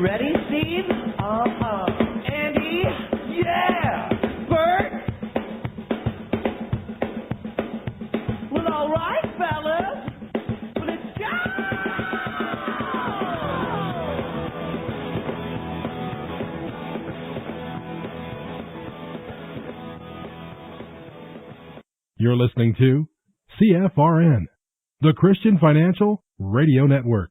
ready, Steve? Andy? Yeah! Bert? Well, all right, fellas. Let's go! You're listening to CFRN, the Christian Financial Radio Network.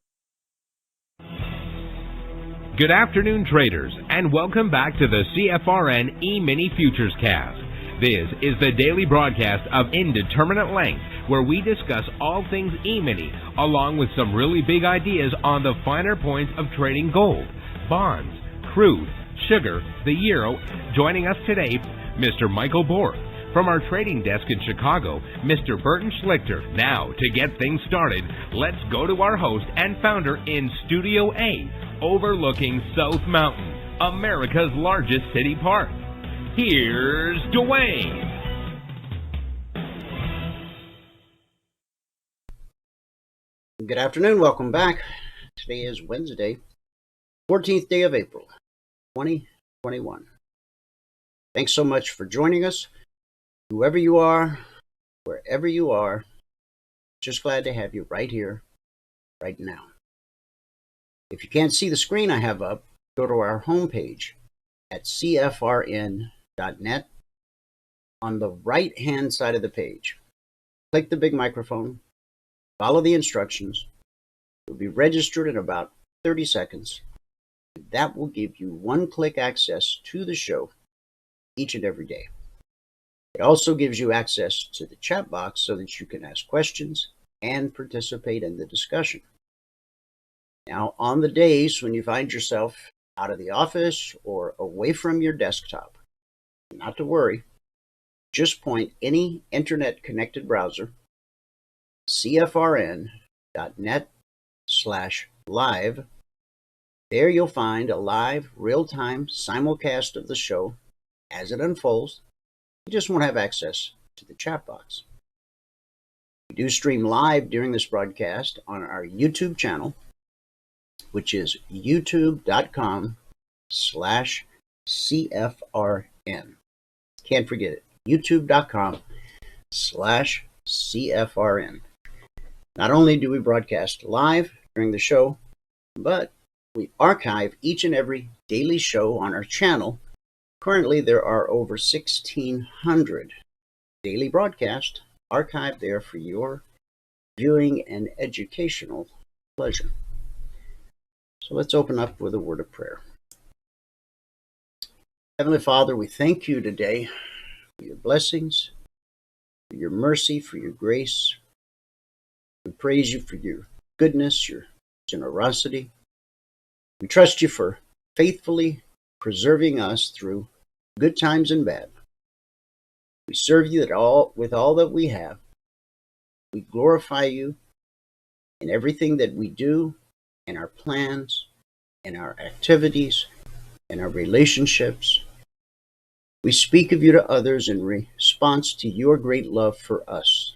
Good afternoon, traders, and welcome back to the CFRN Emini Futures Cast. This is the daily broadcast of Indeterminate Length, where we discuss all things Emini, along with some really big ideas on the finer points of trading gold, bonds, crude, sugar, the euro. Joining us today, Mr. Michael Borth. From our trading desk in Chicago, Mr. Burton Schlichter. Now, to get things started, let's go to our host and founder in Studio A, overlooking South Mountain, America's largest city park. Here's Dwayne. Good afternoon. Welcome back. Today is Wednesday, 14th day of April, 2021. Thanks so much for joining us. Whoever you are, wherever you are, just glad to have you right here, right now. If you can't see the screen I have up, go to our homepage at cfrn.net. On the right-hand side of the page, click the big microphone, follow the instructions. You'll be registered in about 30 seconds. That will give you one-click access to the show each and every day. It also gives you access to the chat box so that you can ask questions and participate in the discussion. Now, on the days when you find yourself out of the office or away from your desktop, not to worry, just point any internet-connected browser, cfrn.net/live. There you'll find a live, real-time simulcast of the show as it unfolds. You just won't have access to the chat box. We do stream live during this broadcast on our YouTube channel, which is youtube.com/CFRN. Can't forget it, youtube.com/CFRN. Not only do we broadcast live during the show, but we archive each and every daily show on our channel. Currently, there are over 1,600 daily broadcasts archived there for your viewing and educational pleasure. So let's open up with a word of prayer. Heavenly Father, we thank you today for your blessings, for your mercy, for your grace. We praise you for your goodness, your generosity. We trust you for faithfully preserving us through good times and bad. We serve you with all that we have. We glorify you in everything that we do, in our plans, in our activities, in our relationships. We speak of you to others in response to your great love for us.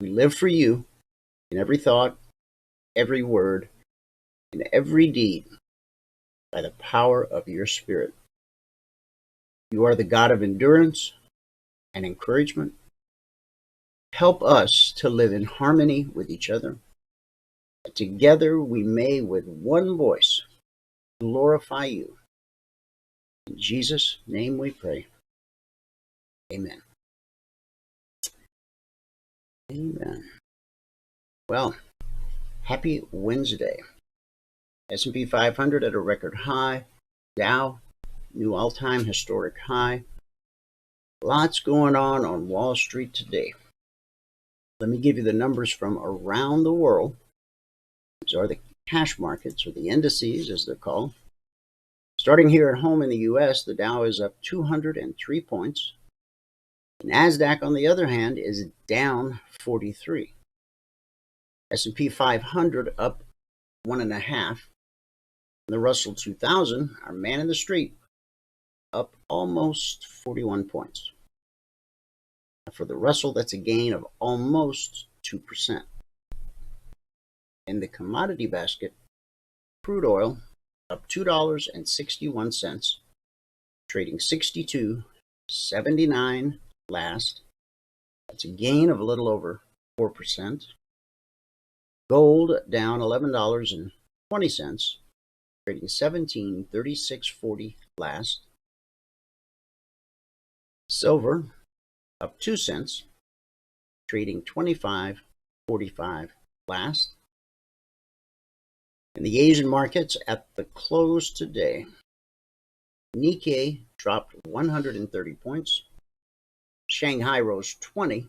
We live for you in every thought, every word, and every deed by the power of your Spirit. You are the God of endurance and encouragement. Help us to live in harmony with each other. Together we may, with one voice, glorify you. In Jesus' name we pray. Amen. Amen. Well, happy Wednesday. S&P 500 at a record high. Dow, new all-time historic high. Lots going on Wall Street today. Let me give you the numbers from around the world. These are the cash markets, or the indices as they're called. Starting here at home in the U.S., the Dow is up 203 points. The NASDAQ, on the other hand, is down 43. S&P 500 up 1.5. The Russell 2000, our man in the street, up almost 41 points. For the Russell, that's a gain of almost 2%. In the commodity basket, crude oil up $2.61, trading 62.79 last. That's a gain of a little over 4%. Gold down $11.20, trading 17.3640 last. Silver up 2 cents, trading 25.45 last. In the Asian markets at the close today, Nikkei dropped 130 points. Shanghai rose 20.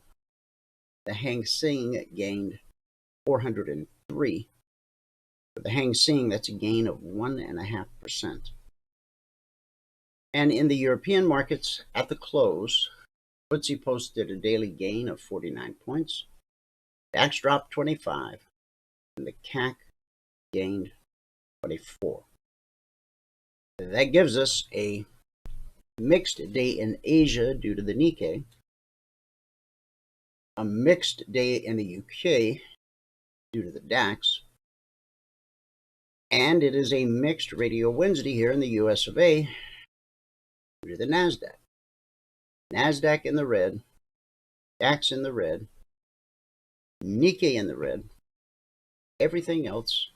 The Hang Seng gained 403. For the Hang Seng, that's a gain of 1.5%. And in the European markets at the close, FTSE posted a daily gain of 49 points. DAX dropped 25, and the CAC gained 24. That gives us a mixed day in Asia due to the Nikkei, a mixed day in the UK due to the DAX, and it is a mixed Radio Wednesday here in the US of A due to the NASDAQ. NASDAQ in the red, DAX in the red, Nikkei in the red, everything else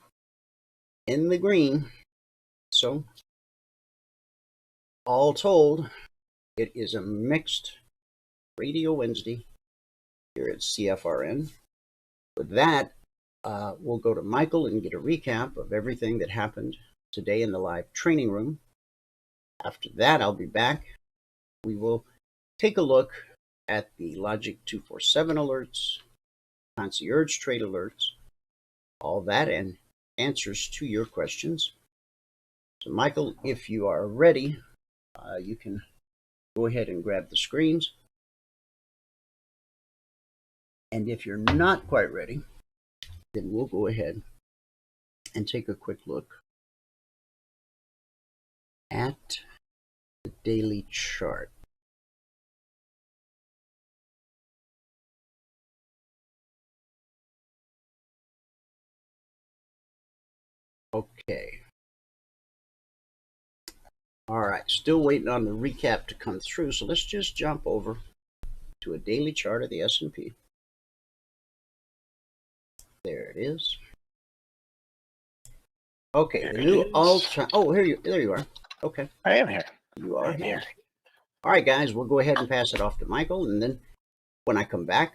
in the green. So, all told, it is a mixed Radio Wednesday here at CFRN. With that, we'll go to Michael and get a recap of everything that happened today in the live training room. After that, I'll be back. We will take a look at the Logic 247 alerts, concierge trade alerts, all that, and answers to your questions. So, Michael, if you are ready, you can go ahead and grab the screens. And if you're not quite ready, then we'll go ahead and take a quick look at the daily chart. Okay. All right, still waiting on the recap to come through, so let's just jump over to a daily chart of the S&P. There it is. Okay, There the new it is. all-time. Oh, there you are. Okay, I am here. you are I'm here. All right, guys, we'll go ahead and pass it off to Michael, and then when I come back,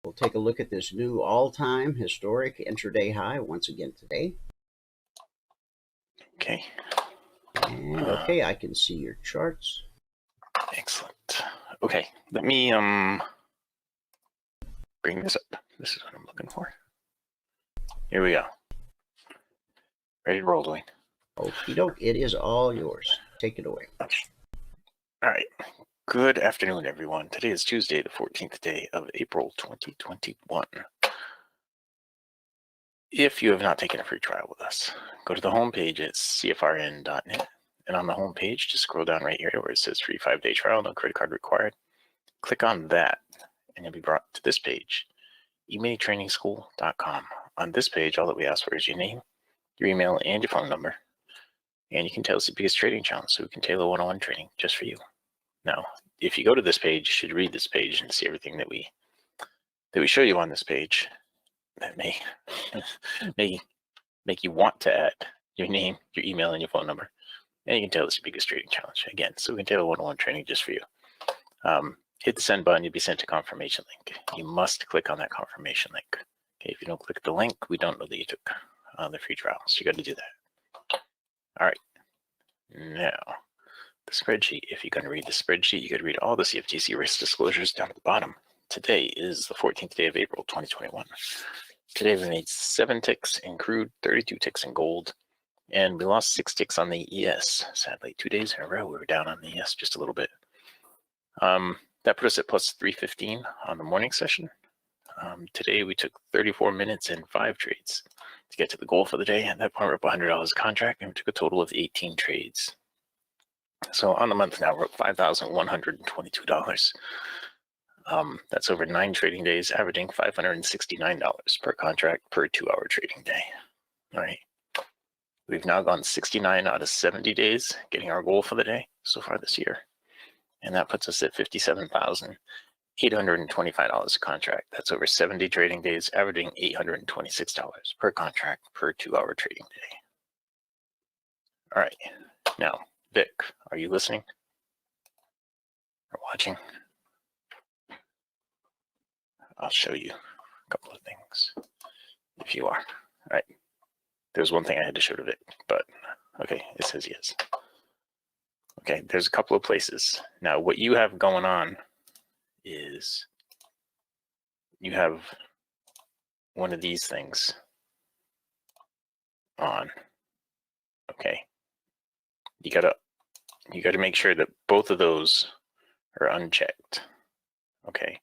we'll take a look at this new all-time historic intraday high once again today. Okay. And okay, I can see your charts. Excellent. Okay, let me bring this up. This is what I'm looking for. Here we go. Ready to roll, Dwayne? Okie doke, it is all yours. Take it away. All right. Good afternoon, everyone. Today is Tuesday, the 14th day of April, 2021. If you have not taken a free trial with us, go to the homepage at cfrn.net. And on the homepage, just scroll down right here where it says free 5-day trial, no credit card required. Click on that, and you'll be brought to this page, eminitrainingschool.com. On this page, all that we ask for is your name, your email, and your phone number. And you can tell us the biggest trading challenge so we can tailor one-on-one training just for you. Now, if you go to this page, you should read this page and see everything that we show you on this page that may make you want to add your name, your email, and your phone number. And you can tell us your biggest trading challenge again, so we can tailor one-on-one training just for you. Hit the send button, you'll be sent a confirmation link. You must click on that confirmation link. Okay, if you don't click the link, we don't know that you took the free trial, so you got to do that. All right, now the spreadsheet. If you're going to read the spreadsheet, you got to read all the CFTC risk disclosures down at the bottom. Today is the 14th day of April, 2021. Today we made 7 ticks in crude, 32 ticks in gold, and we lost 6 ticks on the ES. Sadly, 2 days in a row we were down on the ES just a little bit. That put us at plus 315 on the morning session. Today we took 34 minutes and 5 trades to get to the goal for the day. At that point, we're up $100 a contract, and we took a total of 18 trades. So on the month now, we're up $5,122. That's over 9 trading days, averaging $569 per contract per 2-hour trading day. All right. We've now gone 69 out of 70 days, getting our goal for the day so far this year. And that puts us at $57,825 a contract. That's over 70 trading days, averaging $826 per contract per 2-hour trading day. All right, now, Vic, are you listening or watching? I'll show you a couple of things if you are. All right, there's one thing I had to show to Vic, but okay, it says yes. Okay, there's a couple of places. Now, what you have going on is you have one of these things on. Okay, you gotta make sure that both of those are unchecked. Okay,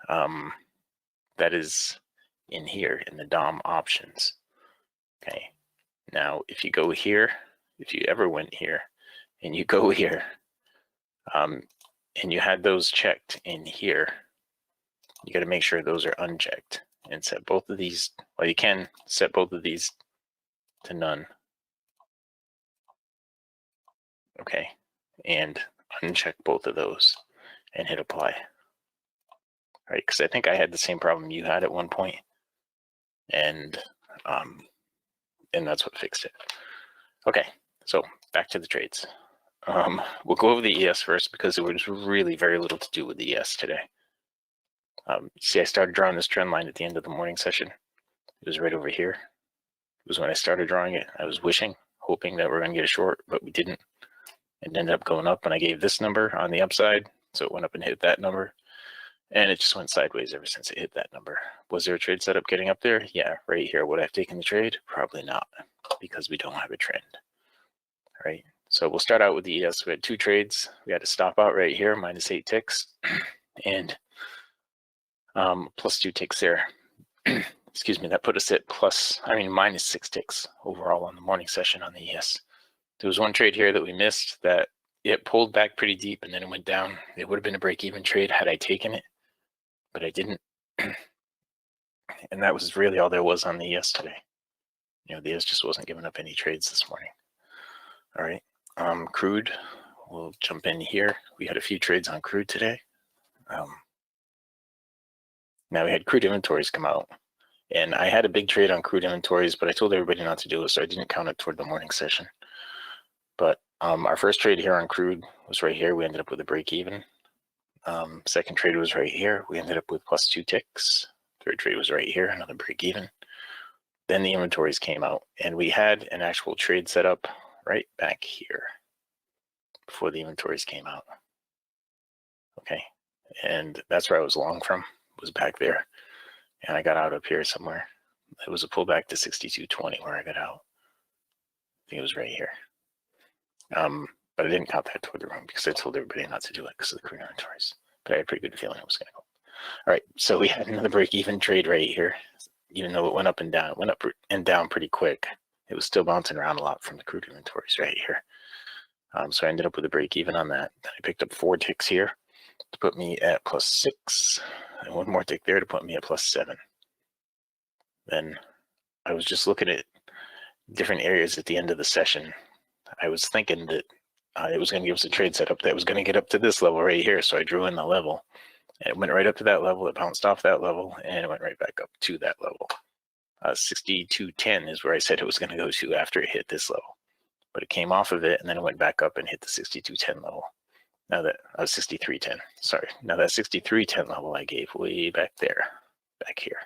that is in here in the DOM options. Okay, now if you go here, if you ever went here and you go here, and you had those checked in here, you got to make sure those are unchecked and set both of these. Well, you can set both of these to none. Okay, and uncheck both of those and hit apply. All right, because I think I had the same problem you had at one point, and that's what fixed it. Okay, so back to the trades. We'll go over the ES first because there was really very little to do with the ES today. See, I started drawing this trend line at the end of the morning session. It was right over here. It was when I started drawing it. I was hoping that we're going to get a short, but we didn't. It ended up going up, and I gave this number on the upside, so it went up and hit that number. And it just went sideways ever since it hit that number. Was there a trade setup getting up there? Yeah, right here. Would I have taken the trade? Probably not, because we don't have a trend. All right, so we'll start out with the ES. We had 2 trades. We had a stop out right here, -8 ticks, and +2 ticks there. Excuse me, that put us at -6 ticks overall on the morning session on the ES. There was one trade here that we missed that it pulled back pretty deep and then it went down. It would have been a break-even trade had I taken it, but I didn't. And that was really all there was on the ES today. You know, the ES just wasn't giving up any trades this morning. All right, crude, we'll jump in here. We had a few trades on crude today. Now we had crude inventories come out, and I had a big trade on crude inventories, but I told everybody not to do it, so I didn't count it toward the morning session. But our first trade here on crude was right here. We ended up with a break even. Second trade was right here. We ended up with +2 ticks. Third trade was right here, another break even. Then the inventories came out, and we had an actual trade set up right back here before the inventories came out. Okay, and that's where I was long from, was back there. And I got out up here somewhere. It was a pullback to 62.20 where I got out. I think it was right here. But I didn't count that toward the room because I told everybody not to do it because of the crude inventories. But I had a pretty good feeling it was going to go. All right, so we had another break-even trade right here. Even though it went up and down, it went up and down pretty quick. It was still bouncing around a lot from the crude inventories right here. So I ended up with a break-even on that. Then I picked up 4 ticks here to put me at +6, and 1 more tick there to put me at +7. Then I was just looking at different areas at the end of the session. I was thinking that it was going to give us a trade setup that was going to get up to this level right here. So I drew in the level, and it went right up to that level. It bounced off that level, and it went right back up to that level. 62.10 is where I said it was going to go to after it hit this level. But it came off of it, and then it went back up and hit the 62.10 level. Now that 63.10, sorry. Now that 63.10 level I gave way back there, back here,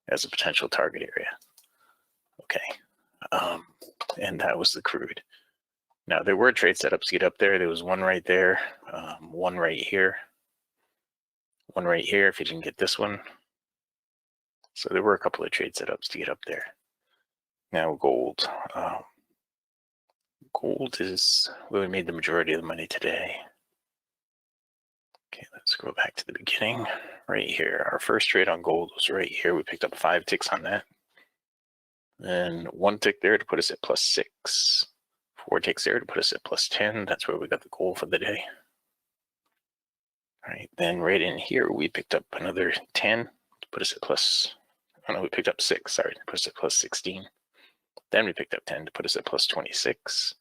as a potential target area. Okay, and that was the crude. Now there were trade setups to get up there. There was one right there, one right here, one right here if you didn't get this one. So there were a couple of trade setups to get up there. Now gold. Gold is where we made the majority of the money today. Okay, let's go back to the beginning. Right here, our first trade on gold was right here. We picked up 5 ticks on that. And 1 tick there to put us at +6. 4 ticks there to put us at +10. That's where we got the goal for the day. All right, then right in here, we picked up another 10 to put us at we picked up 6, sorry, to put us at +16. Then we picked up 10 to put us at plus 26.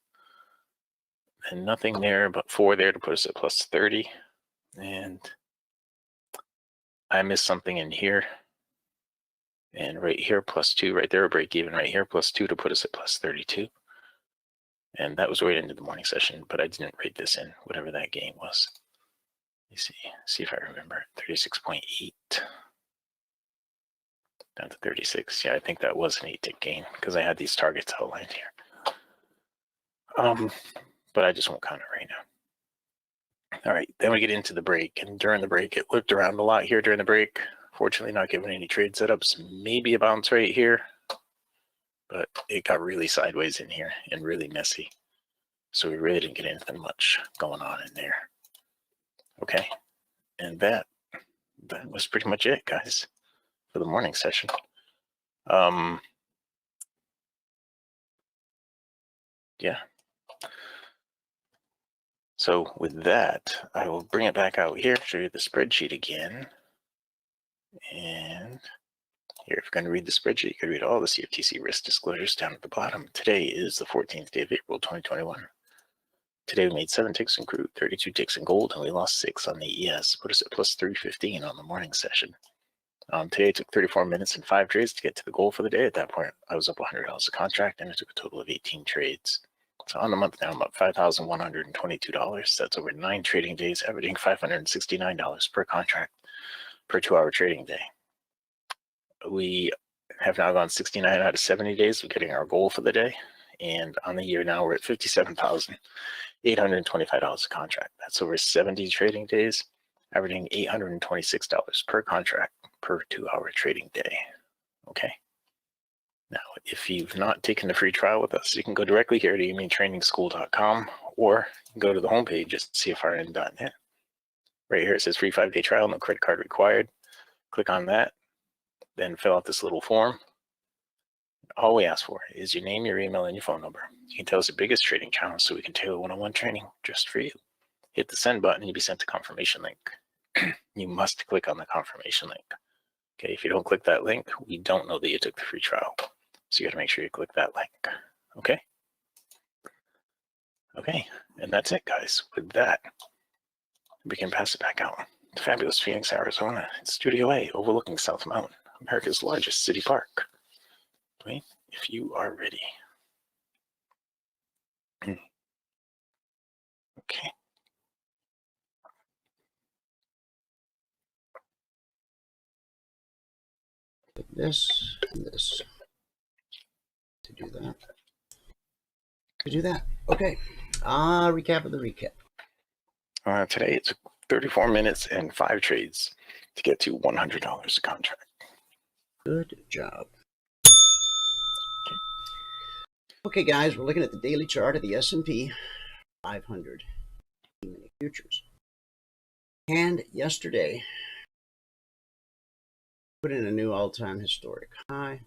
And nothing there but 4 there to put us at plus 30. And I missed something in here. And right here, plus 2, right there, a break even right here, plus 2 to put us at plus 32. And that was right into the morning session, but I didn't rate this in, whatever that gain was. Let me see if I remember. 36.8 down to 36. Yeah, I think that was an 8-tick gain because I had these targets outlined here. But I just won't count it right now. All right, then we get into the break, and during the break, it looked around a lot here during the break. Fortunately, not giving any trade setups. Maybe a bounce right here, but it got really sideways in here and really messy. So we really didn't get anything much going on in there. Okay, and that was pretty much it, guys, for the morning session. Yeah. So with that, I will bring it back out here, show you the spreadsheet again. And here, if you're going to read the spreadsheet, you can read all the CFTC risk disclosures down at the bottom. Today is the 14th day of April, 2021. Today we made 7 ticks in crude, 32 ticks in gold, and we lost 6 on the ES. Put us at plus 315 on the morning session. Today it took 34 minutes and 5 trades to get to the goal for the day. At that point, I was up $100 a contract, and it took a total of 18 trades. So on the month now, I'm up $5,122. That's over 9 trading days, averaging $569 per contract per 2-hour trading day. We have now gone 69 out of 70 days of getting our goal for the day. And on the year now, we're at $57,825 a contract. That's over 70 trading days, averaging $826 per contract per 2-hour trading day. Okay. Now, if you've not taken the free trial with us, you can go directly here to eminitrainingschool.com or go to the homepage at cfrn.net. Right here it says free 5-day trial, no credit card required. Click on that, then fill out this little form. All we ask for is your name, your email, and your phone number. You can tell us the biggest trading challenge so we can tailor one-on-one training just for you. Hit the send button and you'll be sent a confirmation link. You must click on the confirmation link. Okay, if you don't click that link, we don't know that you took the free trial. So you gotta make sure you click that link, okay? Okay, and that's it, guys. With that, we can pass it back out to fabulous Phoenix, Arizona. It's Studio A, overlooking South Mountain, America's largest city park. Wait, if you are ready. Okay. This and this. To do that. To do that. Okay. Recap of the recap. Today it's 34 minutes and 5 trades to get to $100 a contract. Good job. Okay, guys, we're looking at the daily chart of the S&P 500 E-mini futures. And yesterday, put in a new all-time historic high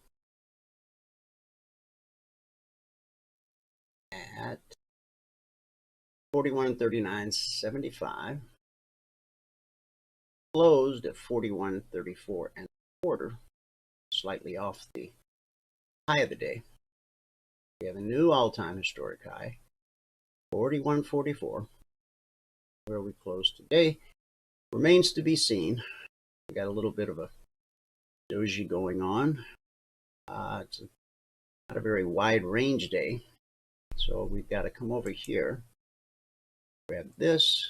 at 41.39.75. Closed at 41.34 and a quarter, slightly off the high of the day. We have a new all-time historic high, 41.44. Where we closed today remains to be seen. We got a little bit of a doji going on. It's not a very wide range day, so we've got to come over here, grab this,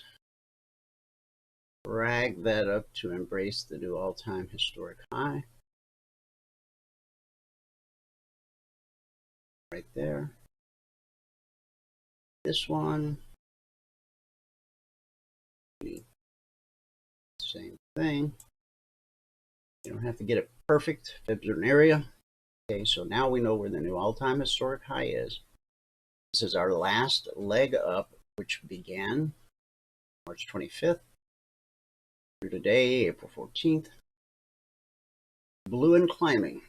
drag that up to embrace the new all-time historic high. Right there. This one. Same thing. You don't have to get it perfect. Fibs are an area. Okay, so now we know where the new all-time historic high is. This is our last leg up, which began March 25th through today, April 14th. Blue and climbing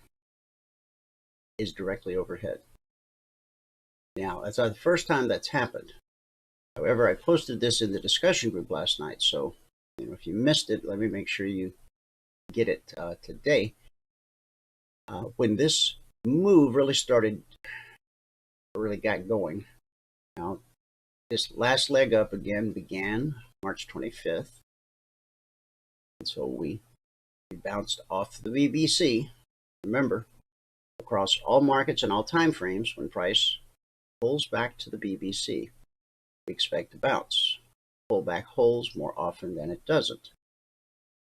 is directly overhead. Now, that's the first time that's happened. However, I posted this in the discussion group last night, so if you missed it, let me make sure you get it today. When this move really got going. Now, this last leg up again began March 25th. And so we bounced off the BBC. Remember, across all markets and all time frames, when price pulls back to the BBC, we expect to bounce. Pullback holds more often than it doesn't.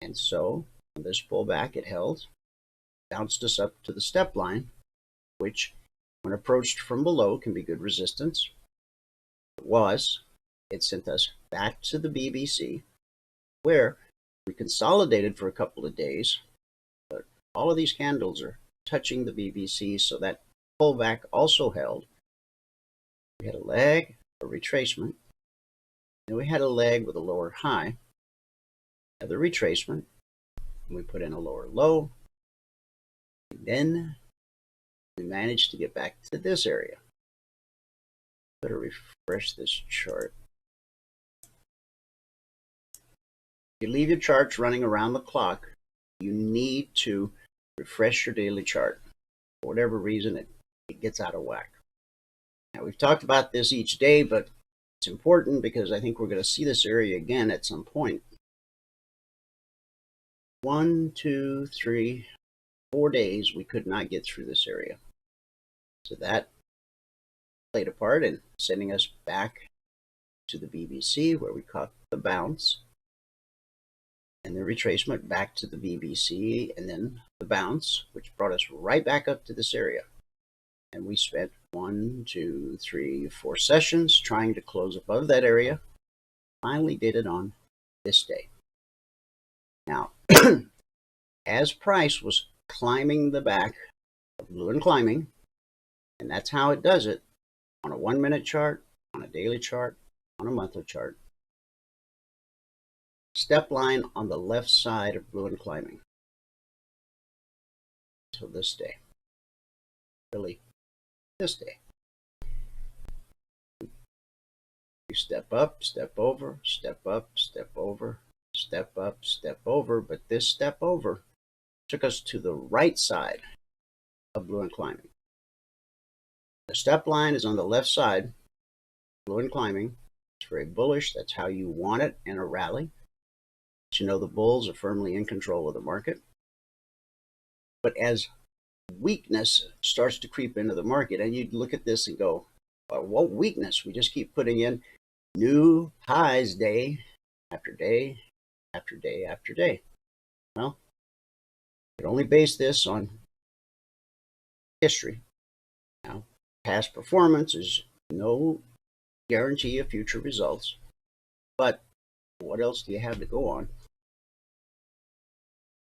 And so, on this pullback, it held, bounced us up to the step line, which, when approached from below, can be good resistance. It sent us back to the BBC, where we consolidated for a couple of days, but all of these candles are touching the BBC, so that pullback also held. We had a leg, a retracement, and we had a leg with a lower high, another retracement, and we put in a lower low, and then we managed to get back to this area. Better refresh this chart. If you leave your charts running around the clock, you need to refresh your daily chart. For whatever reason, it gets out of whack. Now, we've talked about this each day, but it's important because I think we're going to see this area again at some point. 1, 2, 3, 4 days we could not get through this area. So that played a part in sending us back to the BBC, where we caught the bounce and the retracement back to the BBC, and then the bounce, which brought us right back up to this area. And we spent 1, 2, 3, 4 sessions trying to close above that area. Finally did it on this day. Now, as price was climbing the back of blue and climbing, and that's how it does it, on a 1-minute chart, on a daily chart, on a monthly chart. Step line on the left side of blue and climbing. Till this day. Really, this day. You step up, step over, step up, step over, step up, step over, but this step over took us to the right side of blue and climbing. The step line is on the left side, blue and climbing. It's very bullish. That's how you want it in a rally. But you know the bulls are firmly in control of the market. But as weakness starts to creep into the market, and you look at this and go, well, what weakness? We just keep putting in new highs day after day after day after day. Well, you can only base this on history. Now, past performance is no guarantee of future results, but what else do you have to go on?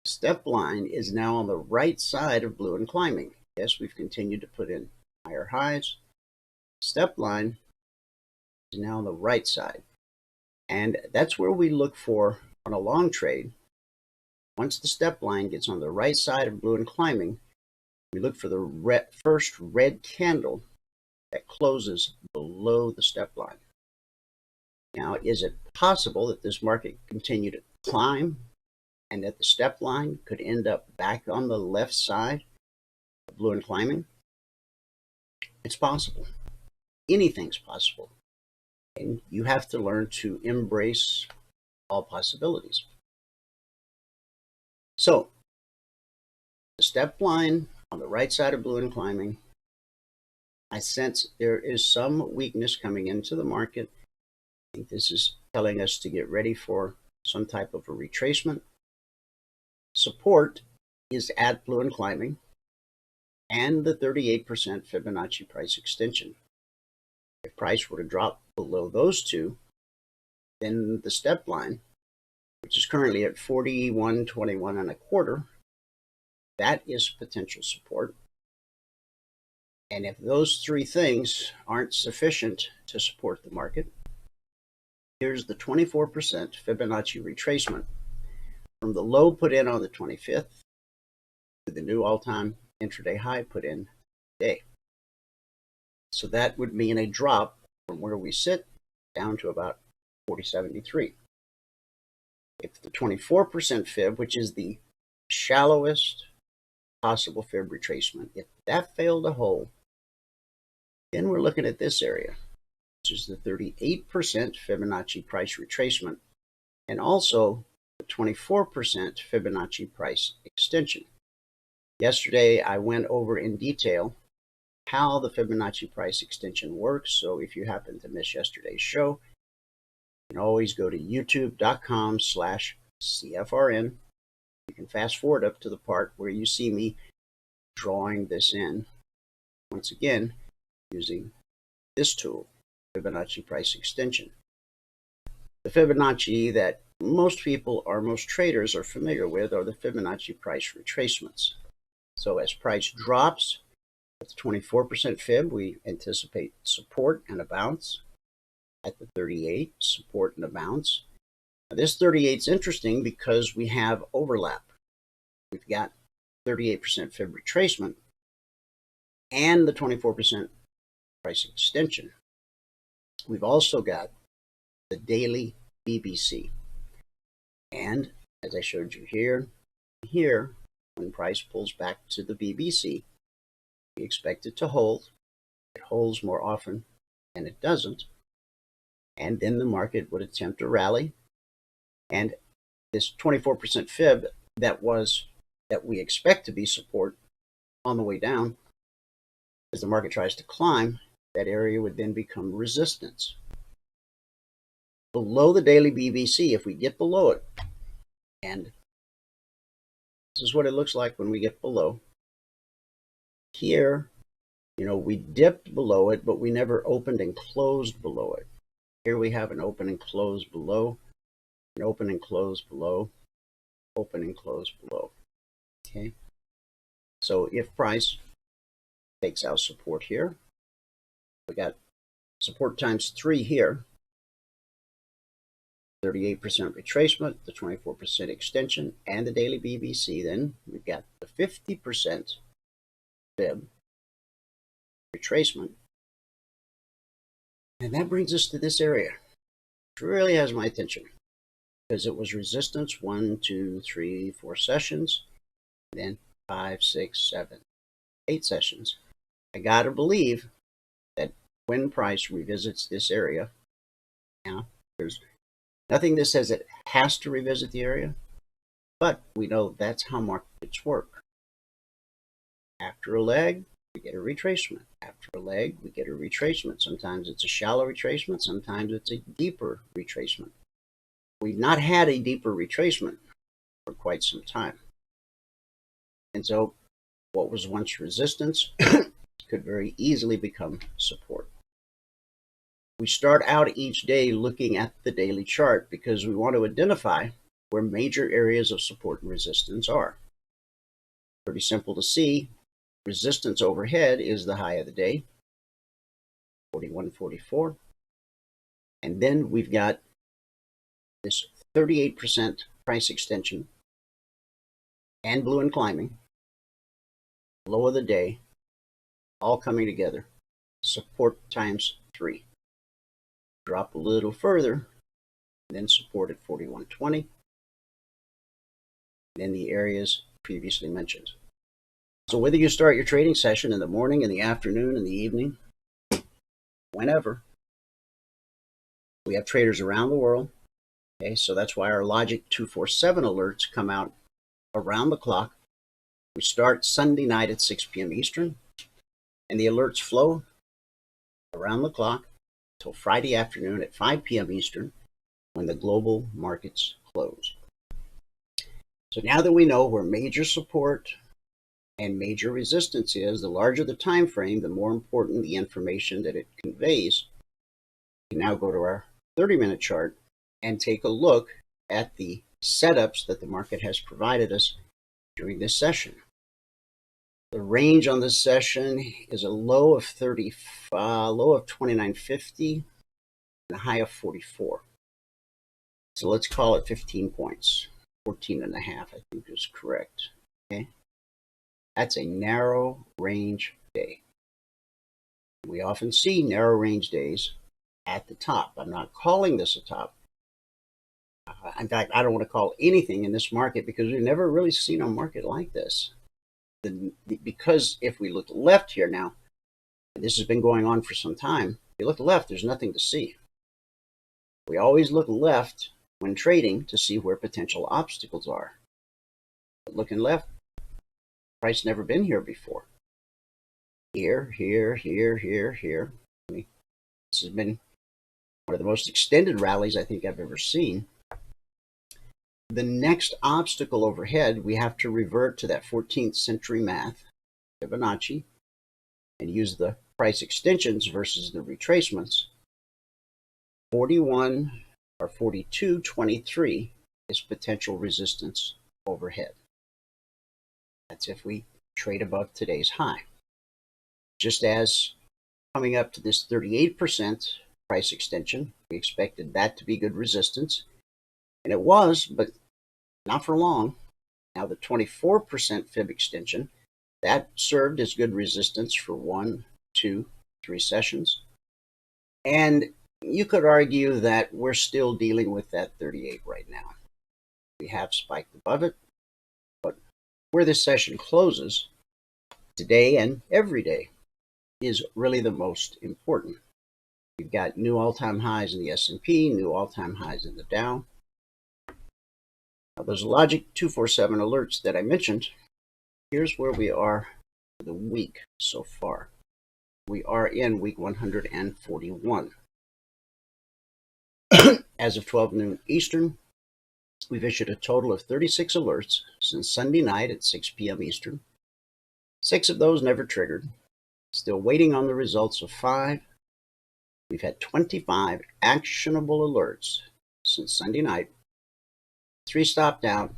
Step line is now on the right side of blue and climbing. Yes, we've continued to put in higher highs. Step line is now on the right side. And that's where we look for on a long trade. Once the step line gets on the right side of blue and climbing, we look for the first red candle that closes below the step line. Now, is it possible that this market continue to climb and that the step line could end up back on the left side of blue and climbing? It's possible. Anything's possible. And you have to learn to embrace all possibilities. So, the step line on the right side of blue and climbing, I sense there is some weakness coming into the market. I think this is telling us to get ready for some type of a retracement. Support is at blue and climbing and the 38% Fibonacci price extension. If price were to drop below those two, then the step line, which is currently at 41.21 and a quarter, that is potential support. And if those three things aren't sufficient to support the market, here's the 24% Fibonacci retracement from the low put in on the 25th to the new all-time intraday high put in today. So that would mean a drop from where we sit down to about 40.73. If the 24% fib, which is the shallowest possible Fib retracement. If that failed to hold, then we're looking at this area, which is the 38% Fibonacci price retracement, and also the 24% Fibonacci price extension. Yesterday, I went over in detail how the Fibonacci price extension works, so if you happen to miss yesterday's show, you can always go to youtube.com/CFRN. You can fast forward up to the part where you see me drawing this in, once again, using this tool, Fibonacci price extension. The Fibonacci that most people or most traders are familiar with are the Fibonacci price retracements. So as price drops, at the 24% Fib, we anticipate support and a bounce. At the 38, support and a bounce. Now, this 38 is interesting because we have overlap. We've got 38% Fib retracement and the 24% price extension. We've also got the daily BBC. And as I showed you here, when price pulls back to the BBC, we expect it to hold. It holds more often than it doesn't. And then the market would attempt to rally. And this 24% Fib that we expect to be support on the way down, as the market tries to climb, that area would then become resistance. Below the daily BBC, if we get below it, and this is what it looks like when we get below. Here, we dipped below it, but we never opened and closed below it. Here we have an open and close below, an open and close below, open and close below. Okay. So if price takes out support here, we got support times 3 here, 38% retracement, the 24% extension, and the daily BBC, then we've got the 50% Fib retracement. And that brings us to this area, which really has my attention because it was resistance 1, 2, 3, 4 sessions, then 5, 6, 7, 8 sessions. I gotta believe that when price revisits this area, now there's nothing that says it has to revisit the area, but we know that's how markets work. After a leg, we get a retracement. After a leg, we get a retracement. Sometimes it's a shallow retracement. Sometimes it's a deeper retracement. We've not had a deeper retracement for quite some time. And so what was once resistance could very easily become support. We start out each day looking at the daily chart because we want to identify where major areas of support and resistance are. Pretty simple to see. Resistance overhead is the high of the day, 41.44. And then we've got this 38% price extension and blue and climbing, low of the day, all coming together. Support times 3. Drop a little further, then support at 41.20. Then the areas previously mentioned. So whether you start your trading session in the morning, in the afternoon, in the evening, whenever, we have traders around the world. Okay, so that's why our Logic 247 alerts come out around the clock. We start Sunday night at 6 p.m. Eastern, and the alerts flow around the clock until Friday afternoon at 5 p.m. Eastern, when the global markets close. So now that we know where major support and major resistance is, the larger the time frame, the more important the information that it conveys. We can now go to our 30-minute chart and take a look at the setups that the market has provided us during this session. The range on this session is a low of 29.50 and a high of 44. So let's call it 15 points. 14.5, I think is correct. Okay. That's a narrow range day. We often see narrow range days at the top. I'm not calling this a top. In fact, I don't want to call anything in this market because we've never really seen a market like this. because if we look left here now, and this has been going on for some time, if you look left, there's nothing to see. We always look left when trading to see where potential obstacles are. But looking left, price never been here before. Here, here, here, here, here. This has been one of the most extended rallies I think I've ever seen. The next obstacle overhead, we have to revert to that 14th century math, Fibonacci, and use the price extensions versus the retracements. 41 or 42.23 is potential resistance overhead. That's if we trade above today's high. Just as coming up to this 38% price extension, we expected that to be good resistance. And it was, but not for long. Now the 24% fib extension, that served as good resistance for 1, 2, 3 sessions. And you could argue that we're still dealing with that 38 right now. We have spiked above it, but where this session closes today and every day is really the most important. We've got new all-time highs in the S&P, new all-time highs in the Dow. Now, those Logic 247 alerts that I mentioned, here's where we are for the week so far. We are in week 141. As of 12 noon Eastern, we've issued a total of 36 alerts since Sunday night at 6 p.m. Eastern. 6 of those never triggered. Still waiting on the results of 5. We've had 25 actionable alerts since Sunday night. 3 stopped out,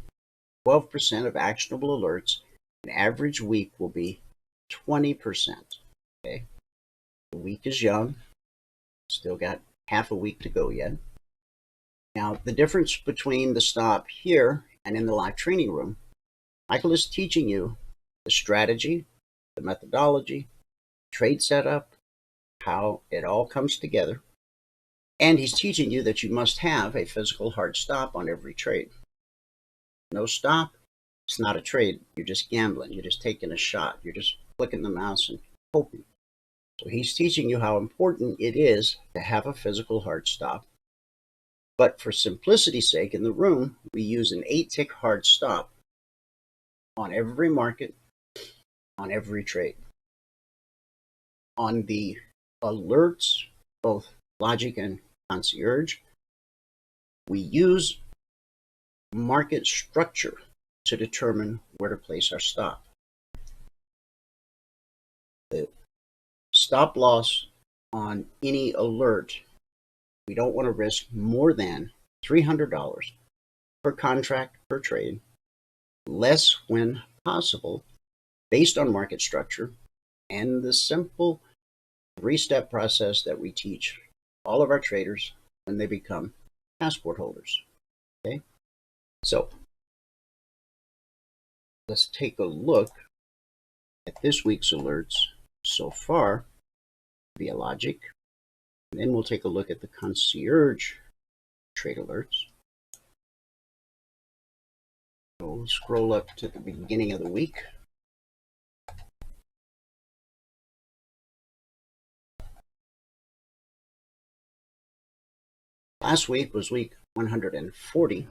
12% of actionable alerts. An average week will be 20%. Okay, the week is young. Still got half a week to go yet. Now, the difference between the stop here and in the live training room, Michael is teaching you the strategy, the methodology, trade setup, how it all comes together. And he's teaching you that you must have a physical hard stop on every trade. No stop, it's not a trade. You're just gambling. You're just taking a shot. You're just flicking the mouse and hoping. So he's teaching you how important it is to have a physical hard stop. But for simplicity's sake, in the room, we use an 8-tick hard stop on every market, on every trade. On the alerts, both Logic and Concierge, we use market structure to determine where to place our stop. The stop loss on any alert, we don't want to risk more than $300 per contract per trade, less when possible, based on market structure and the simple 3-step process that we teach all of our traders when they become passport holders. Okay, so let's take a look at this week's alerts so far via Logic, and then we'll take a look at the Concierge trade alerts. So we'll scroll up to the beginning of the week. Last week was week 140.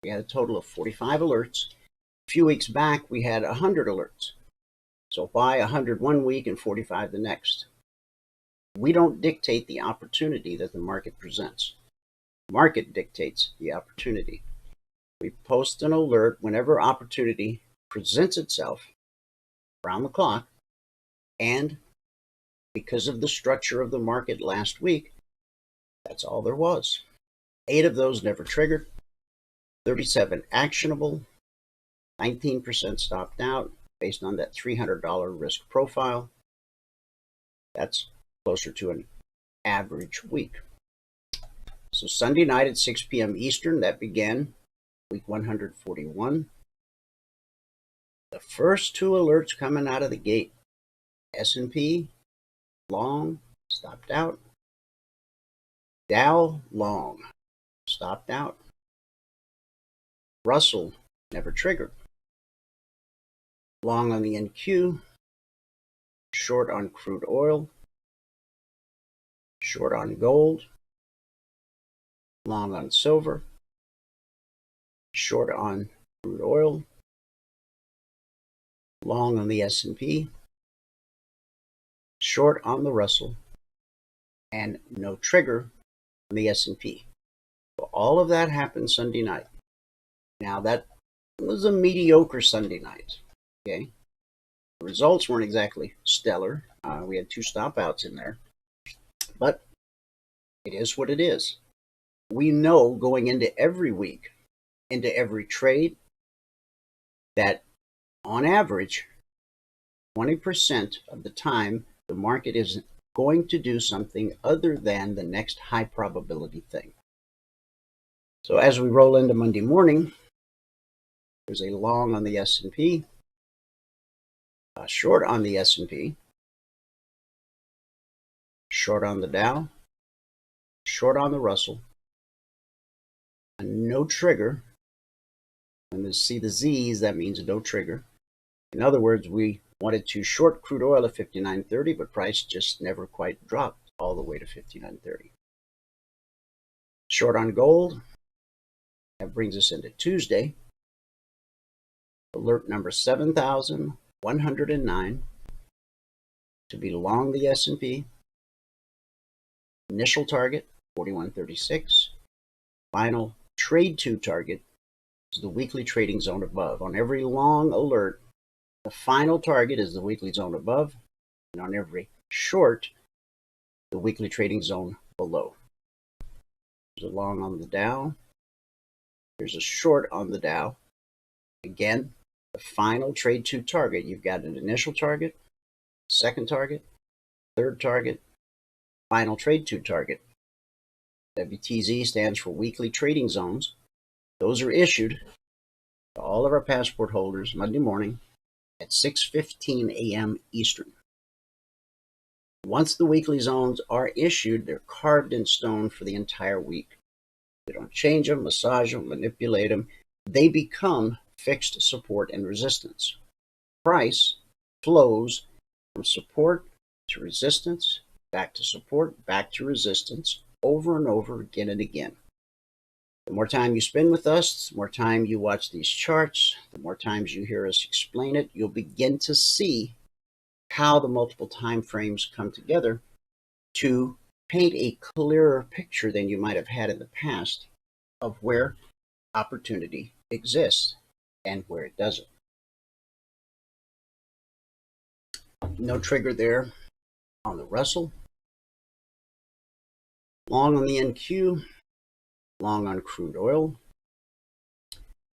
We had a total of 45 alerts. A few weeks back, we had 100 alerts. So why 100 one week and 45 the next? We don't dictate the opportunity that the market presents. The market dictates the opportunity. We post an alert whenever opportunity presents itself around the clock, and because of the structure of the market last week, that's all there was. 8 of those never triggered, 37 actionable, 19% stopped out based on that $300 risk profile. That's closer to an average week. So Sunday night at 6 p.m. Eastern, that began week 141. The first 2 alerts coming out of the gate. S&P, long, stopped out. Dow, long, stopped out. Russell, never triggered. long on the NQ, short on crude oil, short on gold, long on silver, short on crude oil, long on the S&P, short on the Russell, and no trigger on the S&P. So all of that happened Sunday night. Now that was a mediocre Sunday night. Okay, the results weren't exactly stellar. We had 2 stop outs in there, but it is what it is. We know going into every week, into every trade, that on average, 20% of the time, the market is going to do something other than the next high probability thing. So as we roll into Monday morning, there's a long on the S&P, a short on the S&P, short on the Dow, short on the Russell, a no trigger. When you see the Z's, that means no trigger. In other words, we wanted to short crude oil at 59.30, but price just never quite dropped all the way to 59.30. Short on gold. That brings us into Tuesday. Alert number 7,109 to be long the S&P. Initial target 41.36. Final trade to target is the weekly trading zone above. On every long alert, the final target is the weekly zone above, and on every short, the weekly trading zone below. There's a long on the Dow. There's a short on the Dow. Again, the final trade to target. You've got an initial target, second target, third target, final trade to target. WTZ stands for weekly trading zones. Those are issued to all of our passport holders Monday morning at 6:15 a.m. Eastern. Once the weekly zones are issued, they're carved in stone for the entire week. We don't change them, massage them, manipulate them. They become fixed support and resistance. Price flows from support to resistance, back to support, back to resistance, over and over, again and again. The more time you spend with us, the more time you watch these charts, the more times you hear us explain it, you'll begin to see how the multiple time frames come together to paint a clearer picture than you might have had in the past of where opportunity exists and where it doesn't. No trigger there on the Russell. Long on the NQ, long on crude oil.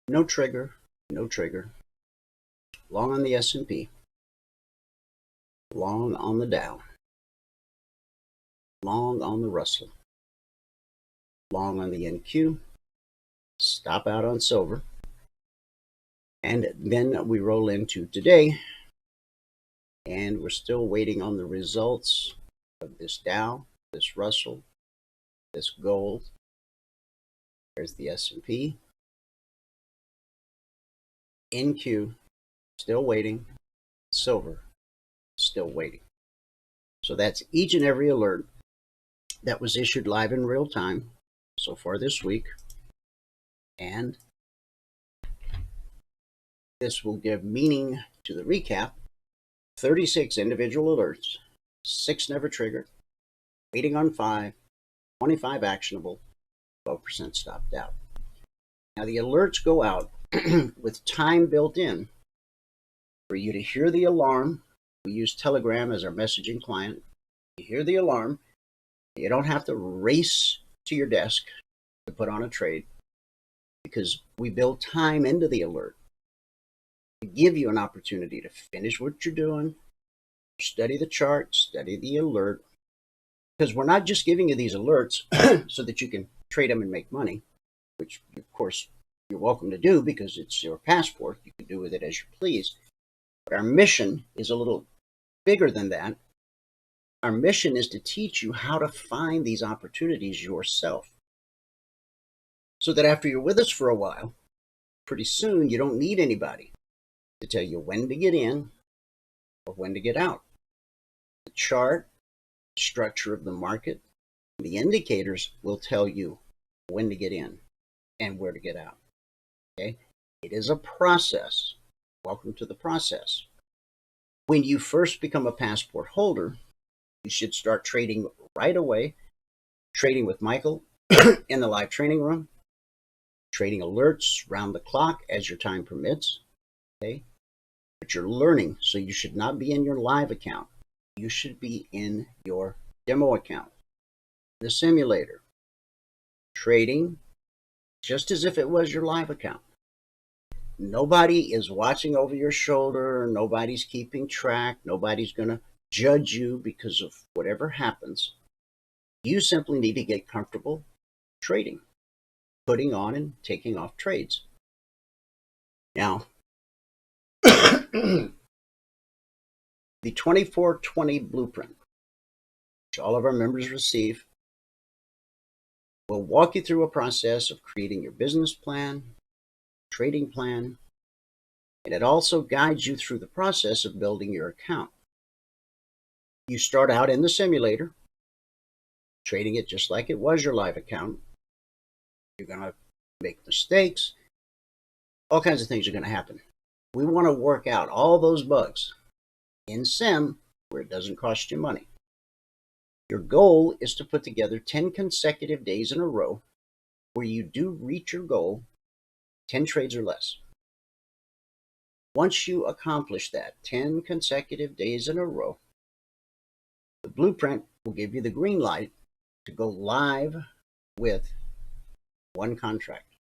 No trigger, no trigger. Long on the S&P. Long on the Dow. Long on the Russell. Long on the NQ. Stop out on silver. And then we roll into today, and we're still waiting on the results of this Dow, this Russell, this gold. There's the S&P. NQ, still waiting. Silver, still waiting. So that's each and every alert that was issued live in real time so far this week. And this will give meaning to the recap. 36 individual alerts, 6 never triggered, waiting on 5, 25 actionable, 12% stopped out. Now the alerts go out with time built in for you to hear the alarm. We use Telegram as our messaging client. You hear the alarm. You don't have to race to your desk to put on a trade because we build time into the alert to give you an opportunity to finish what you're doing, study the chart, study the alert, because we're not just giving you these alerts so that you can trade them and make money, which of course you're welcome to do because it's your passport. You can do with it as you please. But our mission is a little bigger than that. Our mission is to teach you how to find these opportunities yourself, so that after you're with us for a while, pretty soon you don't need anybody. to tell you when to get in or when to get out. The chart, structure of the market, the indicators will tell you when to get in and where to get out. Okay? It is a process. Welcome to the process. When you first become a passport holder, you should start trading right away, trading with Michael in the live training room, trading alerts round the clock as your time permits. Okay? But you're learning, so you should not be in your live account. You should be in your demo account, the simulator, trading just as if it was your live account. Nobody is watching over your shoulder. Nobody's keeping track. Nobody's going to judge you because of whatever happens. You simply need to get comfortable trading, putting on and taking off trades. Now, the 2420 blueprint, which all of our members receive, will walk you through a process of creating your business plan, trading plan, and it also guides you through the process of building your account. You start out in the simulator, trading it just like it was your live account. You're going to make mistakes. All kinds of things are going to happen. We want to work out all those bugs in Sim where it doesn't cost you money. Your goal is to put together 10 consecutive days in a row where you do reach your goal, 10 trades or less. Once you accomplish that, 10 consecutive days in a row, the blueprint will give you the green light to go live with one contract.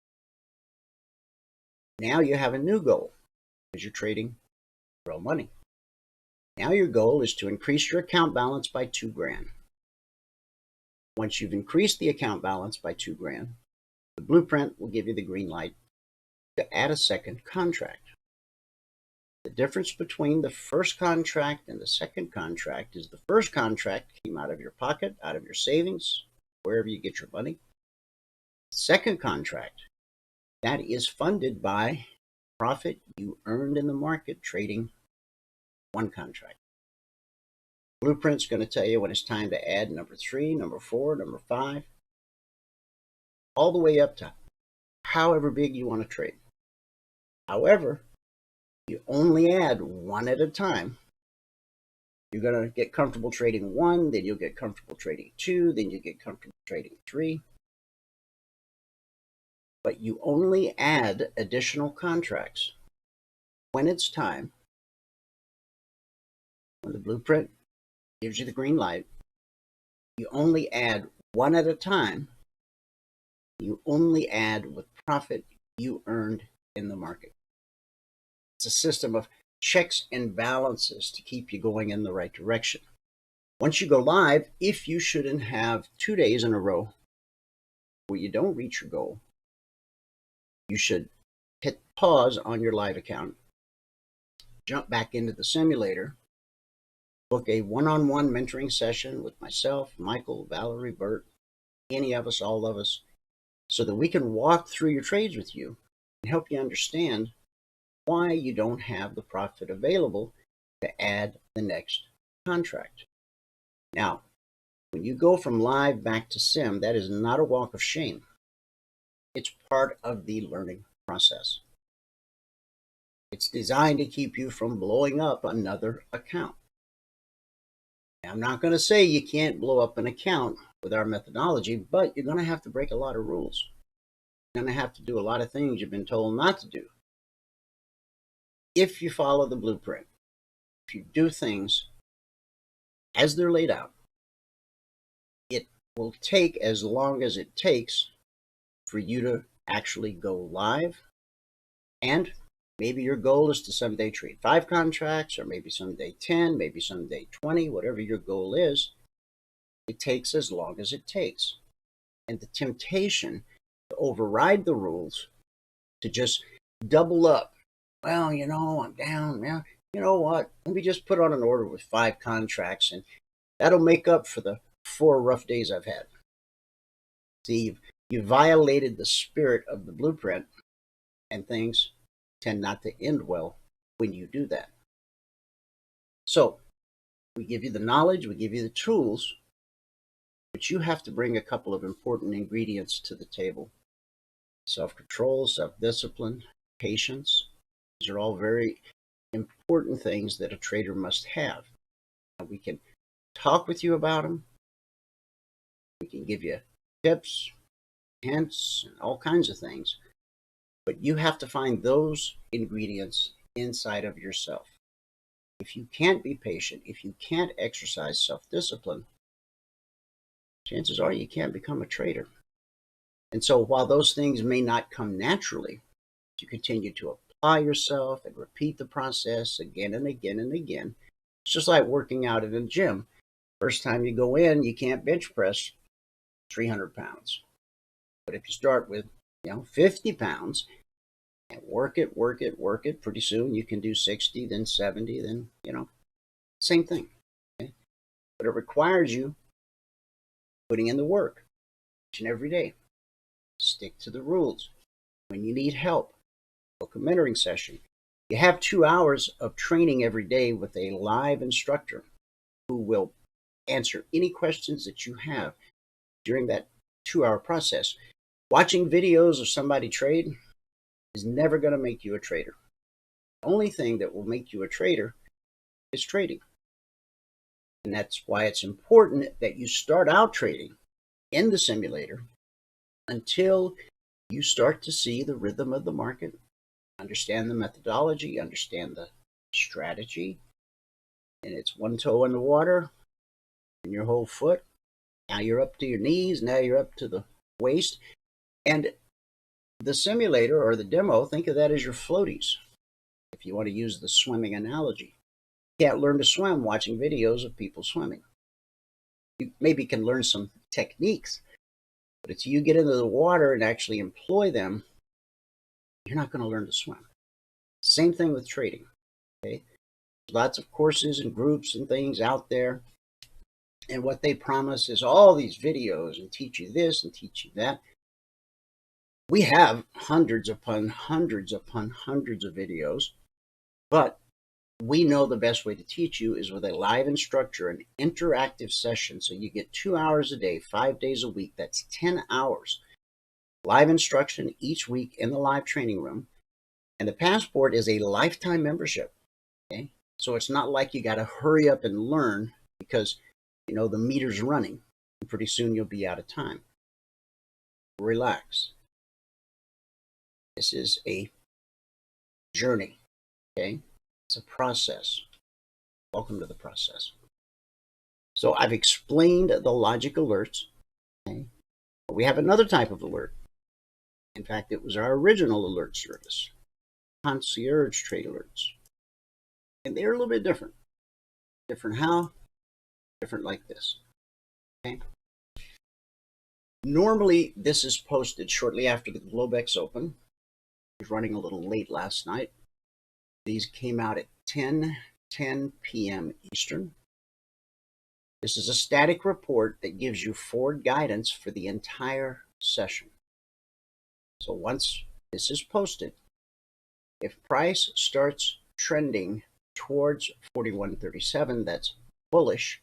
Now you have a new goal because you're trading real money. Now your goal is to increase your account balance by $2,000. Once you've increased the account balance by $2,000, the blueprint will give you the green light to add a second contract. The difference between the first contract and the second contract is the first contract came out of your pocket, out of your savings, wherever you get your money. The second contract, that is funded by profit you earned in the market trading one contract. Blueprint's going to tell you when it's time to add number 3, number 4, number 5, all the way up to however big you want to trade. However, you only add one at a time. You're going to get comfortable trading 1, then you'll get comfortable trading 2, then you get comfortable trading 3. But you only add additional contracts when it's time. When the blueprint gives you the green light, you only add one at a time. You only add with profit you earned in the market. It's a system of checks and balances to keep you going in the right direction. Once you go live, if you shouldn't have 2 days in a row where you don't reach your goal, you should hit pause on your live account, jump back into the simulator, book a one-on-one mentoring session with myself, Michael, Valerie, Bert, any of us, all of us, so that we can walk through your trades with you and help you understand why you don't have the profit available to add the next contract. Now, when you go from live back to sim, that is not a walk of shame. It's part of the learning process. It's designed to keep you from blowing up another account. Now, I'm not going to say you can't blow up an account with our methodology, but you're going to have to break a lot of rules. You're going to have to do a lot of things you've been told not to do. If you follow the blueprint, if you do things as they're laid out, it will take as long as it takes for you to actually go live. And maybe your goal is to someday trade 5 contracts, or maybe someday 10, maybe someday 20, whatever your goal is. It takes as long as it takes. And the temptation to override the rules, to just double up. Well, you know, I'm down. Well, you know what? Let me just put on an order with 5 contracts, and that'll make up for the 4 rough days I've had. See, you violated the spirit of the blueprint, and things tend not to end well when you do that. So we give you the knowledge, we give you the tools, but you have to bring a couple of important ingredients to the table. Self-control, self-discipline, patience. These are all very important things that a trader must have. Now, we can talk with you about them. We can give you tips, hints, and all kinds of things. But you have to find those ingredients inside of yourself. If you can't be patient, if you can't exercise self-discipline, chances are you can't become a trader. And so while those things may not come naturally, you continue to apply yourself and repeat the process again and again and again. It's just like working out in a gym. First time you go in, you can't bench press 300 pounds. But if you start with 50 pounds and work it, pretty soon you can do 60, then 70, then, same thing. Okay? But it requires you putting in the work each and every day. Stick to the rules. When you need help, book a mentoring session. You have 2 hours of training every day with a live instructor who will answer any questions that you have during that 2-hour process. Watching videos of somebody trade is never going to make you a trader. The only thing that will make you a trader is trading. And that's why it's important that you start out trading in the simulator until you start to see the rhythm of the market, understand the methodology, understand the strategy, and it's one toe in the water and your whole foot. Now you're up to your knees, now you're up to the waist. And the simulator or the demo, think of that as your floaties, if you want to use the swimming analogy. You can't learn to swim watching videos of people swimming. You maybe can learn some techniques, but until you get into the water and actually employ them, you're not going to learn to swim. Same thing with trading. Okay? Lots of courses and groups and things out there. And what they promise is all these videos and teach you this and teach you that. We have hundreds upon hundreds upon hundreds of videos, but we know the best way to teach you is with a live instructor, an interactive session. So you get 2 hours a day, 5 days a week. That's 10 hours. Live instruction each week in the live training room. And the Passport is a lifetime membership. Okay? So it's not like you got to hurry up and learn because, the meter's running. And pretty soon you'll be out of time. Relax. This is a journey. Okay? It's a process. Welcome to the process. So I've explained the logic alerts. Okay? But we have another type of alert. In fact, it was our original alert service, concierge trade alerts. And they're a little bit different. Different how? Different like this. Okay? Normally, this is posted shortly after the Globex Open. It was running a little late last night. These came out at 10 p.m. Eastern. This is a static report that gives you forward guidance for the entire session. So once this is posted, if price starts trending towards 41.37, that's bullish,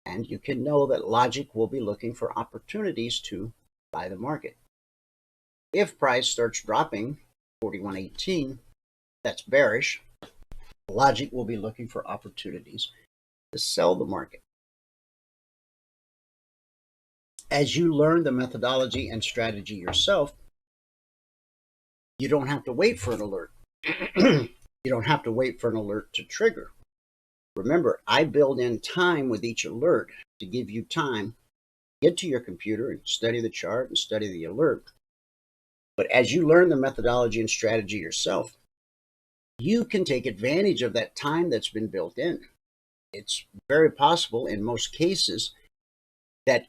and you can know that logic will be looking for opportunities to buy the market. If price starts dropping 41.18, that's bearish. Logic will be looking for opportunities to sell the market. As you learn the methodology and strategy yourself, you don't have to wait for an alert. You don't have to wait for an alert to trigger. Remember, I build in time with each alert to give you time to get to your computer and study the chart and study the alert. But as you learn the methodology and strategy yourself, you can take advantage of that time that's been built in. It's very possible in most cases that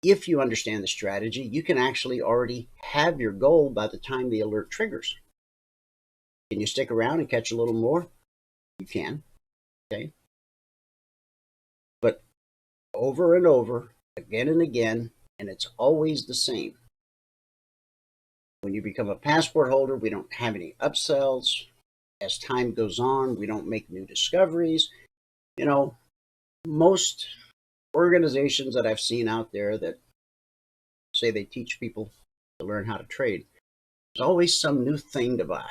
if you understand the strategy, you can actually already have your goal by the time the alert triggers. Can you stick around and catch a little more? You can. Okay. But over and over, again and again, and it's always the same. When you become a Passport holder, we don't have any upsells. as time goes on, we don't make new discoveries. You know, most organizations that I've seen out there that say they teach people to learn how to trade, there's always some new thing to buy.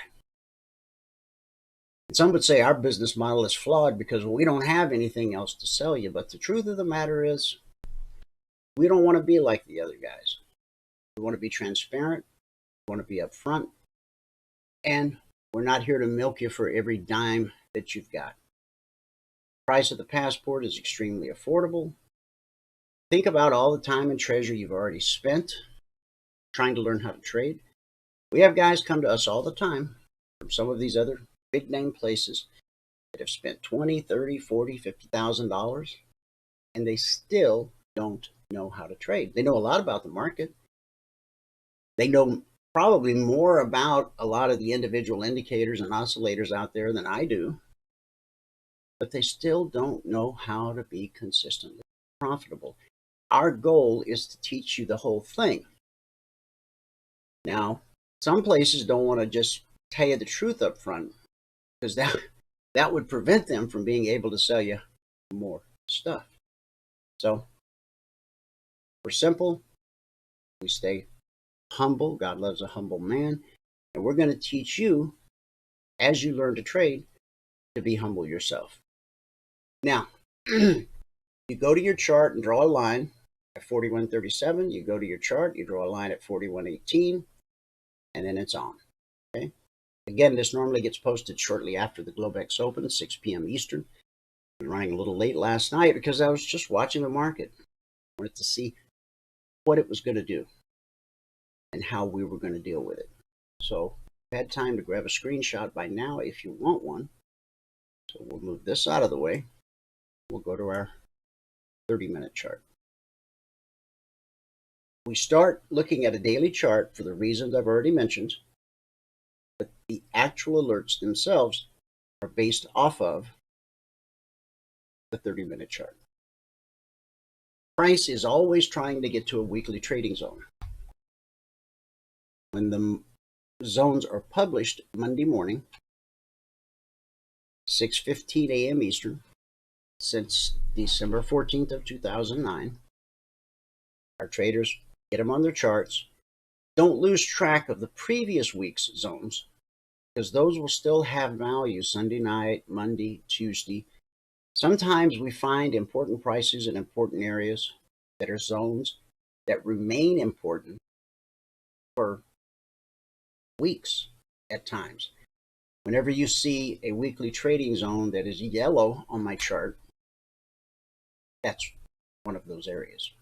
And some would say our business model is flawed because we don't have anything else to sell you. But the truth of the matter is, we don't want to be like the other guys. We want to be transparent. We want to be upfront. And we're not here to milk you for every dime that you've got. The price of the passport is extremely affordable. Think about all the time and treasure you've already spent trying to learn how to trade. We have guys come to us all the time from some of these other big name places that have spent $20, $30, $40, $50,000, and they still don't know how to trade. They know a lot about the market. They know probably more about a lot of the individual indicators and oscillators out there than I do, but they still don't know how to be consistently profitable. Our goal is to teach you the whole thing. Now, some places don't want to just tell you the truth up front, because that would prevent them from being able to sell you more stuff. So we're simple. We stay humble. God loves a humble man. And we're going to teach you, as you learn to trade, to be humble yourself. Now, you go to your chart and draw a line at 41.37. You go to your chart, you draw a line at 41.18, and then it's on. Okay. Again, this normally gets posted shortly after the Globex Open, 6 p.m. Eastern. I'm running a little late last night because I was just watching the market. I wanted to see what it was going to do and how we were going to deal with it. So I've had time to grab a screenshot by now if you want one. So we'll move this out of the way. We'll go to our 30-minute chart. We start looking at a daily chart for the reasons I've already mentioned, but the actual alerts themselves are based off of the 30-minute chart. Price is always trying to get to a weekly trading zone. When the zones are published Monday morning, 6:15 a.m. Eastern, since December 14th of 2009, our traders get them on their charts. Don't lose track of the previous week's zones, because those will still have value Sunday night, Monday, Tuesday. Sometimes we find important prices in important areas that are zones that remain important for weeks at times. Whenever you see a weekly trading zone that is yellow on my chart, that's one of those areas.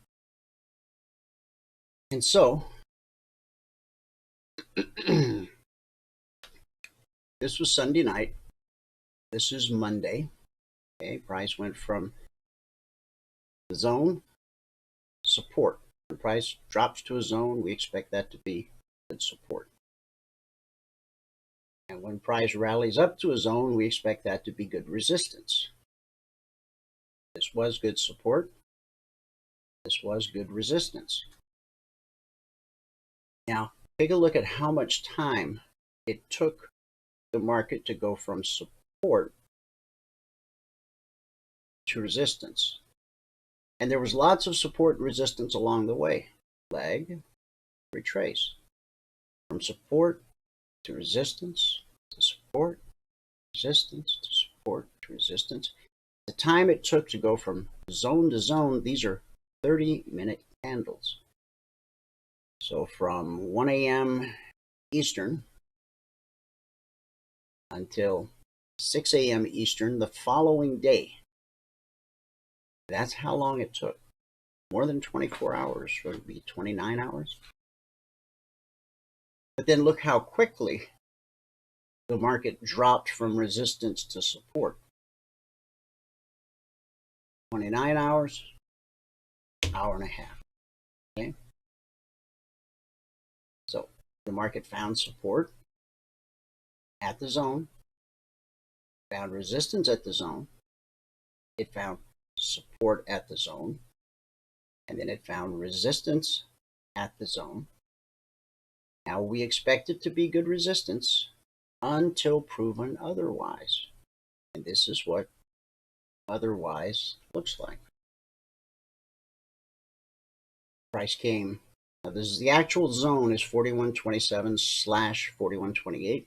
And so, this was Sunday night. This is Monday. Okay, price went from the zone support. When price drops to a zone, we expect that to be good support. And when price rallies up to a zone, we expect that to be good resistance. This was good support. This was good resistance. Now, take a look at how much time it took the market to go from support to resistance. And there was lots of support and resistance along the way. Lag, retrace. From support to resistance, to support, resistance, to support, to resistance. The time it took to go from zone to zone, these are 30-minute candles. So from 1 a.m. Eastern until 6 a.m. Eastern the following day. That's how long it took. More than 24 hours, so it would be 29 hours. But then look how quickly the market dropped from resistance to support. 29 hours, hour and a half. Okay? So the market found support at the zone, found resistance at the zone, it found support at the zone, and then it found resistance at the zone. Now we expect it to be good resistance. until proven otherwise. And this is what otherwise looks like. Price came. Now this is the actual zone is 4127/4128.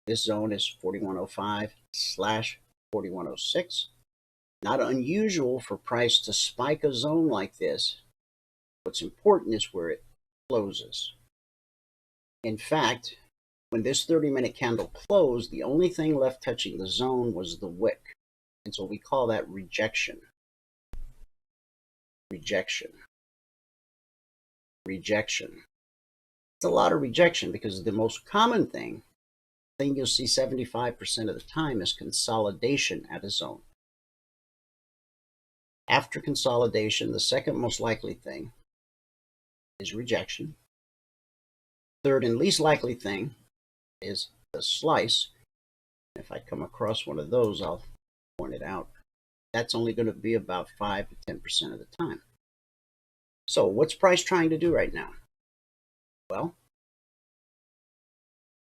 This zone is 4105/4106. Not unusual for price to spike a zone like this. What's important is where it closes. In fact, when this 30-minute candle closed, the only thing left touching the zone was the wick. And so we call that rejection. Rejection. Rejection. It's a lot of rejection because the most common thing you'll see 75% of the time is consolidation at a zone. After consolidation, the second most likely thing is rejection. Third and least likely thing is the slice. If I come across one of those, I'll point it out. That's only going to be about 5 to 10% of the time. So what's price trying to do right now? Well,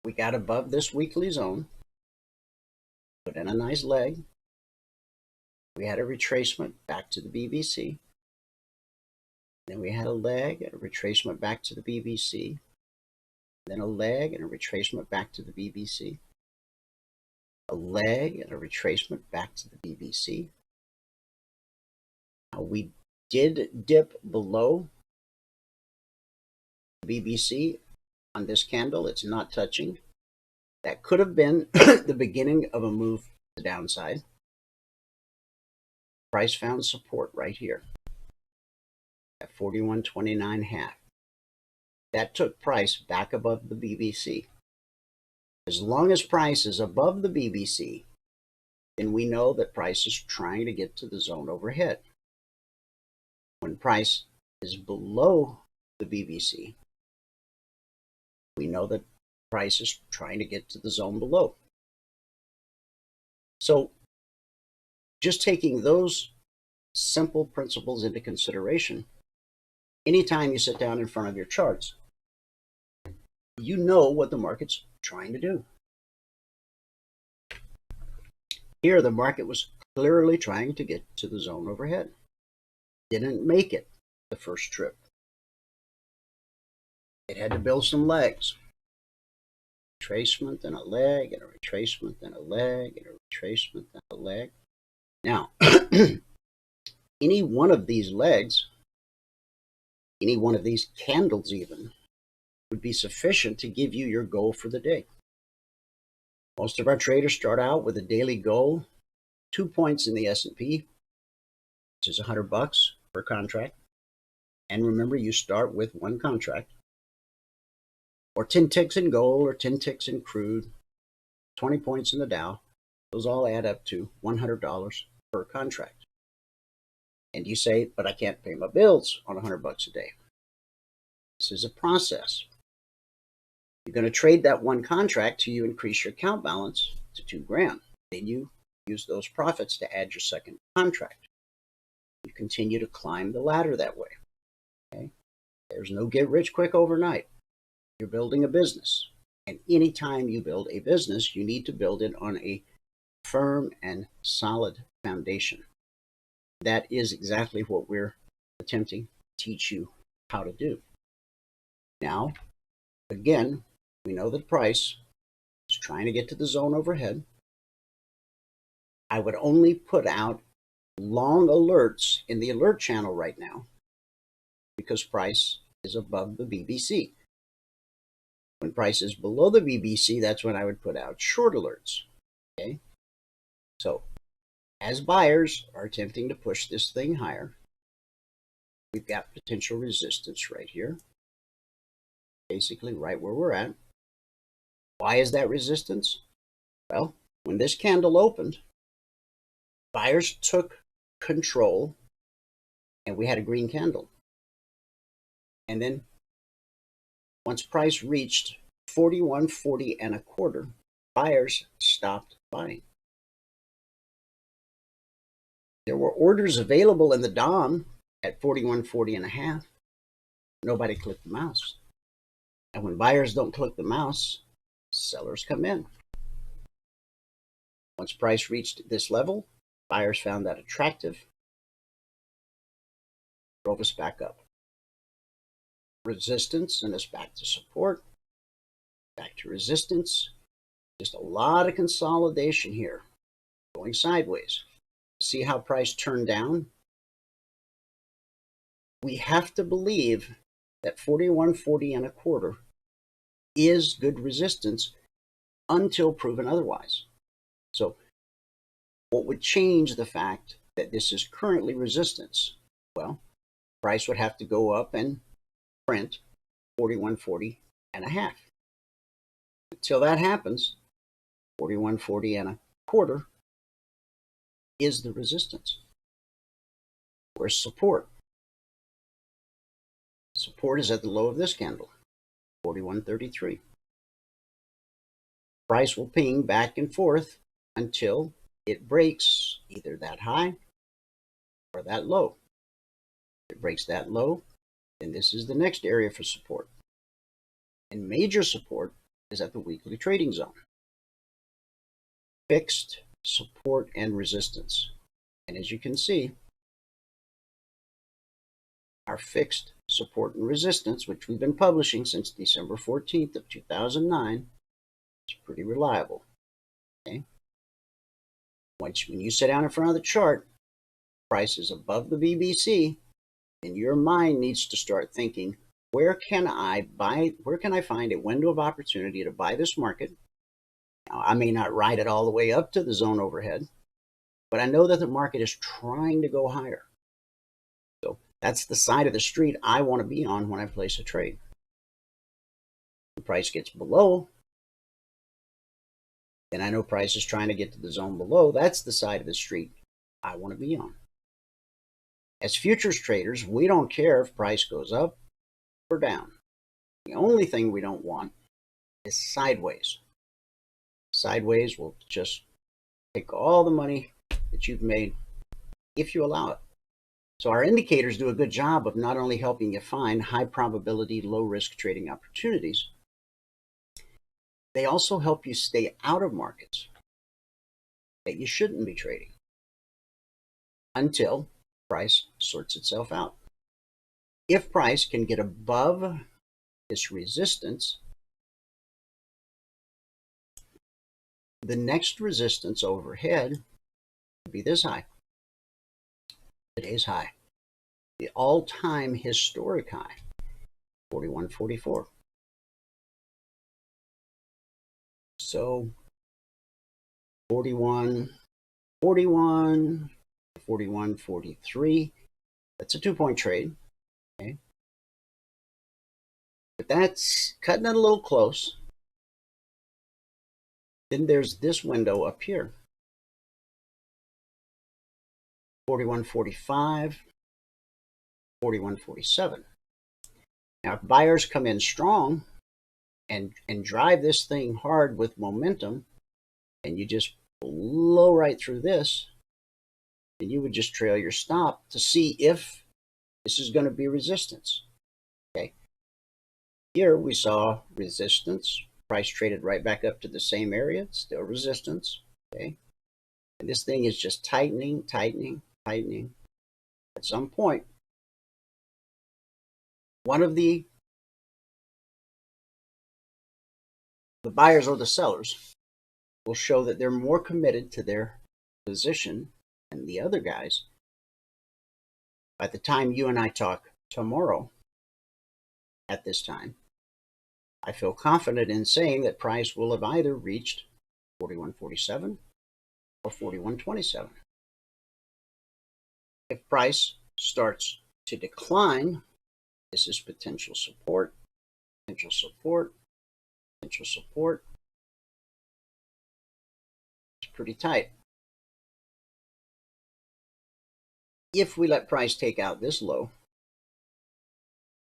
we got above this weekly zone, put in a nice leg. We had a retracement back to the BBC. Then we had a leg and a retracement back to the BBC. Then a leg and a retracement back to the BBC. A leg and a retracement back to the BBC. Now we did dip below the BBC on this candle. It's not touching. That could have been the beginning of a move to the downside. Price found support right here at 41.29.5. That took price back above the BBC. As long as price is above the BBC, then we know that price is trying to get to the zone overhead. When price is below the BBC, we know that price is trying to get to the zone below. So just taking those simple principles into consideration, anytime you sit down in front of your charts, you know what the market's trying to do. Here, the market was clearly trying to get to the zone overhead. Didn't make it the first trip. It had to build some legs. Retracement, then a leg, and a retracement, then a leg, and a retracement, then a leg. Now, any one of these legs, any one of these candles even, would be sufficient to give you your goal for the day. Most of our traders start out with a daily goal, 2 points in the S&P, which is $100 per contract. And remember, you start with one contract. Or 10 ticks in gold, or 10 ticks in crude, 20 points in the Dow. Those all add up to $100 per contract. And you say, but I can't pay my bills on $100 a day. This is a process. You're going to trade that one contract till you increase your account balance to $2,000. Then you use those profits to add your second contract. You continue to climb the ladder that way. Okay? There's no get rich quick overnight. You're building a business. And anytime you build a business, you need to build it on a firm and solid foundation. That is exactly what we're attempting to teach you how to do. Now, again, we know that price is trying to get to the zone overhead. I would only put out long alerts in the alert channel right now because price is above the BBC. When price is below the BBC, that's when I would put out short alerts. Okay? So, as buyers are attempting to push this thing higher, we've got potential resistance right here. Basically right where we're at. Why is that resistance? Well, when this candle opened, buyers took control and we had a green candle. And then once price reached 41.40 and a quarter, buyers stopped buying. There were orders available in the DOM at 41.40 and a half. Nobody clicked the mouse. And when buyers don't click the mouse, sellers come in. Once price reached this level, buyers found that attractive, drove us back up. Resistance and us back to support, back to resistance. Just a lot of consolidation here, going sideways. See how price turned down? We have to believe that 41.40 and a quarter is good resistance until proven otherwise. So what would change the fact that this is currently resistance? Well, price would have to go up and print 41.40 and a half. Until that happens, 41.40 and a quarter is the resistance. Where's support? Support is at the low of this candle, 41.33. Price will ping back and forth until it breaks either that high or that low. If it breaks that low, then this is the next area for support. And major support is at the weekly trading zone. Fixed support and resistance. And as you can see, our fixed support and resistance, which we've been publishing since December 14th of 2009, is pretty reliable. Okay? When you sit down in front of the chart, price is above the BBC, and your mind needs to start thinking, where can I find a window of opportunity to buy this market? Now, I may not ride it all the way up to the zone overhead, but I know that the market is trying to go higher. So that's the side of the street I want to be on when I place a trade. When price gets below, then I know price is trying to get to the zone below. That's the side of the street I want to be on. As futures traders, we don't care if price goes up or down. The only thing we don't want is sideways. Sideways will just take all the money that you've made if you allow it. So our indicators do a good job of not only helping you find high probability, low risk trading opportunities, they also help you stay out of markets that you shouldn't be trading until price sorts itself out. If price can get above this resistance, the next resistance overhead would be this high, today's high, the all-time historic high, 41.44. So 41.43, that's a 2-point trade. Okay. But that's cutting it a little close. Then there's this window up here, 41.45, 41.47. Now, if buyers come in strong and drive this thing hard with momentum, and you just blow right through this, then you would just trail your stop to see if this is going to be resistance. Okay. Here we saw resistance. Price traded right back up to the same area, still resistance. Okay. And this thing is just tightening, tightening, tightening. At some point, one of the buyers or the sellers will show that they're more committed to their position than the other guys. By the time you and I talk tomorrow at this time, I feel confident in saying that price will have either reached 41.47 or 41.27. If price starts to decline, this is potential support, potential support, potential support. It's pretty tight. If we let price take out this low,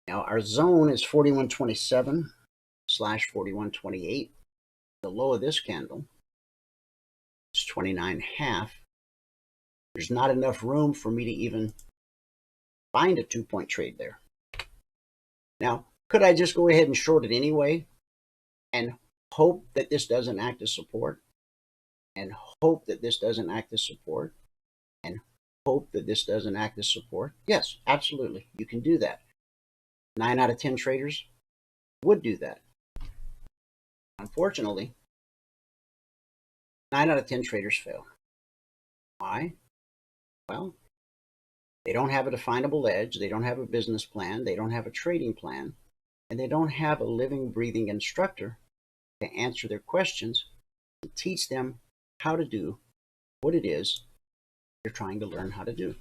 now our zone is 41.27/41.28. The low of this candle is 29.5. There's not enough room for me to even find a 2-point trade there. Now, could I just go ahead and short it anyway and hope that this doesn't act as support and hope that this doesn't act as support, and hope that this doesn't act as support? Yes, absolutely. You can do that. 9 out of 10 traders would do that. Unfortunately, 9 out of 10 traders fail. Why? Well, they don't have a definable edge, they don't have a business plan, they don't have a trading plan, and they don't have a living, breathing instructor to answer their questions, to teach them how to do what it is they're trying to learn how to do.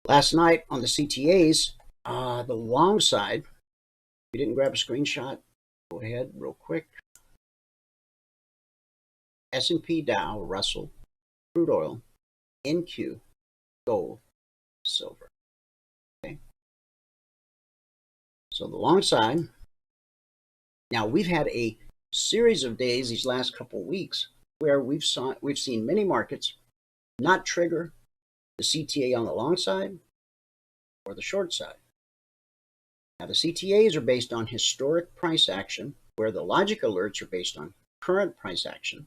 Last night on the CTAs, the long side, if you didn't grab a screenshot, go ahead real quick. S&P Dow, Russell, crude oil, NQ, gold, silver. Okay. So the long side. Now we've had a series of days these last couple of weeks where we've seen many markets not trigger the CTA on the long side or the short side. Now the CTAs are based on historic price action, where the logic alerts are based on current price action.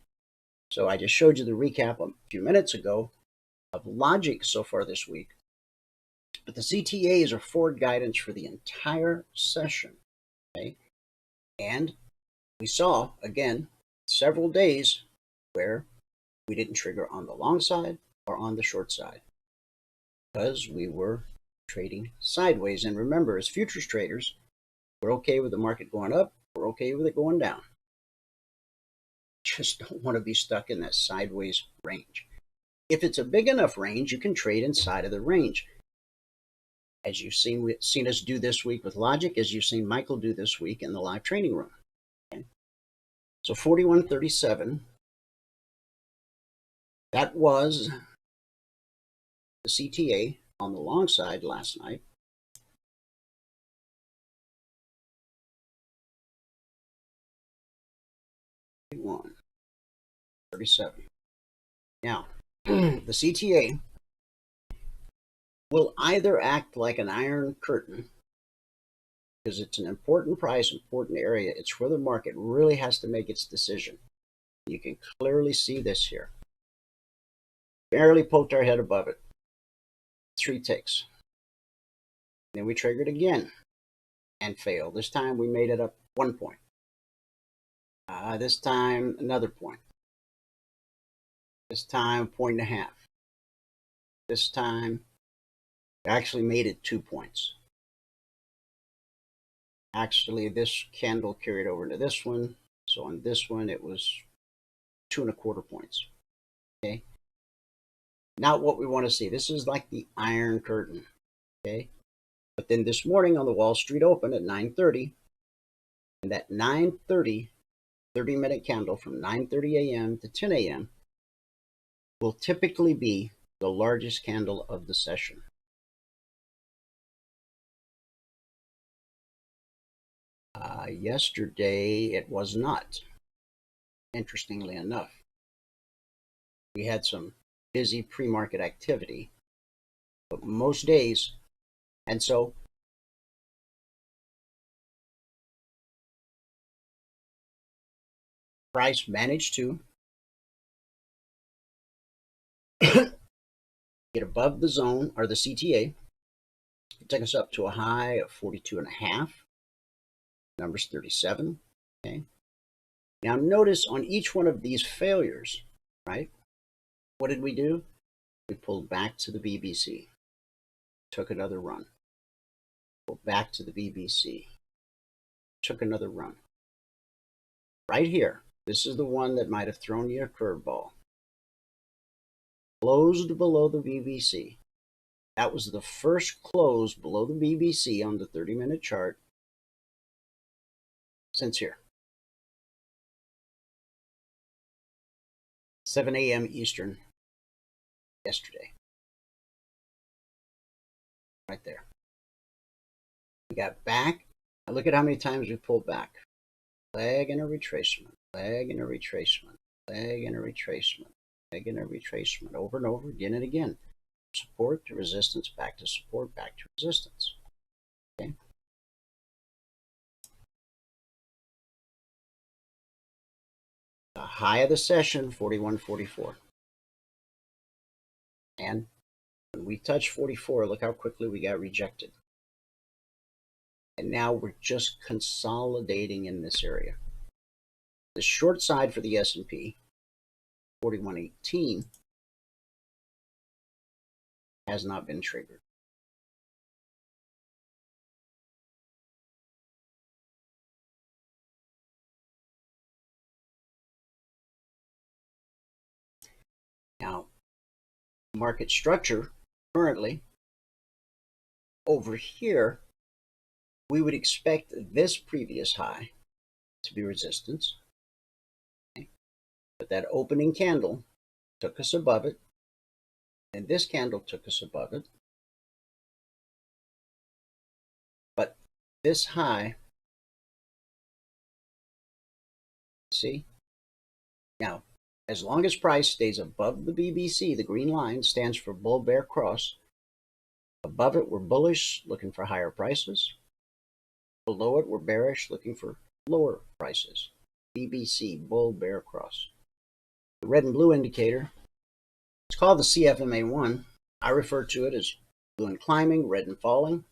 So I just showed you the recap a few minutes ago of logic so far this week. But the CTAs are forward guidance for the entire session. Okay? And we saw, again, several days where we didn't trigger on the long side or on the short side because we were trading sideways. And remember, as futures traders, we're okay with the market going up, we're okay with it going down. Just don't want to be stuck in that sideways range. If it's a big enough range, you can trade inside of the range. As you've seen us do this week with logic, as you've seen Michael do this week in the live training room. Okay. So 41.37, that was the CTA on the long side last night. $37. Now, the CTA will either act like an iron curtain, because it's an important price, important area. It's where the market really has to make its decision. You can clearly see this here. Barely poked our head above it. 3 ticks. Then we triggered again and failed. This time we made it up 1 point. This time another point. This time 1.5. This time actually made it 2 points. Actually, this candle carried over into this one. So on this one, it was 2.25 points. Okay. Not what we want to see. This is like the iron curtain. Okay. But then this morning on the Wall Street Open at 9:30, and that 9:30, 30-minute candle from 9:30 a.m. to 10 a.m. will typically be the largest candle of the session. Yesterday, it was not, interestingly enough. We had some busy pre-market activity, but most days, and so price managed to get above the zone, or the CTA. It took us up to a high of 42.5. Numbers 37. Okay. Now notice on each one of these failures, right? What did we do? We pulled back to the BBC. Took another run. Pulled back to the BBC. Took another run. Right here. This is the one that might have thrown you a curveball. Closed below the BBC. That was the first close below the BBC on the 30-minute chart since here. 7 a.m. Eastern yesterday. Right there. We got back. Now look at how many times we pulled back. Leg and a retracement. Leg and a retracement. Leg and a retracement. Leg and a retracement. Over and over, again and again. Support to resistance, back to support, back to resistance. Okay. The high of the session, 41.44. And when we touched 44, look how quickly we got rejected. And now we're just consolidating in this area. The short side for the S&P, 41.18, has not been triggered. Now, market structure currently over here, we would expect this previous high to be resistance. Okay. But that opening candle took us above it, and this candle took us above it. But this high, see? Now, as long as price stays above the BBC, the green line stands for bull bear cross. Above it, we're bullish, looking for higher prices. Below it, we're bearish, looking for lower prices. BBC, bull bear cross. The red and blue indicator, it's called the CFMA1. I refer to it as blue and climbing, red and falling.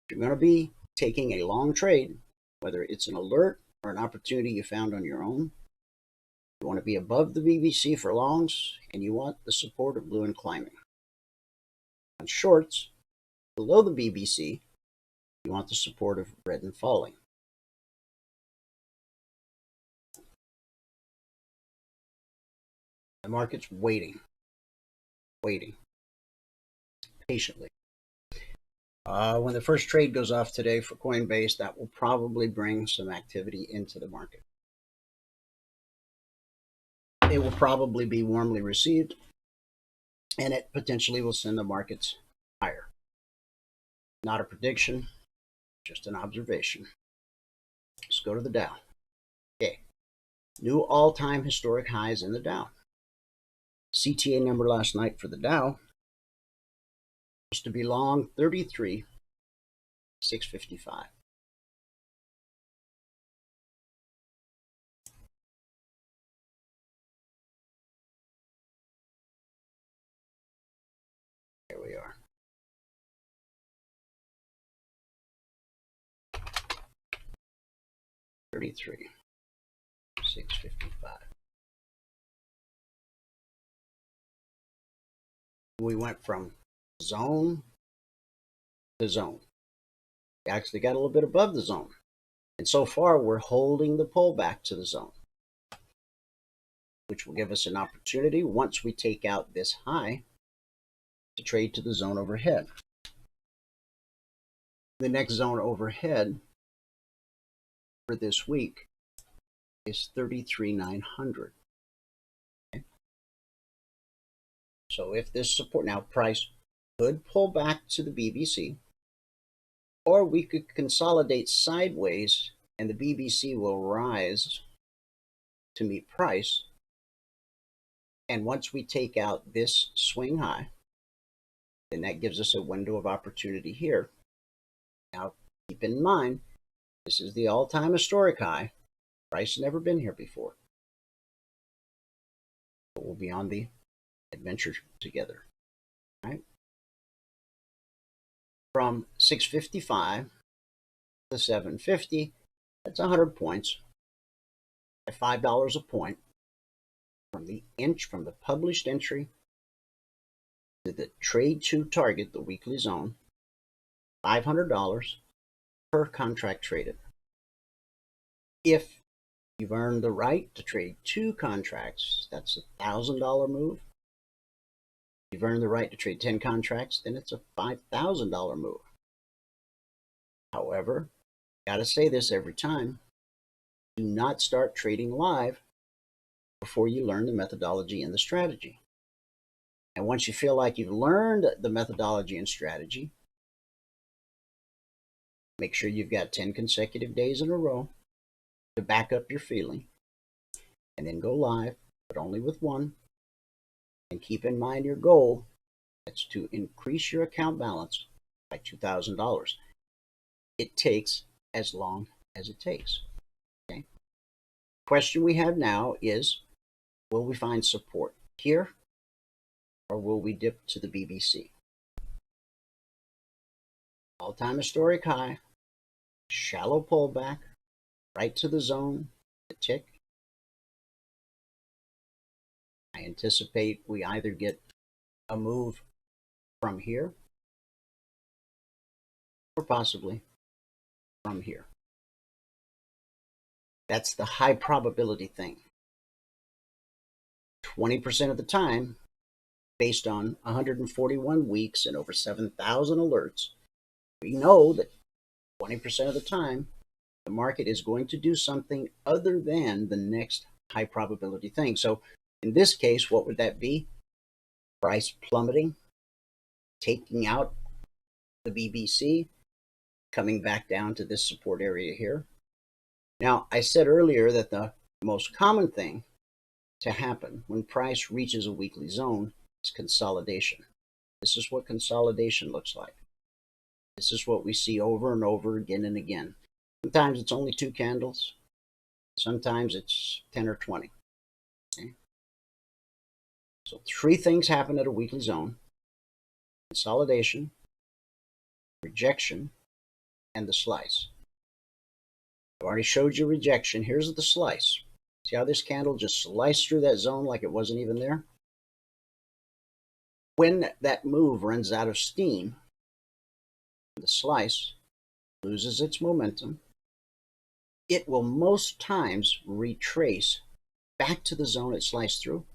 If you're going to be taking a long trade, whether it's an alert or an opportunity you found on your own, you want to be above the BBC for longs, and you want the support of blue and climbing. On shorts, below the BBC, you want the support of red and falling. The market's waiting patiently. When the first trade goes off today for Coinbase, that will probably bring some activity into the market. It will probably be warmly received, and it potentially will send the markets higher. Not a prediction, just an observation. Let's go to the Dow. Okay, new all-time historic highs in the Dow. CTA number last night for the Dow was to be long 33,655. There we are. $33,655. We went from zone to zone. We actually got a little bit above the zone. And so far, we're holding the pullback to the zone, which will give us an opportunity once we take out this high to trade to the zone overhead. The next zone overhead for this week is 33,900. Okay. So if this support, now price could pull back to the BBC, or we could consolidate sideways and the BBC will rise to meet price. And once we take out this swing high, then that gives us a window of opportunity here. Now, keep in mind, this is the all-time historic high. Price has never been here before. But we'll be on the adventure together. Right? From 655 to 750, that's 100 points at $5 a point from the published entry to the trade to target, the weekly zone, $500 per contract traded. If you've earned the right to trade 2 contracts, that's a $1,000 move. If you've earned the right to trade 10 contracts, then it's a $5,000 move. However, gotta say this every time, do not start trading live before you learn the methodology and the strategy. And once you feel like you've learned the methodology and strategy, make sure you've got 10 consecutive days in a row to back up your feeling, and then go live, but only with one. And keep in mind your goal, that's to increase your account balance by $2,000. It takes as long as it takes. Okay. question we have now is, will we find support here or will we dip to the BBC? All-time historic high, shallow pullback, right to the zone, a tick. I anticipate we either get a move from here or possibly from here. That's the high probability thing. 20% of the time, based on 141 weeks and over 7,000 alerts, we know that 20% of the time, the market is going to do something other than the next high probability thing. So in this case, what would that be? Price plummeting, taking out the BBC, coming back down to this support area here. Now, I said earlier that the most common thing to happen when price reaches a weekly zone is consolidation. This is what consolidation looks like. This is what we see over and over again and again. Sometimes it's only 2 candles. Sometimes it's 10 or 20. Okay? So 3 things happen at a weekly zone: consolidation, rejection, and the slice. I've already showed you rejection. Here's the slice. See how this candle just sliced through that zone like it wasn't even there? When that move runs out of steam, the slice loses its momentum. It will most times retrace back to the zone it sliced through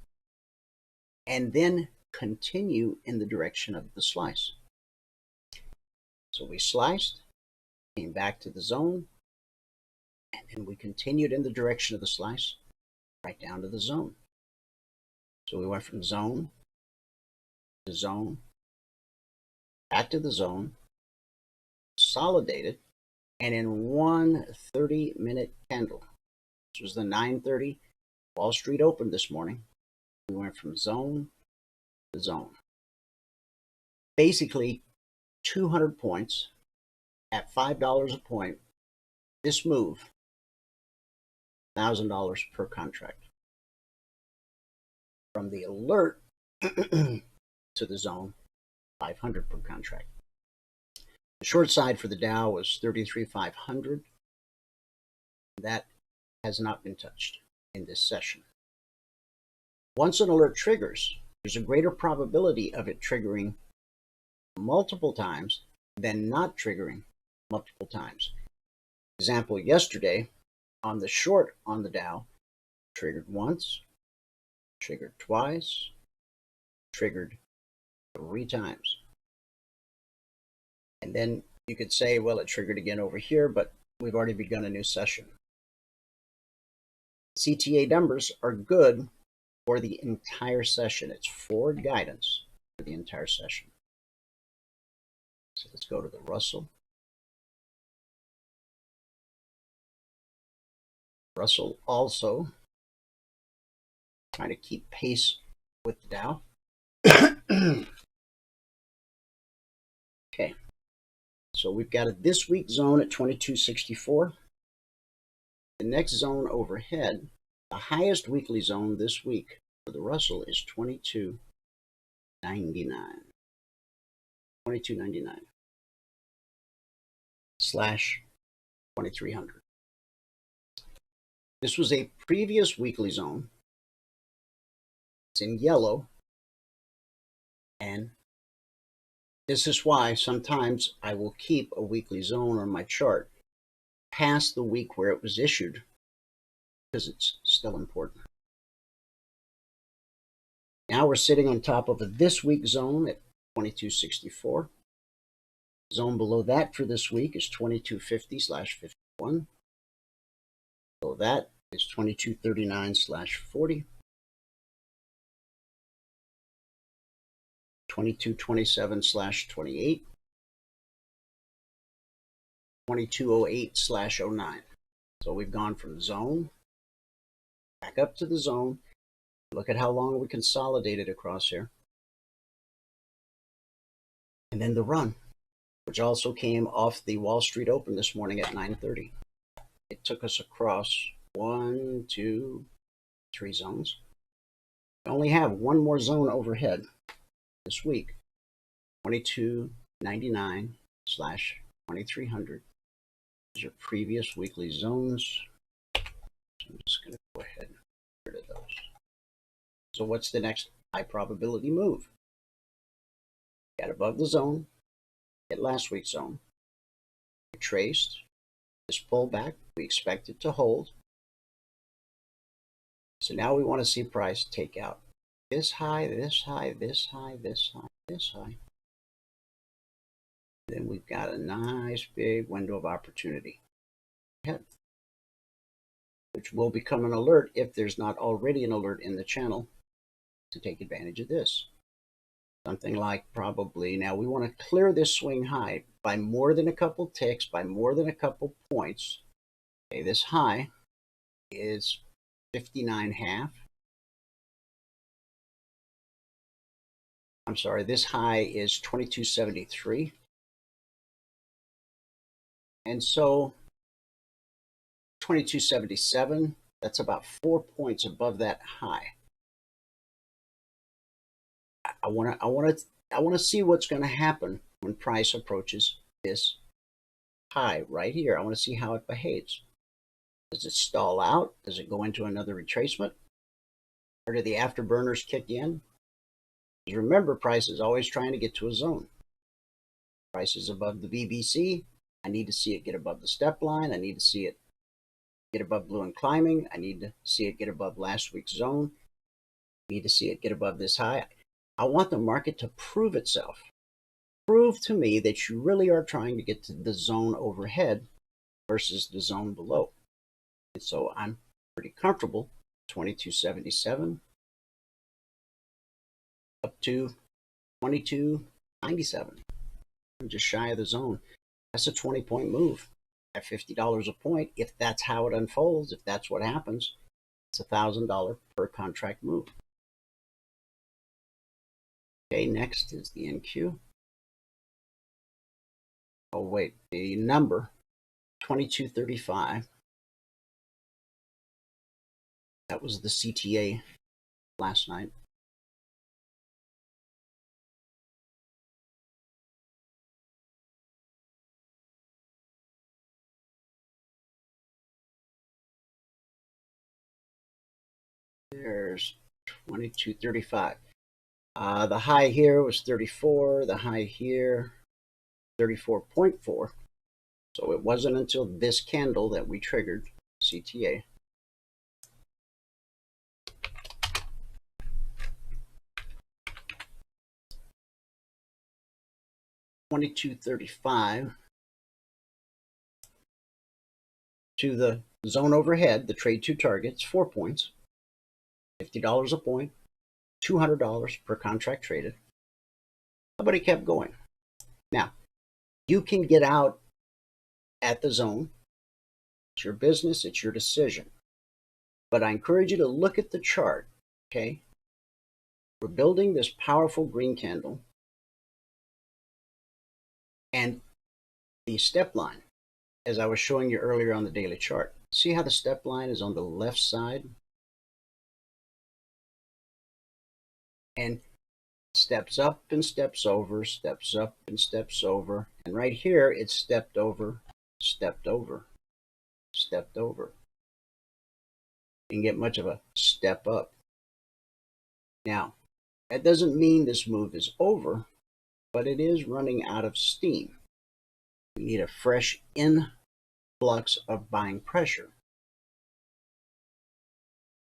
and then continue in the direction of the slice. So we sliced, came back to the zone, and then we continued in the direction of the slice right down to the zone. So we went from zone to zone, back to the zone, consolidated, and in one 30-minute candle, this was the 9:30 Wall Street open this morning, we went from zone to zone. Basically, 200 points at $5 a point. This move, $1,000 per contract. From the alert to the zone, $500 per contract. The short side for the Dow was 33,500. That has not been touched in this session. Once an alert triggers, there's a greater probability of it triggering multiple times than not triggering multiple times. Example, yesterday on the short on the Dow, triggered once, triggered twice, triggered 3 times. And then you could say, well, it triggered again over here, but we've already begun a new session. CTA numbers are good for the entire session. It's forward guidance for the entire session. So let's go to the Russell. Russell also trying to keep pace with the Dow. Okay, so we've got a this week zone at 2264. The next zone overhead, the highest weekly zone this week for the Russell is 2299. 2299 slash 2300. This was a previous weekly zone. It's in yellow, and this is why sometimes I will keep a weekly zone on my chart past the week where it was issued, because it's still important. Now we're sitting on top of a this week zone at 2264. Zone below that for this week is 2250/51. Below that is 2239/40. 2227/28. 2208/09. So we've gone from zone back up to the zone. Look at how long we consolidated across here. And then the run, which also came off the Wall Street open this morning at 9:30. It took us across 1, 2, 3 zones. We only have one more zone overhead this week, 2299/2300. These are previous weekly zones. So I'm just going to go ahead and get rid of those. So what's the next high probability move? Got above the zone, hit last week's zone, retraced, this pullback, we expect it to hold. So now we want to see price take out this high, this high, this high, this high, this high. Then we've got a nice big window of opportunity ahead, which will become an alert if there's not already an alert in the channel to take advantage of this. Something like probably, now we want to clear this swing high by more than a couple ticks, by more than a couple points. Okay, this high is 59.5. I'm sorry, this high is 2273. And so 2277, that's about 4 points above that high. I want to see what's going to happen when price approaches this high right here. I want to see how it behaves. Does it stall out? Does it go into another retracement? Or do the afterburners kick in? Because remember, price is always trying to get to a zone. Price is above the BBC. I need to see it get above the step line. I need to see it get above blue and climbing. I need to see it get above last week's zone. I need to see it get above this high. I want the market to prove itself. Prove to me that you really are trying to get to the zone overhead versus the zone below. And so I'm pretty comfortable, 2277 up to 2297. I'm just shy of the zone. That's a 20-point move at $50 a point. If that's how it unfolds, if that's what happens, it's $1,000 per contract move. Okay, next is the NQ. Oh, wait, the number 2235. That was the CTA last night. There's 2235. The high here was 34. The high here, 34.4. So it wasn't until this candle that we triggered CTA. $22.35 to the zone overhead, the trade two targets, 4 points, $50 a point, $200 per contract traded. But it kept going. Now, you can get out at the zone. It's your business, it's your decision. But I encourage you to look at the chart, okay? We're building this powerful green candle. And the step line, as I was showing you earlier on the daily chart, see how the step line is on the left side? And steps up and steps over, steps up and steps over. And right here, it's stepped over, stepped over, stepped over. You can get much of a step up. Now, that doesn't mean this move is over, but it is running out of steam. We need a fresh influx of buying pressure.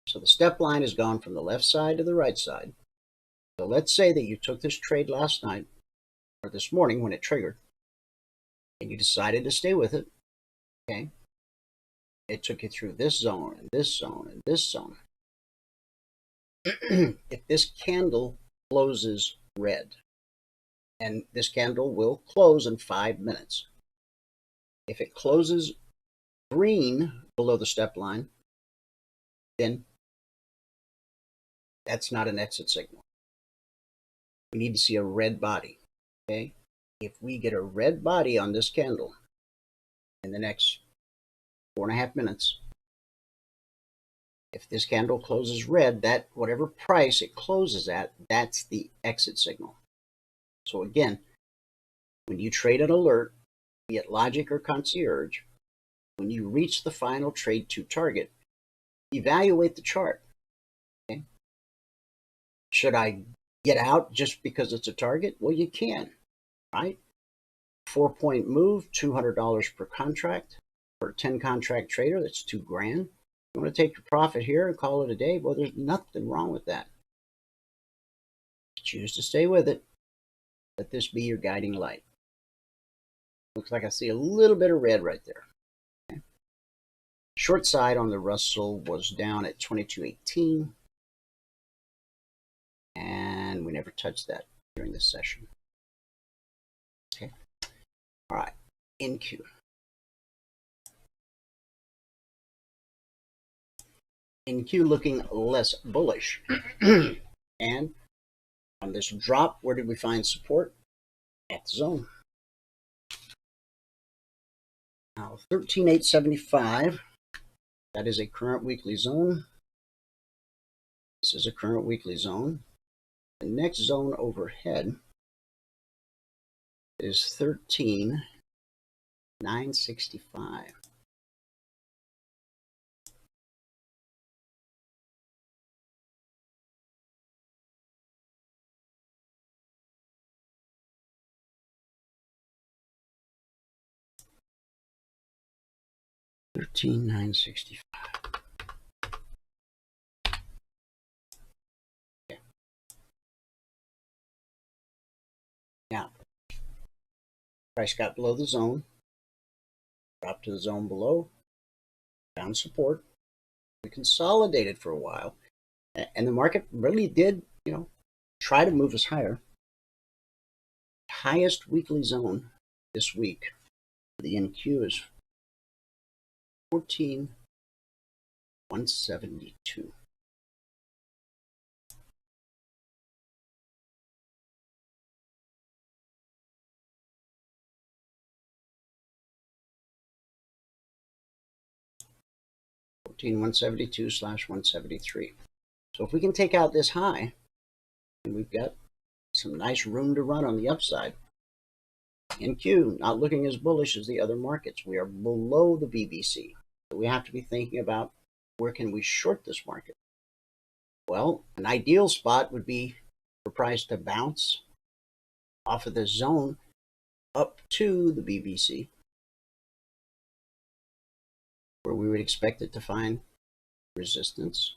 So the step line has gone from the left side to the right side. So let's say that you took this trade last night or this morning when it triggered and you decided to stay with it, okay? It took you through this zone and this zone and this zone. If this candle closes red, and this candle will close in 5 minutes. If it closes green below the step line, then that's not an exit signal. We need to see a red body, okay? If we get a red body on this candle in the next 4.5 minutes, If this candle closes red, that whatever price it closes at, that's the exit signal. So again, when you trade an alert, be it logic or concierge, when you reach the final trade to target, evaluate the chart. Okay? Should I get out just because it's a target? Well, you can, right? 4-point move, $200 per contract. For a 10 contract trader, that's $2,000. You want to take your profit here and call it a day? Well, there's nothing wrong with that. Choose to stay with it. Let this be your guiding light. Looks like I see a little bit of red right there. Okay. Short side on the Russell was down at 22.18. And we never touched that during this session. Okay. All right. NQ. NQ looking less bullish. And on this drop, where did we find support? At the zone. Now, 13,875. That is a current weekly zone. This is a current weekly zone. The next zone overhead is 13,965. $13,965. Okay. Now, price got below the zone, dropped to the zone below, found support. We consolidated for a while, and the market really did, try to move us higher. Highest weekly zone this week for the NQ is 14,172. $14,172/173. So if we can take out this high, and we've got some nice room to run on the upside. NQ not looking as bullish as the other markets. We are below the BBC. So we have to be thinking about where can we short this market. Well, an ideal spot would be for price to bounce off of the zone up to the BBC, where we would expect it to find resistance,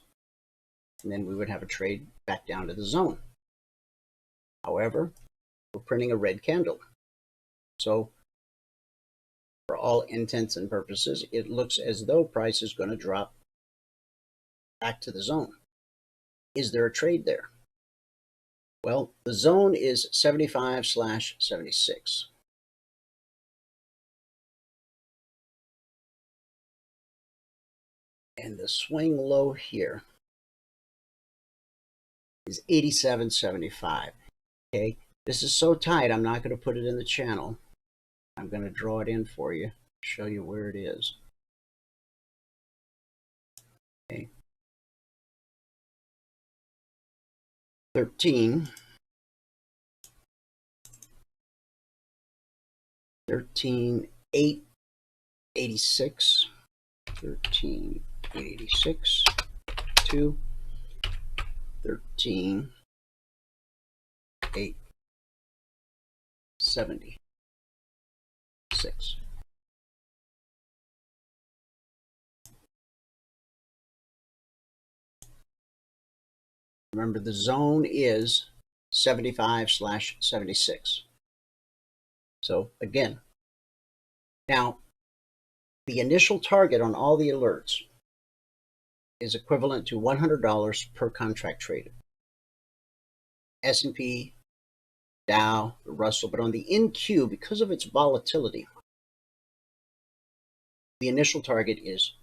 and then we would have a trade back down to the zone. However, we're printing a red candle. So for all intents and purposes, it looks as though price is going to drop back to the zone. Is there a trade there? Well, the zone is 75/76. And the swing low here is 87.75. Okay, this is so tight, I'm not going to put it in the channel. I'm going to draw it in for you, show you where it is. Okay. 13,886. 13,886 to 13,876. Remember, the zone is 75/76. So again, now the initial target on all the alerts is equivalent to $100 per contract traded. S&P, Dow, the Russell, but on the NQ, because of its volatility, the initial target is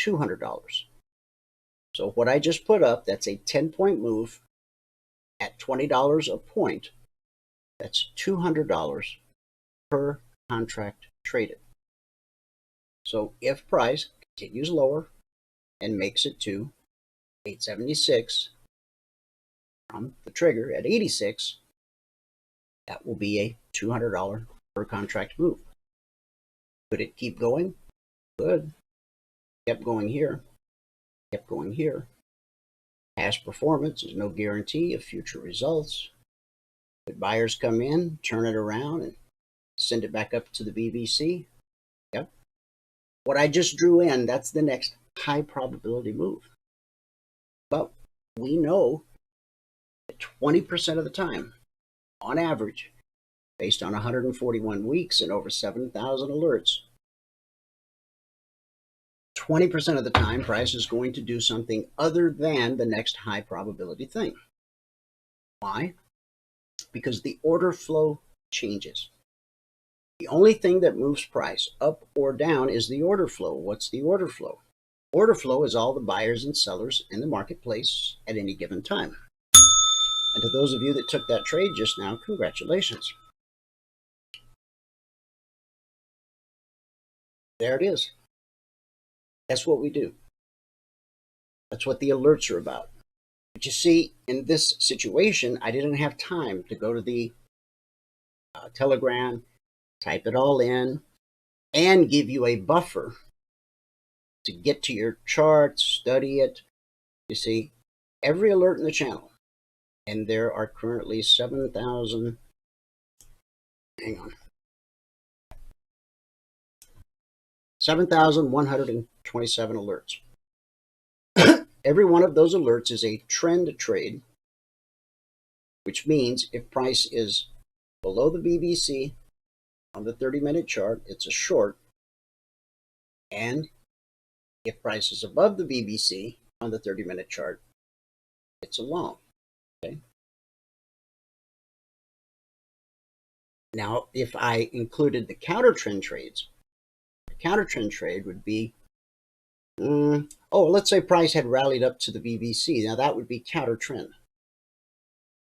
$200. So what I just put up, that's a 10-point move at $20 a point. That's $200 per contract traded. So if price continues lower and makes it to 876 from the trigger at 86, that will be a $200 per contract move. Could it keep going? Good. Kept going here. Kept going here. Past performance is no guarantee of future results. Could buyers come in, turn it around, and send it back up to the BBC? Yep. What I just drew in, that's the next high probability move. But we know that 20% of the time, on average, based on 141 weeks and over 7,000 alerts, 20% of the time, price is going to do something other than the next high probability thing. Why? Because the order flow changes. The only thing that moves price up or down is the order flow. What's the order flow? Order flow is all the buyers and sellers in the marketplace at any given time. And to those of you that took that trade just now, congratulations. There it is. That's what we do. That's what the alerts are about. But you see, in this situation, I didn't have time to go to the Telegram, type it all in, and give you a buffer to get to your chart, study it. You see, every alert in the channel, and there are currently 7,000, hang on, 7,127 alerts. Every one of those alerts is a trend trade, which means if price is below the BBC on the 30-minute chart, it's a short. And if price is above the BBC on the 30-minute chart, it's a long. Okay. Now, if I included the counter trend trades, the counter trend trade would be, let's say price had rallied up to the BBC. Now that would be counter trend.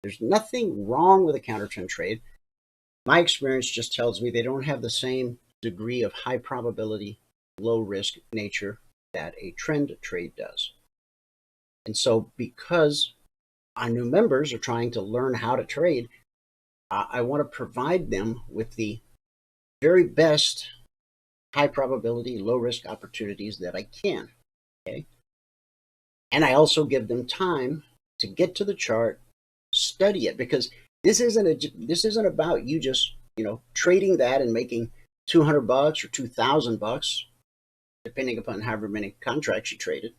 There's nothing wrong with a counter trend trade. My experience just tells me they don't have the same degree of high probability, low risk nature that a trend trade does. And so because our new members are trying to learn how to trade, I want to provide them with the very best high probability, low risk opportunities that I can. Okay. And I also give them time to get to the chart, study it, because this isn't about you just, trading that and making $200 or $2,000, depending upon however many contracts you traded.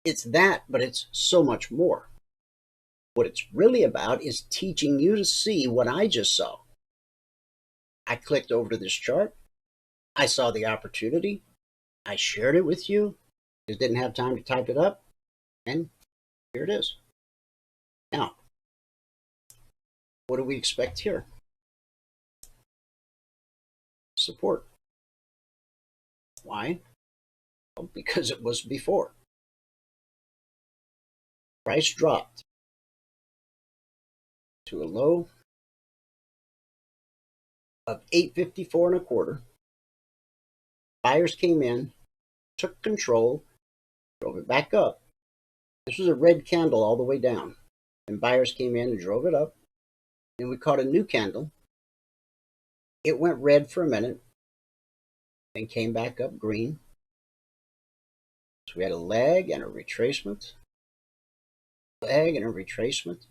It's that, but it's so much more. What it's really about is teaching you to see what I just saw. I clicked over to this chart. I saw the opportunity. I shared it with you. Just didn't have time to type it up. And here it is. Now, what do we expect here? Support. Why? Well, because it was before. Price dropped to a low of 854 and a quarter. Buyers came in, took control, drove it back up. This was a red candle all the way down. And buyers came in and drove it up. Then we caught a new candle. It went red for a minute, then came back up green. So we had a lag and a retracement. Lag and a retracement.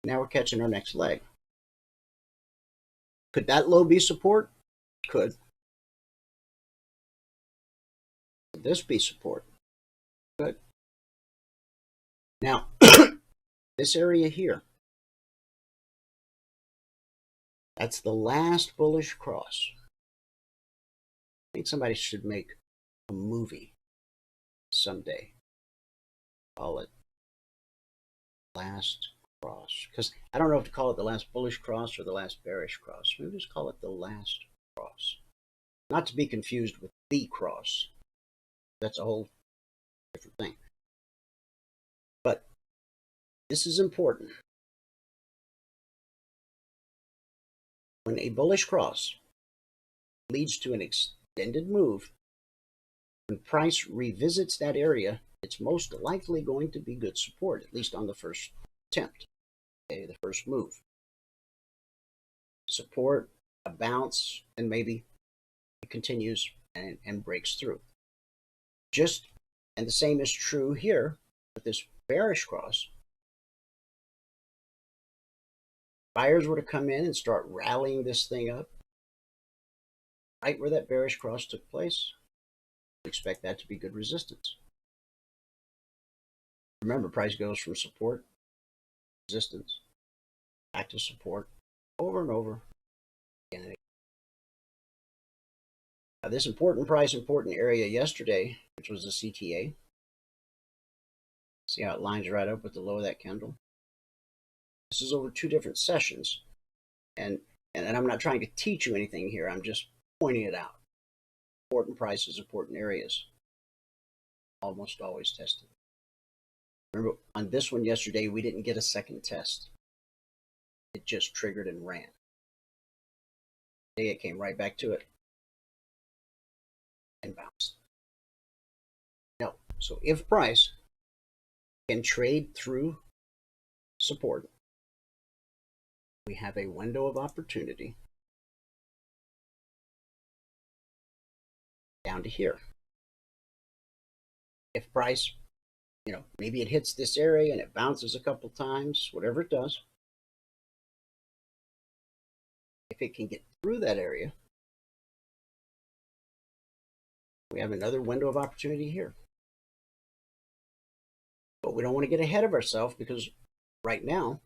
Now we're catching our next leg. Could that low be support? Could. Could this be support? Could. Now, this area here, that's the last bullish cross. I think somebody should make a movie someday. Call it Last Cross. Because I don't know if to call it the last bullish cross or the last bearish cross. Maybe just call it the last cross. Not to be confused with the cross. That's a whole different thing. But this is important. When a bullish cross leads to an extended move, when price revisits that area, it's most likely going to be good support, at least on the first attempt, okay, the first move. Support, a bounce, and maybe it continues and breaks through. And the same is true here with this bearish cross. Buyers were to come in and start rallying this thing up right where that bearish cross took place. Expect that to be good resistance. Remember, price goes from support, resistance, back to support, over and over again and again. Now, this important area yesterday, which was the CTA. See how it lines right up with the low of that candle? This is over 2 different sessions. And I'm not trying to teach you anything here. I'm just pointing it out. Important prices, important areas. Almost always tested. Remember, on this one yesterday, we didn't get a second test. It just triggered and ran. Today it came right back to it and bounced. No. So if price can trade through support, we have a window of opportunity down to here. If price, maybe it hits this area and it bounces a couple times, whatever it does. If it can get through that area, we have another window of opportunity here. But we don't want to get ahead of ourselves because right now,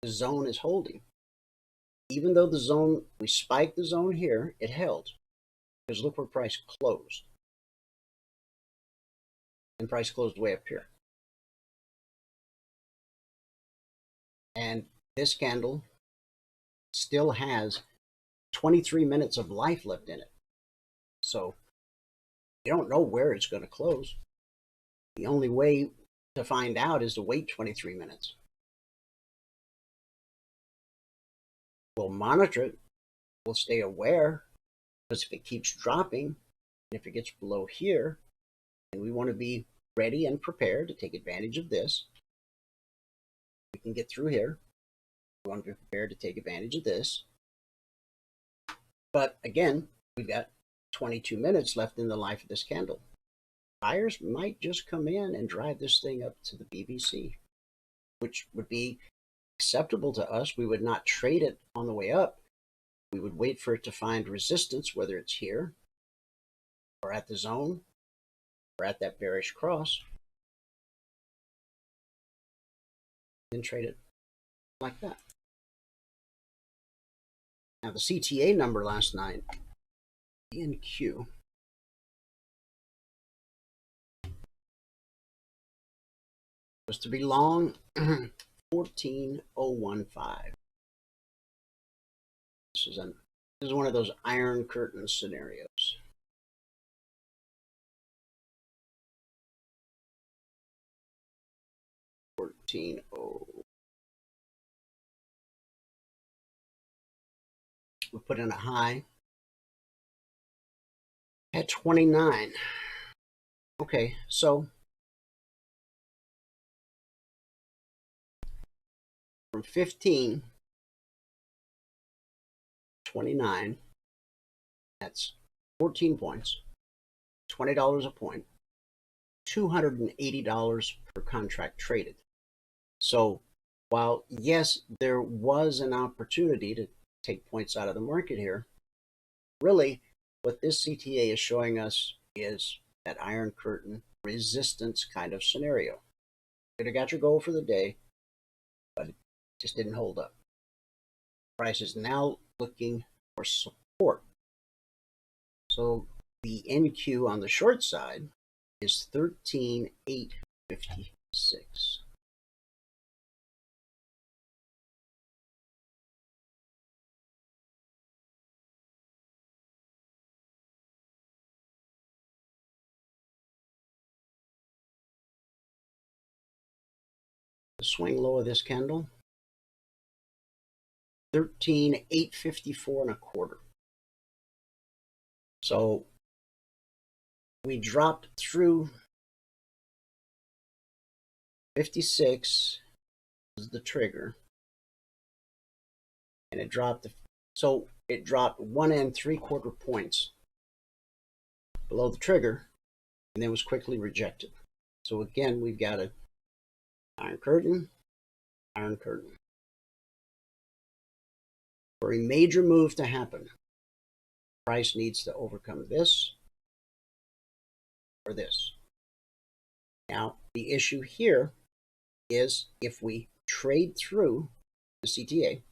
the zone is holding. Even though we spiked the zone here, it held. Because look where price closed. And price closed way up here. And this candle still has 23 minutes of life left in it. So you don't know where it's going to close. The only way to find out is to wait 23 minutes. We'll monitor it. We'll stay aware, because if it keeps dropping, and if it gets below here, and we want to be ready and prepared to take advantage of this. We can get through here. We want to be prepared to take advantage of this. But again, we've got 22 minutes left in the life of this candle. Buyers might just come in and drive this thing up to the BBC, which would be acceptable to us. We would not trade it on the way up. We would wait for it to find resistance, whether it's here or at the zone or at that bearish cross, then trade it like that. Now the CTA number last night, NQ, was to be long 14015. This is one of those iron curtain scenarios. 14.0. We put in a high at 29. Okay, so from 15 to 29, that's 14 points, $20 a point, $280 per contract traded. So while, yes, there was an opportunity to take points out of the market here, really what this CTA is showing us is that iron curtain resistance kind of scenario. Could have got your goal for the day, but it just didn't hold up. Price is now looking for support. So the NQ on the short side is 13,856. The swing low of this candle, 13,854 and a quarter. So we dropped through 56 is the trigger, and it dropped. So it dropped 1 3/4 points below the trigger, and then was quickly rejected. So again, we've got a iron curtain, iron curtain. For a major move to happen, price needs to overcome this or this. Now, the issue here is if we trade through the CTA,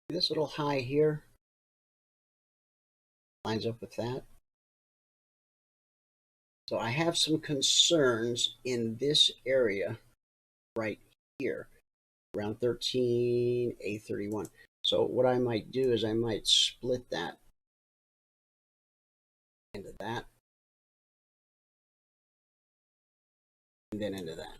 this little high here lines up with that. So I have some concerns in this area right here, around 13,831. So what I might do is I might split that into that, and then into that.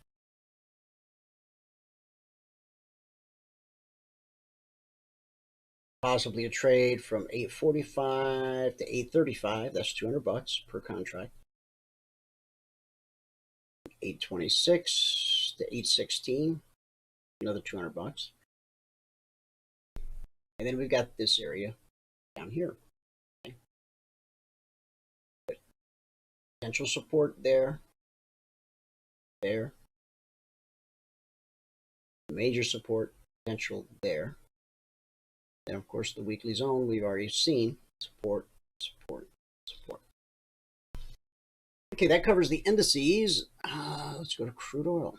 Possibly a trade from 845 to 835. That's $200 per contract. 826 to 816, another $200. And then we've got this area down here. Okay. Potential support there, there. Major support potential there. And of course, the weekly zone we've already seen. Support, support, support. Okay, that covers the indices. Let's go to crude oil,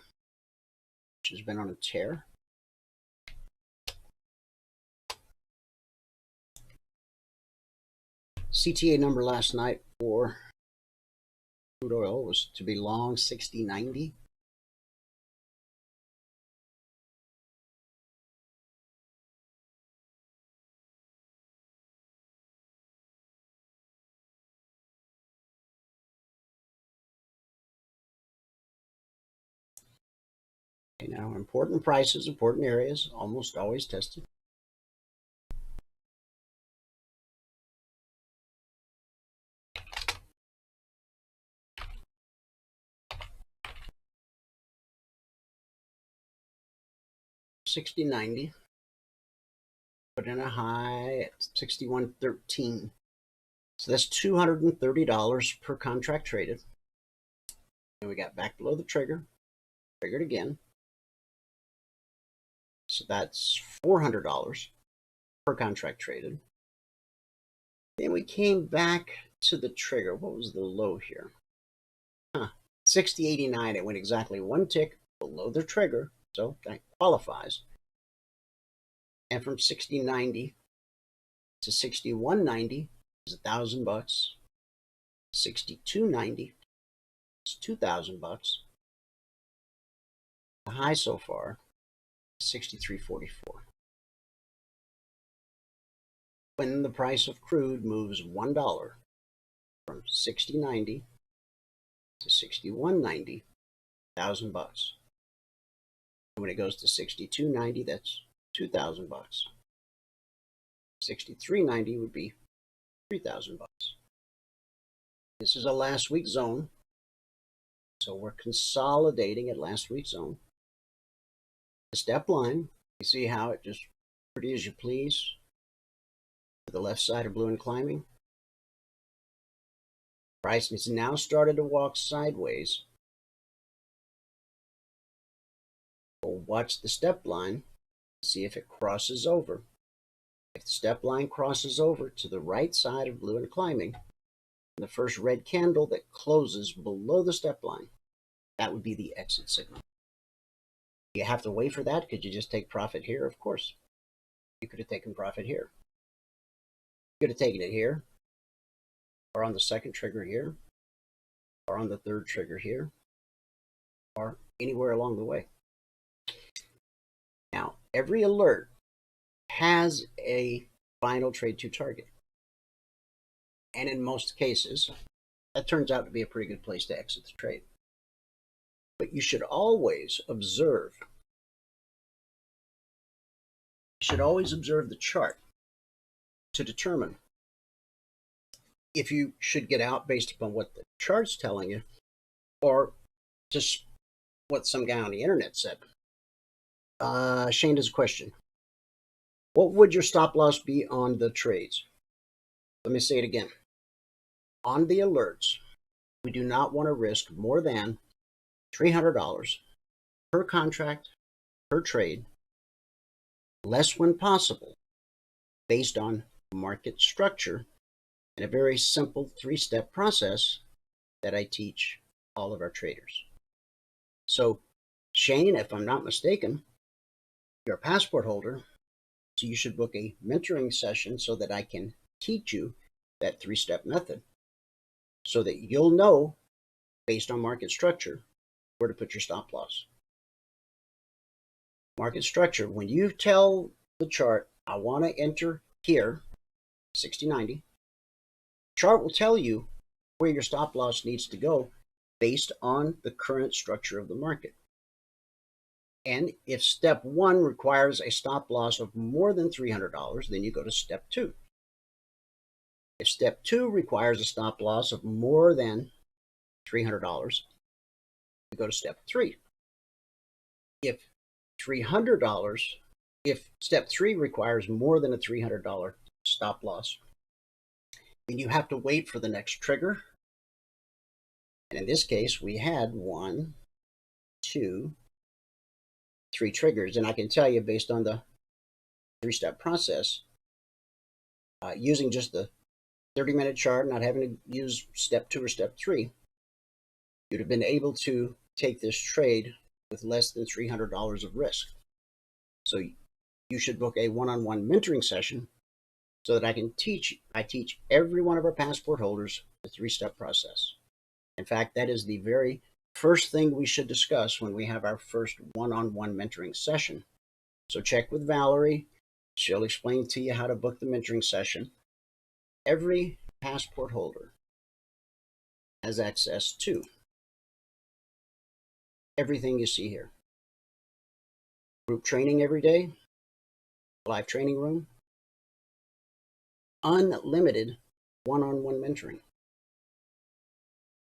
which has been on a tear. CTA number last night for crude oil was to be long 60.90. Okay, now important prices, important areas, almost always tested. $60.90. Put in a high at 61.13. So that's $230 per contract traded. And we got back below the trigger, triggered again. So that's $400 per contract traded. Then we came back to the trigger. What was the low here? 60.89. It went exactly one tick below the trigger, so that qualifies. And from 60.90 to 61.90 is $1,000. 62.90 is $2,000. The high so far, 63.44. When the price of crude moves $1 from 60.90 to 61.90, $1,000. And when it goes to 62.90, that's $2,000. 63.90 would be $3,000. This is a last week zone, so we're consolidating at last week's zone. The step line, you see how it just pretty as you please to the left side of blue and climbing. Price has now started to walk sideways. We'll watch the step line, see if it crosses over. If the step line crosses over to the right side of blue and climbing, the first red candle that closes below the step line, that would be the exit signal. You have to wait for that. Could you just take profit here? Of course. You could have taken profit here. You could have taken it here, or on the second trigger here, or on the third trigger here, or anywhere along the way. Now, every alert has a final trade to target. And in most cases, that turns out to be a pretty good place to exit the trade. But you should always observe. You should always observe the chart to determine if you should get out based upon what the chart's telling you, or just what some guy on the internet said. Shane has a question. What would your stop loss be on the trades? Let me say it again. On the alerts, we do not want to risk more than $300 per contract, per trade, less when possible, based on market structure and a very simple 3-step process that I teach all of our traders. So, Shane, if I'm not mistaken, you're a passport holder, so you should book a mentoring session so that I can teach you that 3-step method, so that you'll know, based on market structure, where to put your stop loss. Market structure, when you tell the chart, I want to enter here, 60-90, chart will tell you where your stop loss needs to go based on the current structure of the market. And if step 1 requires a stop loss of more than $300, then you go to step 2. If step 2 requires a stop loss of more than $300, you go to step 3. If step 3 requires more than a $300 stop loss, then you have to wait for the next trigger. And in this case, we had 1, 2, 3 triggers. And I can tell you, based on the 3-step process, using just the 30-minute chart, not having to use step 2 or step 3, you'd have been able to take this trade with less than $300 of risk. So you should book a one-on-one mentoring session so that I teach every one of our passport holders the 3-step process. In fact, that is the very first thing we should discuss when we have our first one-on-one mentoring session. So check with Valerie. She'll explain to you how to book the mentoring session. Every passport holder has access to everything you see here. Group training every day, live training room, unlimited one-on-one mentoring.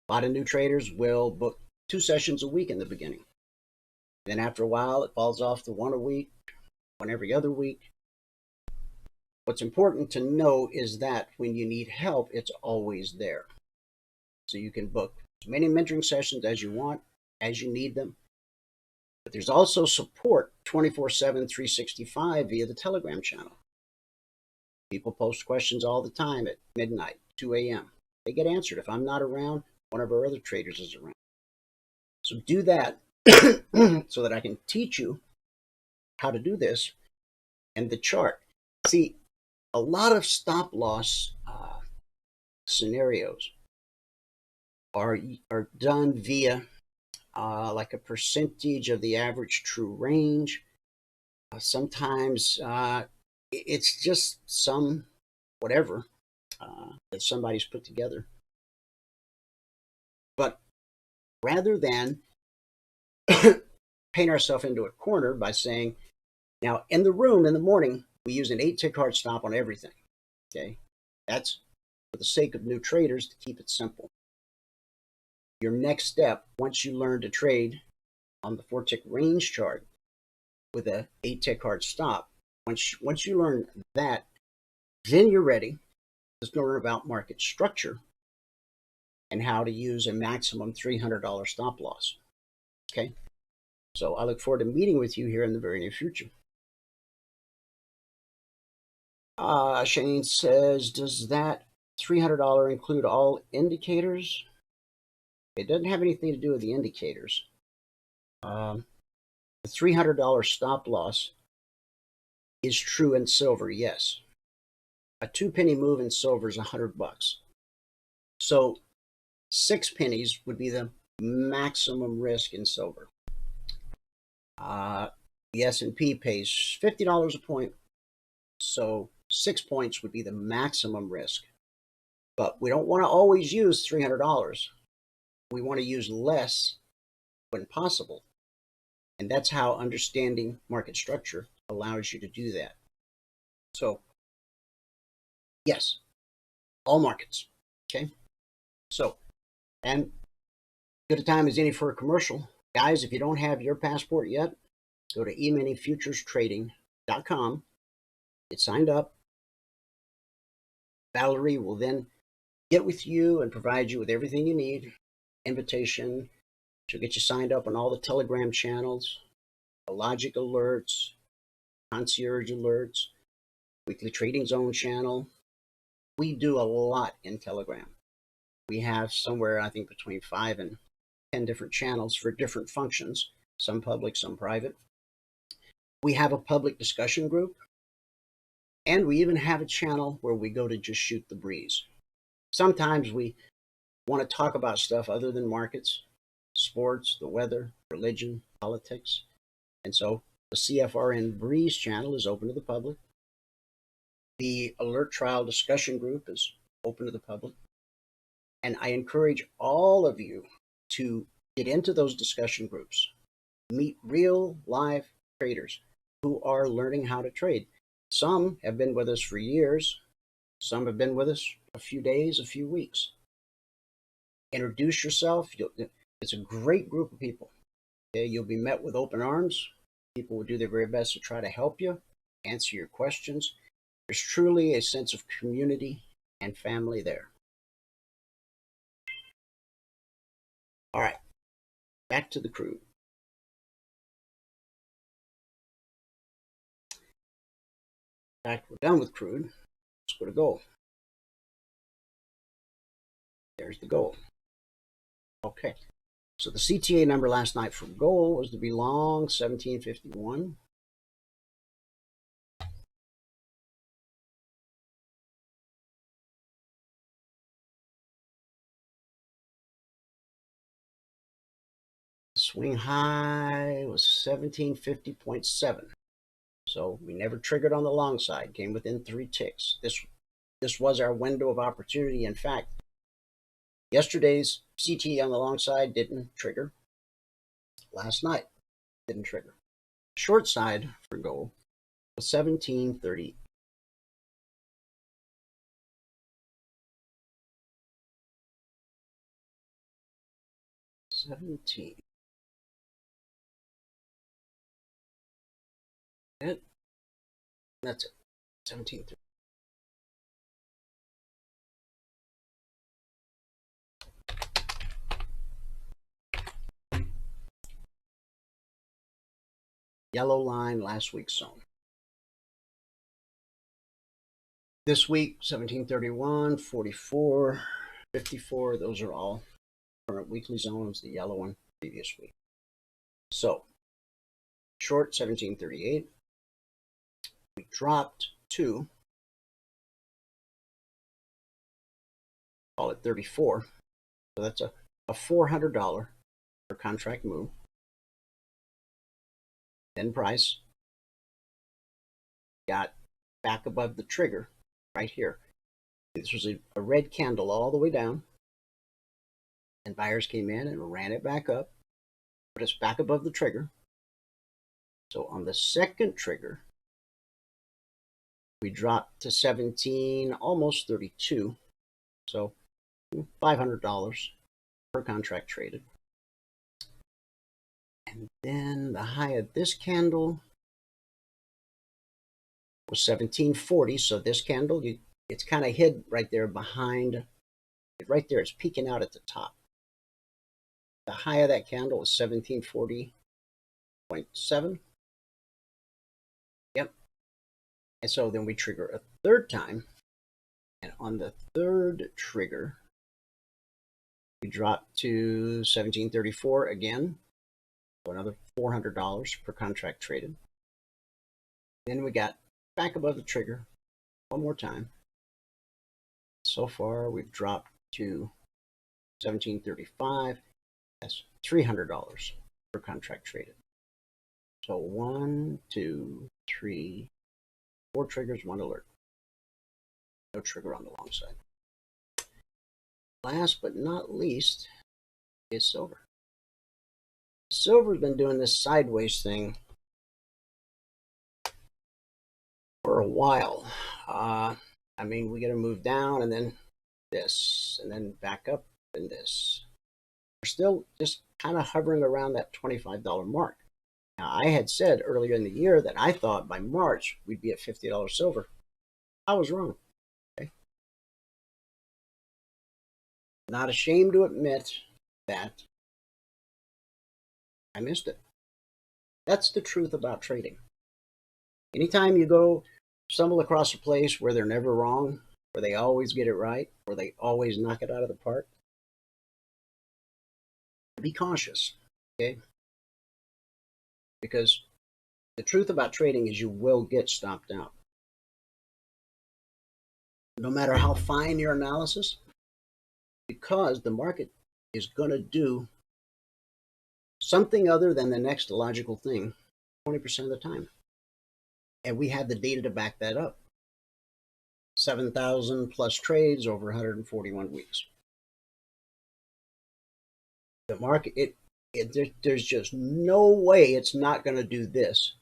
A lot of new traders will book 2 sessions a week in the beginning. Then after a while, it falls off to 1 a week, 1 every other week. What's important to know is that when you need help, it's always there. So you can book as many mentoring sessions as you want, as you need them. But there's also support 24/7, 365 via the Telegram channel. People post questions all the time at midnight, 2 a.m. They get answered. If I'm not around, one of our other traders is around. So do that so that I can teach you how to do this and the chart. See, a lot of stop loss scenarios are done via like a percentage of the average true range. Sometimes it's just some whatever that somebody's put together. But rather than paint ourselves into a corner by saying, now in the room in the morning, we use an 8-tick hard stop on everything. Okay, that's for the sake of new traders to keep it simple. Your next step, once you learn to trade on the 4-tick range chart with a 8-tick hard stop, once you learn that, then you're ready to learn about market structure and how to use a maximum $300 stop loss. Okay, so I look forward to meeting with you here in the very near future. Shane says, does that $300 include all indicators? It doesn't have anything to do with the indicators. The $300 stop loss is true in silver, yes. A 2-penny move in silver is $100. So 6 pennies would be the maximum risk in silver. The S&P pays $50 a point, so 6 points would be the maximum risk. But we don't want to always use $300. We want to use less when possible. And that's how understanding market structure allows you to do that. So, yes, all markets, Okay, so, and good a time as any for a commercial. Guys, if you don't have your passport yet, go to eminifuturestrading.com, get signed up. Valerie will then get with you and provide you with everything you need. Invitation. She'll get you signed up on all the Telegram channels, the Logic alerts, concierge alerts, weekly trading zone channel. We do a lot in Telegram. We have somewhere, I think, between 5 and 10 different channels for different functions, some public, some private. We have a public discussion group, and we even have a channel where we go to just shoot the breeze. Sometimes we want to talk about stuff other than markets, sports, the weather, religion, politics. And so the CFRN Breeze channel is open to the public. The Alert Trial discussion group is open to the public. And I encourage all of you to get into those discussion groups, meet real live traders who are learning how to trade. Some have been with us for years. Some have been with us a few days, a few weeks. Introduce yourself. It's a great group of people. Okay? You'll be met with open arms. People will do their very best to try to help you, answer your questions. There's truly a sense of community and family there. All right, back to the crude. In fact, we're done with crude. Let's go to gold. There's the gold. Okay, so the CTA number last night for gold was to be long 1751. Swing high was 1750.7. So we never triggered on the long side, came within 3 ticks. This was our window of opportunity. In fact, yesterday's CT on the long side didn't trigger. Last night didn't trigger. Short side for gold was 1730. That's it. 1730. Yellow line, last week's zone. This week, 1731, 44, 54, those are all current weekly zones, the yellow one previous week. So, short 1738, we dropped to, call it 34, so that's a $400 per contract move. Then price got back above the trigger right here. This was a red candle all the way down, and buyers came in and ran it back up, put us back above the trigger. So on the second trigger, we dropped to 17, almost 32. So $500 per contract traded. And then the high of this candle was 1740. So this candle, it's kind of hid right there behind, right there, it's peeking out at the top. The high of that candle was 1740.7. Yep. And so then we trigger a third time. And on the third trigger, we drop to 1734 again. So another $400 per contract traded. Then we got back above the trigger one more time. So far, we've dropped to 1735. That's $300 per contract traded. So 1, 2, 3, 4 triggers, 1 alert. No trigger on the long side. Last but not least is silver. Silver's been doing this sideways thing for a while. I mean, we got to move down and then this, and then back up in this. We're still just kind of hovering around that $25 mark. Now, I had said earlier in the year that I thought by March we'd be at $50 silver. I was wrong. Okay? Not ashamed to admit that I missed it. That's the truth about trading. Anytime you go stumble across a place where they're never wrong, where they always get it right, where they always knock it out of the park, be cautious, okay? Because the truth about trading is you will get stopped out. No matter how fine your analysis, because the market is going to do something other than the next logical thing 20% of the time. And we have the data to back that up. 7,000 plus trades over 141 weeks. The market, there's just no way it's not going to do this.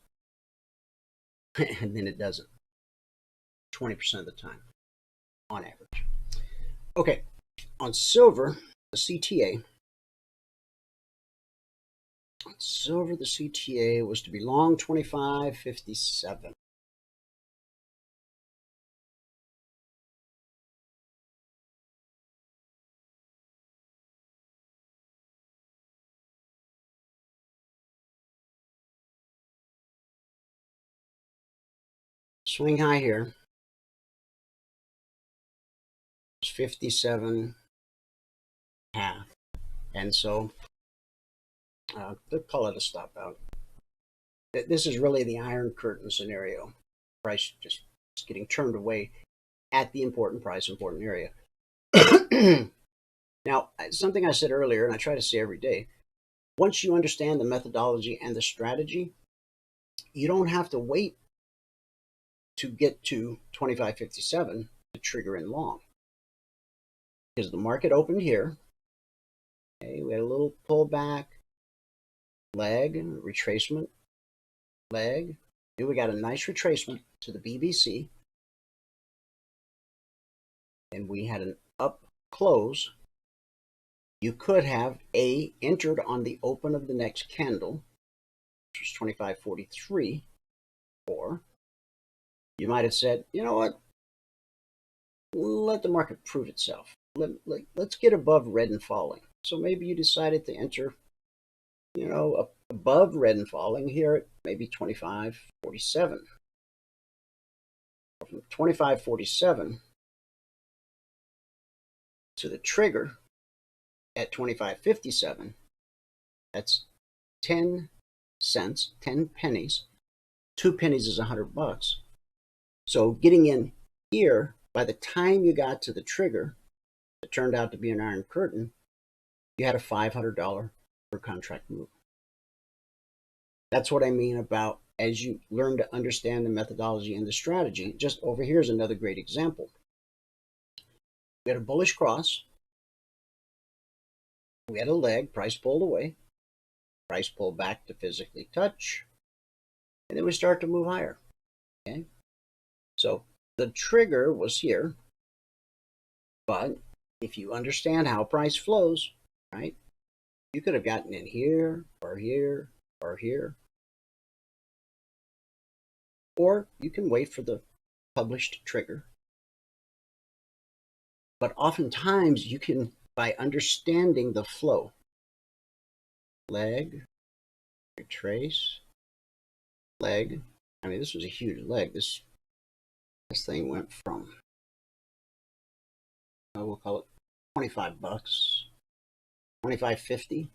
And then it doesn't. 20% of the time, on average. Okay, on silver, the CTA. On silver, the CTA was to be long 25.57. Swing high here is 57.5, and so they'll call it a stop out. This is really the Iron Curtain scenario. Price just getting turned away at the important price, important area. Now, something I said earlier, and I try to say every day, once you understand the methodology and the strategy, you don't have to wait to get to 25.57 to trigger in long. Because the market opened here. Okay, we had a little pullback, leg, retracement, leg. Here we got a nice retracement to the BBC. And we had an up close. You could have entered on the open of the next candle, which was 25.43, or you might have said, you know what? Let the market prove itself. Let's get above red and falling. So maybe you decided to enter, above red and falling here at maybe 25.47. From 25.47 to the trigger at 25.57, that's 10 cents, 10 pennies. 2 pennies is $100. So getting in here, by the time you got to the trigger, it turned out to be an Iron Curtain, you had a $500 per contract move. That's what I mean about as you learn to understand the methodology and the strategy. Just over here is another great example. We had a bullish cross. We had a leg, price pulled away. Price pulled back to physically touch. And then we start to move higher. Okay? So the trigger was here. But if you understand how price flows, right, you could have gotten in here or here or here. Or you can wait for the published trigger. But oftentimes you can, by understanding the flow, leg, retrace, leg. I mean, this was a huge leg. This thing went from, we'll call it $25, $25.50.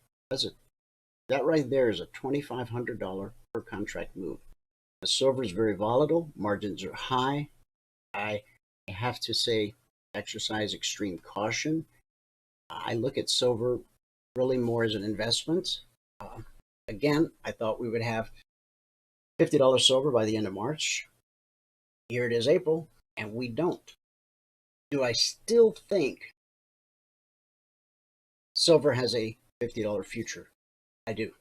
That right there is a $2,500 per contract move. The silver is very volatile. Margins are high. I have to say, exercise extreme caution. I look at silver really more as an investment. Again, I thought we would have $50 silver by the end of March. Here it is April, and we don't. Do I still think silver has a $50 future? I do.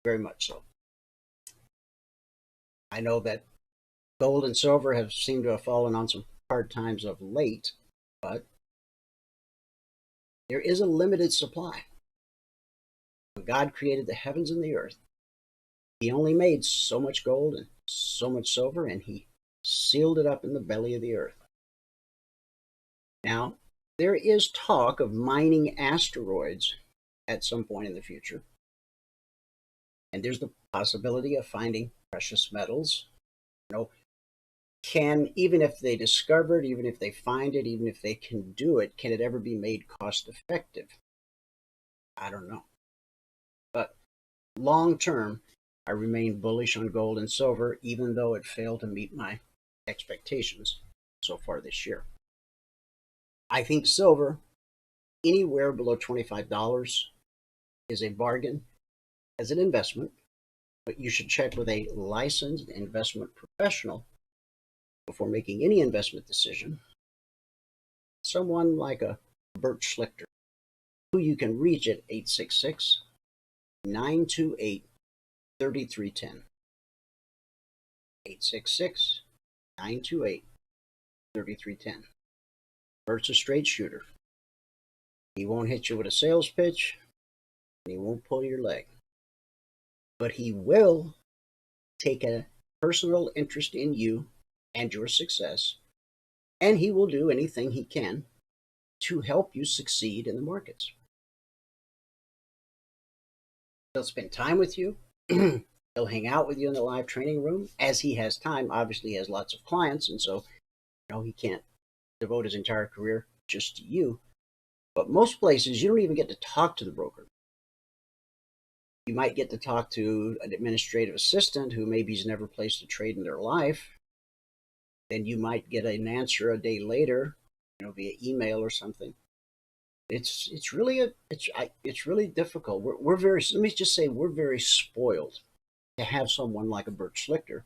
Very much so. I know that gold and silver have seemed to have fallen on some hard times of late, but There is a limited supply. When God created the heavens and the earth, he only made so much gold and so much silver, and he sealed it up in the belly of the earth. Now, there is talk of mining asteroids at some point in the future. And there's the possibility of finding precious metals. Even if they discover it, even if they find it, even if they can do it, can it ever be made cost effective? I don't know. But long term, I remain bullish on gold and silver, even though it failed to meet my expectations so far this year. I think silver, anywhere below $25, is a bargain as an investment, but you should check with a licensed investment professional before making any investment decision. Someone like a Bert Schlichter, who you can reach at 866-928-3310. 866-928-3310. Bert's a straight shooter. He won't hit you with a sales pitch, and he won't pull your leg. But he will take a personal interest in you and your success, and he will do anything he can to help you succeed in the markets. He'll spend time with you. He'll hang out with you in the live training room as he has time. Obviously, he has lots of clients, and so he can't devote his entire career just to you. But most places, you don't even get to talk to the broker. You might get to talk to an administrative assistant who maybe has never placed a trade in their life. Then you might get an answer a day later, via email or something. It's really difficult. We're very, let me just say, we're very spoiled to have someone like a Bert Schlichter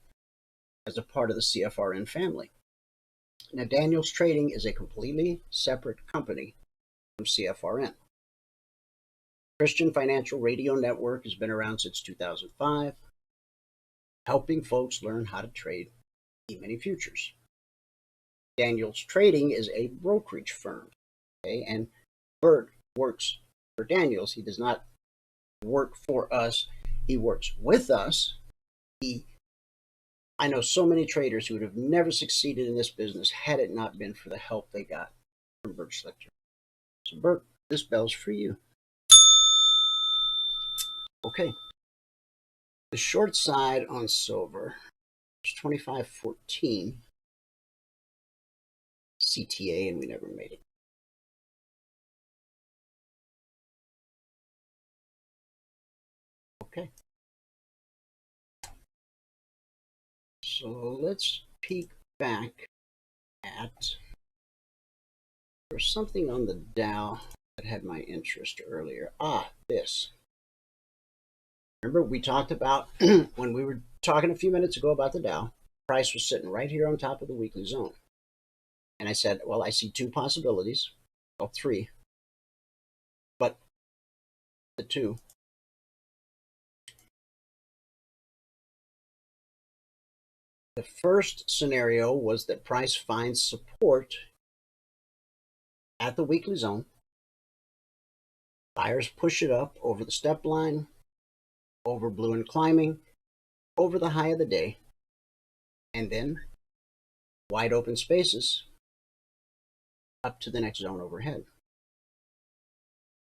as a part of the CFRN family. Now, Daniels Trading is a completely separate company from CFRN. Christian Financial Radio Network has been around since 2005, helping folks learn how to trade E-mini futures. Daniels Trading is a brokerage firm, okay? And Bert works for Daniels. He does not work for us. He works with us. I know so many traders who would have never succeeded in this business had it not been for the help they got from Bert Schlichter. So Bert, this bell's for you. Okay. The short side on silver is 25.14 CTA, and we never made it. Okay. So let's peek back at, there's something on the Dow that had my interest earlier. This. Remember we talked about, when we were talking a few minutes ago about the Dow, price was sitting right here on top of the weekly zone. And I said, well, I see two possibilities, well, three, but the two. The first scenario was that price finds support at the weekly zone. Buyers push it up over the step line, over blue and climbing, over the high of the day, and then wide open spaces up to the next zone overhead.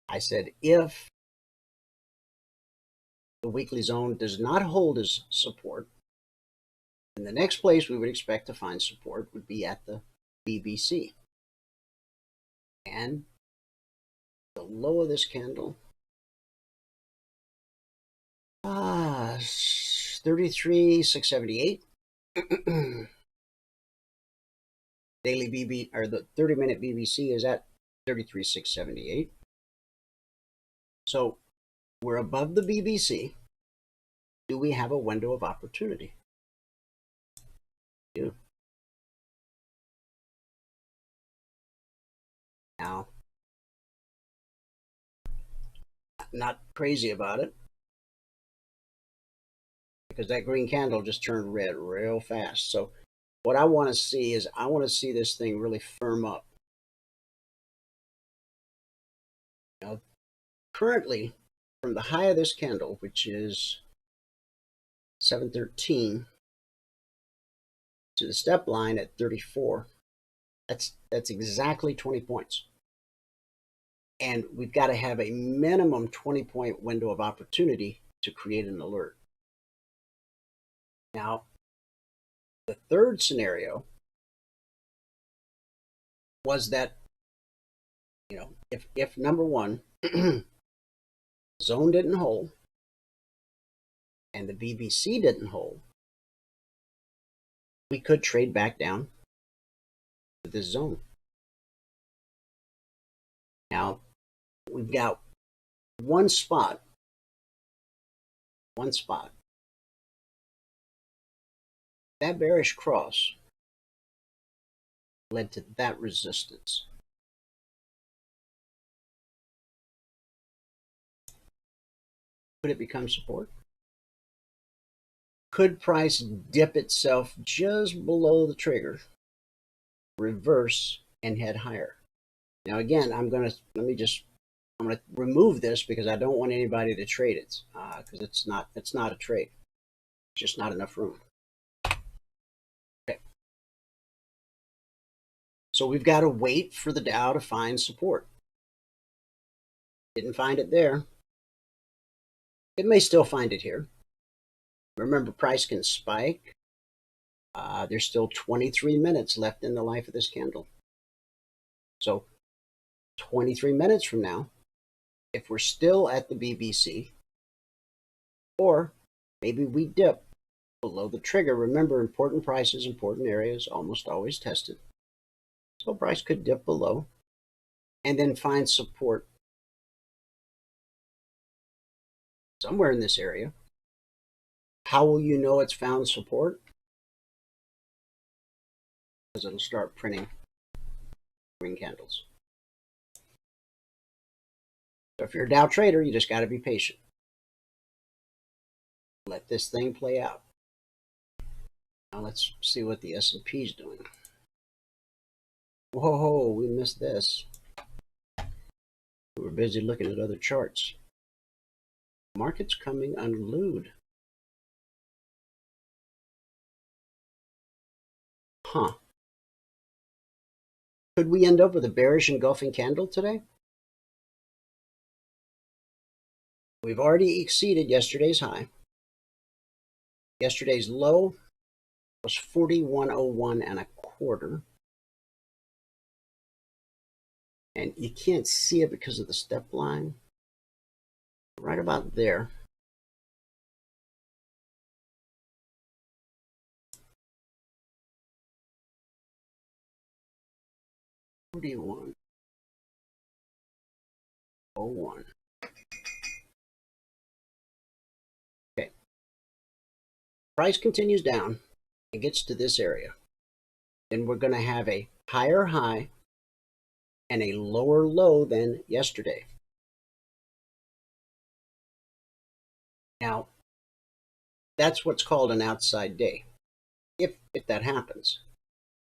I said, if the weekly zone does not hold as support, then the next place we would expect to find support would be at the BBC. And the low of this candle, 33,678. Daily BB, or the 30-minute BBC is at 33,678. So we're above the BBC. Do we have a window of opportunity? We do. Now, not crazy about it, because that green candle just turned red real fast. So what I want to see is, I want to see this thing really firm up. currently, from the high of this candle, which is 713, to the step line at 34, that's exactly 20 points. And we've got to have a minimum 20-point window of opportunity to create an alert. Now, the third scenario was that, if number one, zone didn't hold and the BBC didn't hold, we could trade back down to this zone. Now, we've got one spot. That bearish cross led to that resistance. Could it become support? Could price dip itself just below the trigger, reverse, and head higher? Now again, I'm going to remove this because I don't want anybody to trade it, because it's not a trade. It's just not enough room. Okay. So we've got to wait for the Dow to find support. Didn't find it there. It may still find it here. Remember, price can spike. There's still 23 minutes left in the life of this candle. So 23 minutes from now, if we're still at the BBC, or maybe we dip below the trigger. Remember, important prices, important areas, almost always tested. So price could dip below and then find support somewhere in this area. How will you know it's found support? Because it'll start printing green candles. So if you're a Dow trader, you just got to be patient. Let this thing play out. Now let's see what the S&P is doing. Whoa, we missed this. We were busy looking at other charts. Market's coming unglued. Huh. Could we end up with a bearish engulfing candle today? We've already exceeded yesterday's high. Yesterday's low was 41.01 and a quarter. And you can't see it because of the step line. Right about there. $41.01. Okay. Price continues down and gets to this area. Then we're going to have a higher high and a lower low than yesterday. Now, that's what's called an outside day, if that happens.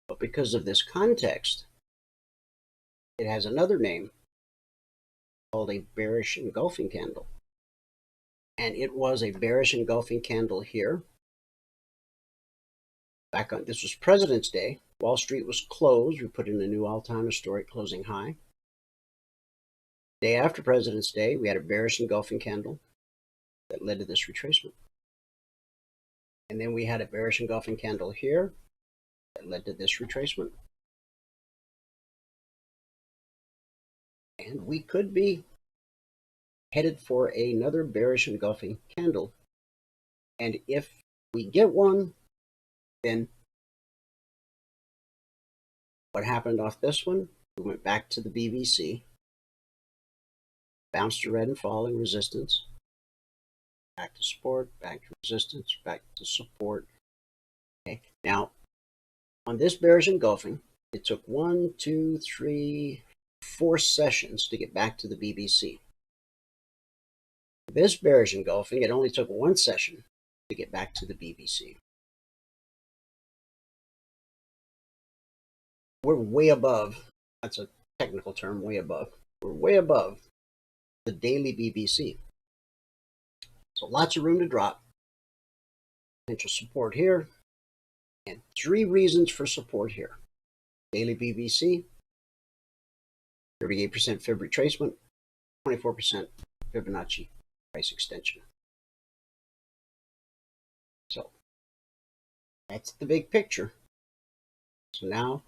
But because of this context, it has another name called a bearish engulfing candle. And it was a bearish engulfing candle here. This was President's Day. Wall Street was closed. We put in a new all-time historic closing high. Day after President's Day, we had a bearish engulfing candle that led to this retracement. And then we had a bearish engulfing candle here that led to this retracement. And we could be headed for another bearish engulfing candle. And if we get one, then what happened off this one? We went back to the BBC, bounced to red and falling resistance, back to support, back to resistance, back to support. Okay. Now, on this bearish engulfing, it took 1, 2, 3, 4 sessions to get back to the BBC. This bearish engulfing, it only took 1 session to get back to the BBC. We're way above, that's a technical term, way above. We're way above the daily BBC. So lots of room to drop. Potential support here. And 3 reasons for support here. Daily BBC, 38% fib retracement, 24% Fibonacci price extension. So that's the big picture. So now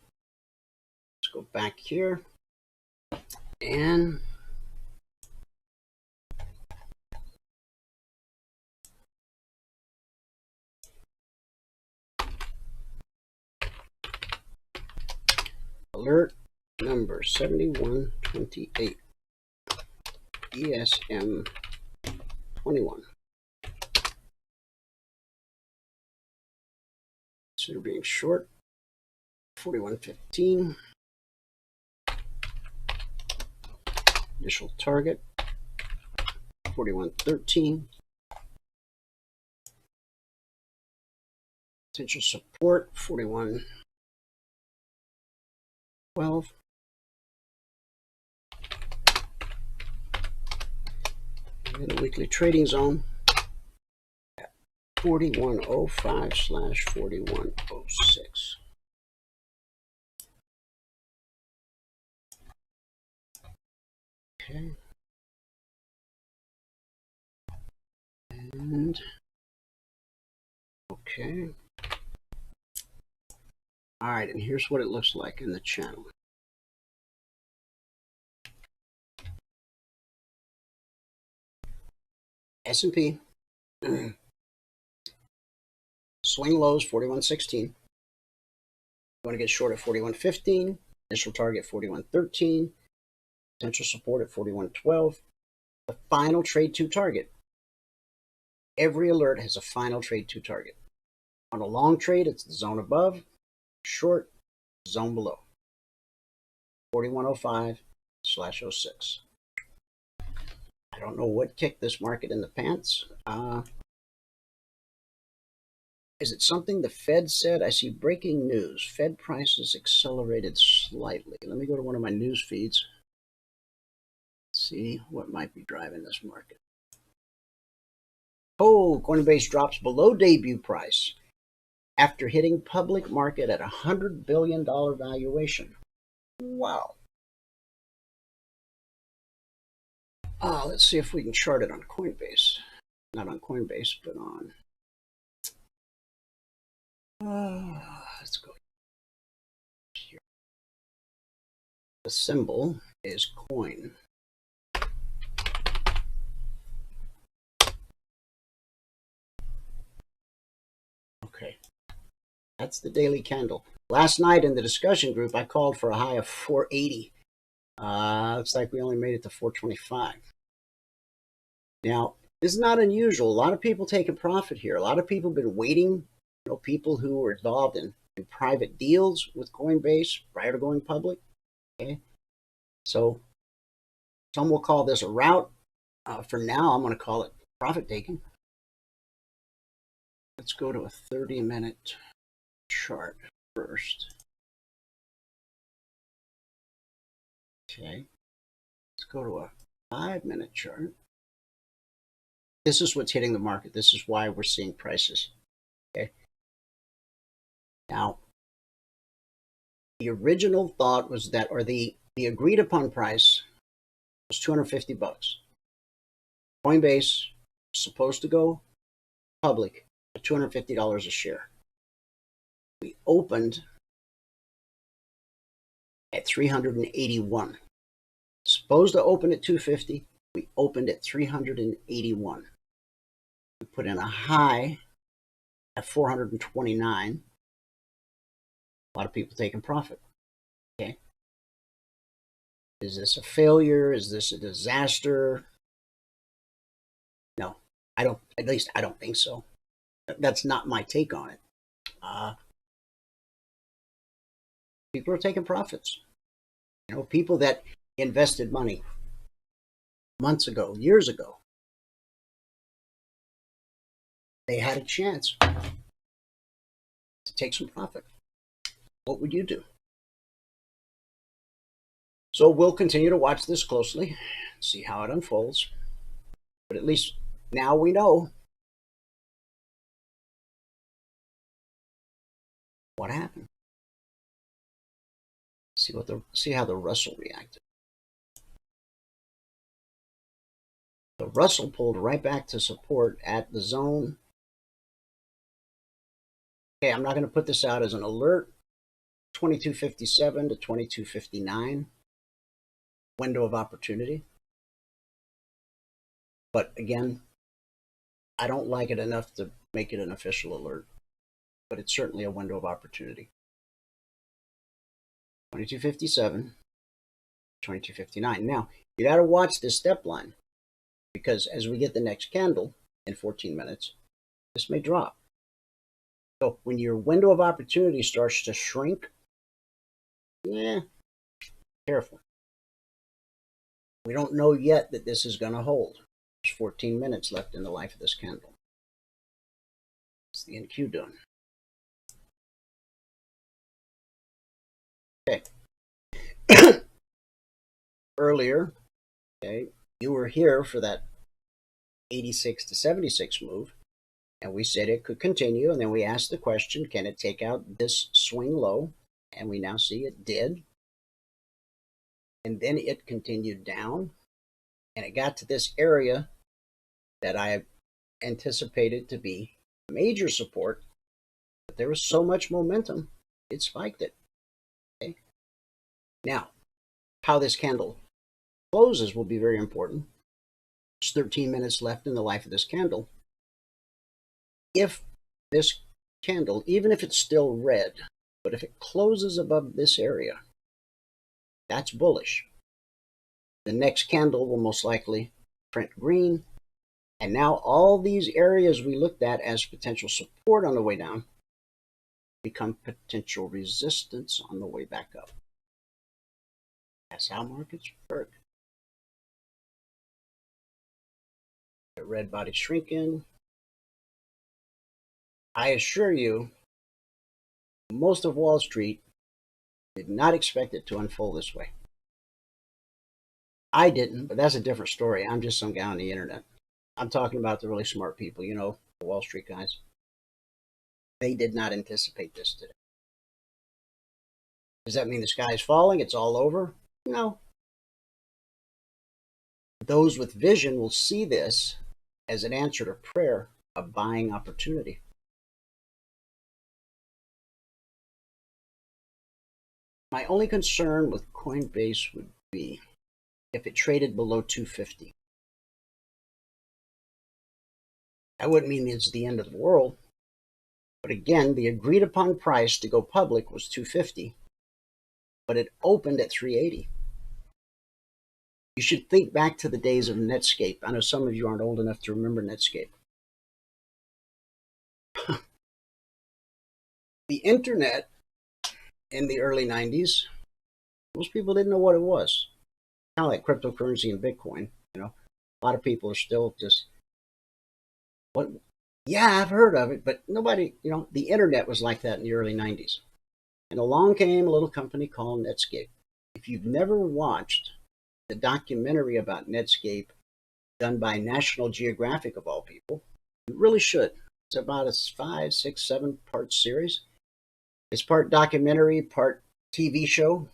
let's go back here and alert number 7128 ESM 21. Consider being short 41.15. Initial target 41.13. Potential support 41.12. And the weekly trading zone at 4105/4106. Okay. And okay. All right, and here's what it looks like in the channel. S&P swing lows 41.16. You want to get short at 41.15. Initial target 41.13. Potential support at 41.12. The final trade 2 target. Every alert has a final trade 2 target. On a long trade, it's the zone above. Short, zone below. 4105/06. I don't know what kicked this market in the pants. Is it something the Fed said? I see breaking news. Fed prices accelerated slightly. Let me go to one of my news feeds. See what might be driving this market. Oh, Coinbase drops below debut price after hitting public market at $100 billion valuation. Wow. Let's see if we can chart it on Coinbase. Not on Coinbase, but on... let's go here. The symbol is coin. Okay. That's the daily candle. Last night in the discussion group, I called for a high of 480. Looks like we only made it to 425. Now, this is not unusual. A lot of people take a profit here. A lot of people have been waiting. You know, people who were involved in private deals with Coinbase prior to going public. Okay, so some will call this a rout. For now, I'm going to call it profit taking. Let's go to a 30-minute chart first. Okay, let's go to a 5-minute chart. This is what's hitting the market. This is why we're seeing prices. Okay. Now, the original thought was that, or the agreed upon price was $250. Coinbase is supposed to go public at $250 a share. We opened at 381. Supposed to open at 250. We opened at 381. We put in a high at 429. A lot of people taking profit. Okay. Is this a failure? Is this a disaster? No, I don't. At least I don't think so. That's not my take on it. People are taking profits. You know, people that invested money months ago, years ago, they had a chance to take some profit. What would you do? So we'll continue to watch this closely, see how it unfolds. But at least now we know what happened. See how the Russell reacted. The Russell pulled right back to support at the zone. Okay, I'm not going to put this out as an alert. 2257 to 2259 window of opportunity. But again, I don't like it enough to make it an official alert, but it's certainly a window of opportunity. 2257, 2259. Now, you got to watch this step line, because as we get the next candle in 14 minutes, this may drop. So when your window of opportunity starts to shrink, careful. We don't know yet that this is going to hold. There's 14 minutes left in the life of this candle. What's the NQ doing? Okay. Earlier, okay, you were here for that 86 to 76 move, and we said it could continue, and then we asked the question, can it take out this swing low? And we now see it did. And then it continued down, and it got to this area that I anticipated to be major support, but there was so much momentum, it spiked it. Okay. Now, how this candle closes will be very important. There's 13 minutes left in the life of this candle. If this candle, even if it's still red, but if it closes above this area, that's bullish. The next candle will most likely print green. And now all these areas we looked at as potential support on the way down become potential resistance on the way back up. That's how markets work. The red body shrinking. I assure you, most of Wall Street did not expect it to unfold this way. I didn't, but that's a different story. I'm just some guy on the internet. I'm talking about the really smart people, you know, the Wall Street guys. They did not anticipate this today. Does that mean the sky is falling? It's all over? No. Those with vision will see this as an answer to prayer, a buying opportunity. My only concern with Coinbase would be if it traded below 250. That wouldn't mean it's the end of the world. But again, the agreed upon price to go public was 250, but it opened at 380. You should think back to the days of Netscape. I know some of you aren't old enough to remember Netscape. The internet in the early 90s, most people didn't know what it was. Kind of like cryptocurrency and Bitcoin, you know. A lot of people are still just, what? Yeah, I've heard of it, but nobody, you know, the internet was like that in the early 90s. And along came a little company called Netscape. If you've never watched the documentary about Netscape done by National Geographic of all people, you really should. It's about a 5, 6, 7-part series. It's part documentary, part TV show.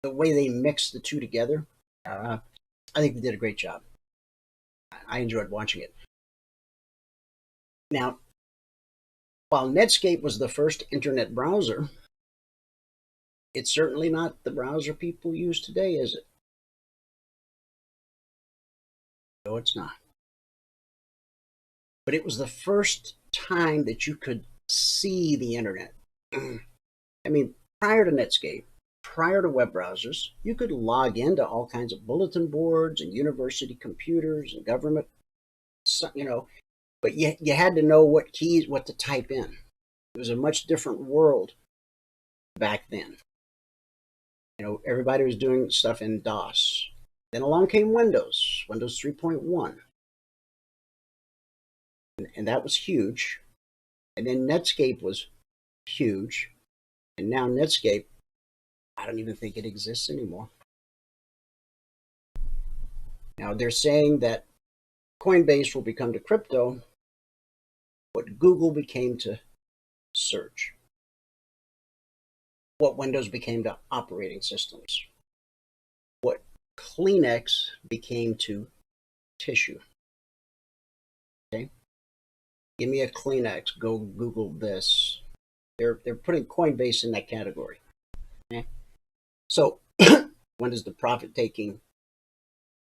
The way they mix the two together, I think they did a great job. I enjoyed watching it. Now, while Netscape was the first internet browser, it's certainly not the browser people use today, is it? No, it's not. But it was the first time that you could see the internet. I mean, prior to Netscape, prior to web browsers, you could log into all kinds of bulletin boards and university computers and government, you know, but you had to know what keys, what to type in. It was a much different world back then. You know, everybody was doing stuff in DOS. Then along came Windows 3.1. And that was huge. And then Netscape was huge. And now Netscape, I don't even think it exists anymore. Now they're saying that Coinbase will become to crypto what Google became to search, what Windows became to operating systems, what Kleenex became to tissue. Okay? Give me a Kleenex, go Google this. They're putting Coinbase in that category. Okay? So when does the profit taking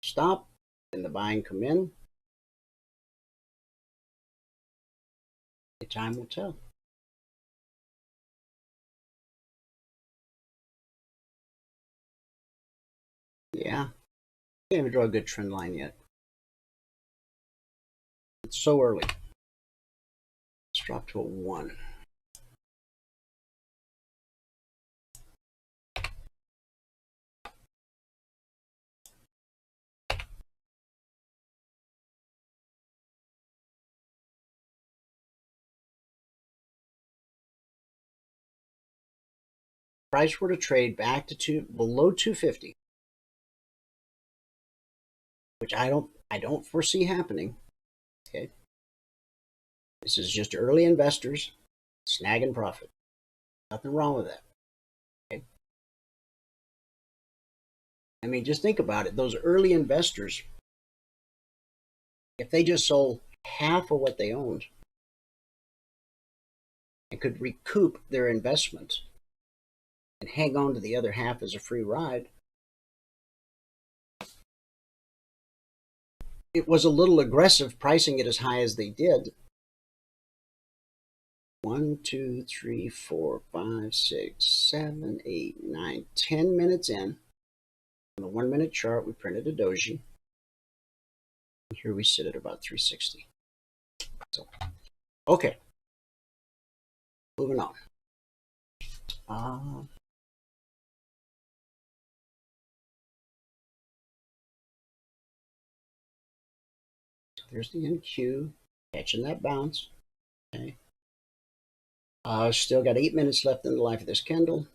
stop and the buying come in? The time will tell. Yeah, can't even draw a good trend line yet. It's so early. Let's drop to a 1. Price were to trade back to below 250, which I don't foresee happening. Okay, this is just early investors snagging profit. Nothing wrong with that. Okay, I mean, just think about it. Those early investors, if they just sold half of what they owned and could recoup their investment and hang on to the other half as a free ride, it was a little aggressive pricing it as high as they did. 1, 2, 3, 4, 5, 6, 7, 8, 9, 10 minutes in. On the 1 minute chart, we printed a doji. And here we sit at about 360. So, okay. Moving on. There's the NQ, catching that bounce. Okay. Still got 8 minutes left in the life of this candle.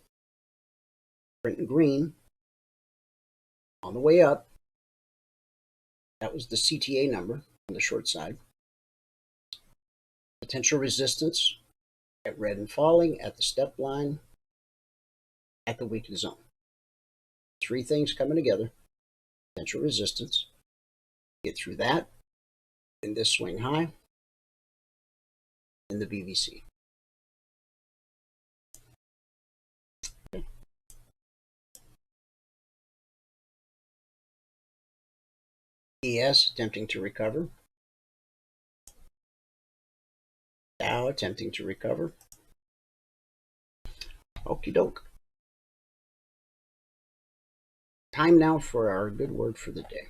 Printing green. On the way up. That was the CTA number on the short side. Potential resistance at red and falling, at the step line, at the weekly zone. 3 things coming together. Potential resistance. Get through that. In this swing high. In the BVC. ES attempting to recover. Dow attempting to recover. Okie doke. Time now for our good word for the day.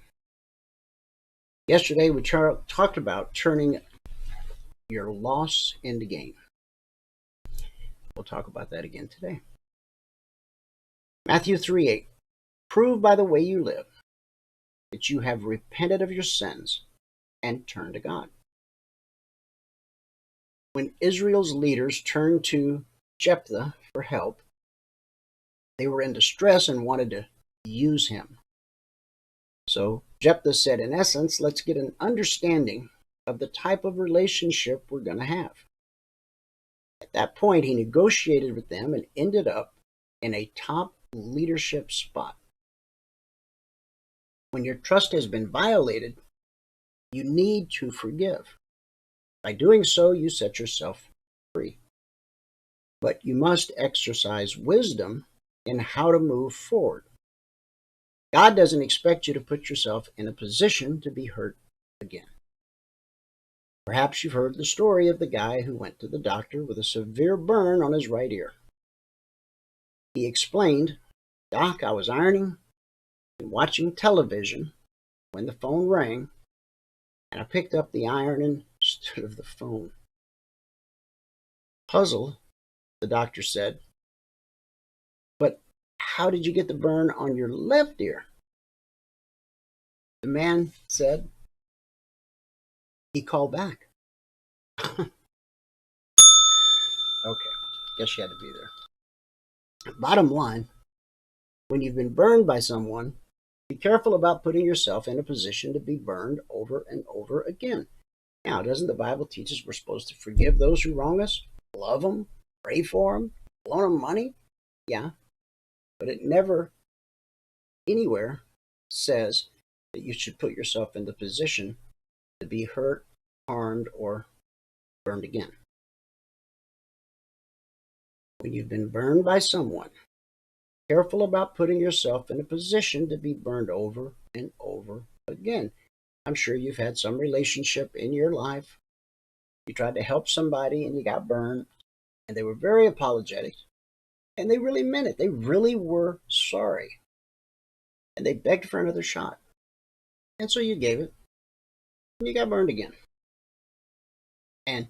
Yesterday we talked about turning your loss into gain. We'll talk about that again today. Matthew 3:8. Prove by the way you live that you have repented of your sins and turned to God. When Israel's leaders turned to Jephthah for help, they were in distress and wanted to use him. So Jephthah said, in essence, let's get an understanding of the type of relationship we're going to have. At that point, he negotiated with them and ended up in a top leadership spot. When your trust has been violated, you need to forgive. By doing so, you set yourself free. But you must exercise wisdom in how to move forward. God doesn't expect you to put yourself in a position to be hurt again. Perhaps you've heard the story of the guy who went to the doctor with a severe burn on his right ear. He explained, "Doc, I was ironing and watching television when the phone rang, and I picked up the iron instead of the phone." Puzzled, the doctor said, "But how did you get the burn on your left ear?" The man said, "He called back." Okay, guess you had to be there. Bottom line, when you've been burned by someone, Be careful about putting yourself in a position to be burned over and over again. Now, doesn't the Bible teach us we're supposed to forgive those who wrong us, love them, pray for them, loan them money? Yeah, but it never anywhere says that you should put yourself in the position to be hurt, harmed, or burned again. When you've been burned by someone, careful about putting yourself in a position to be burned over and over again. I'm sure you've had some relationship in your life. You tried to help somebody and you got burned, and they were very apologetic, and they really meant it. They really were sorry, and they begged for another shot. And so you gave it, and you got burned again. And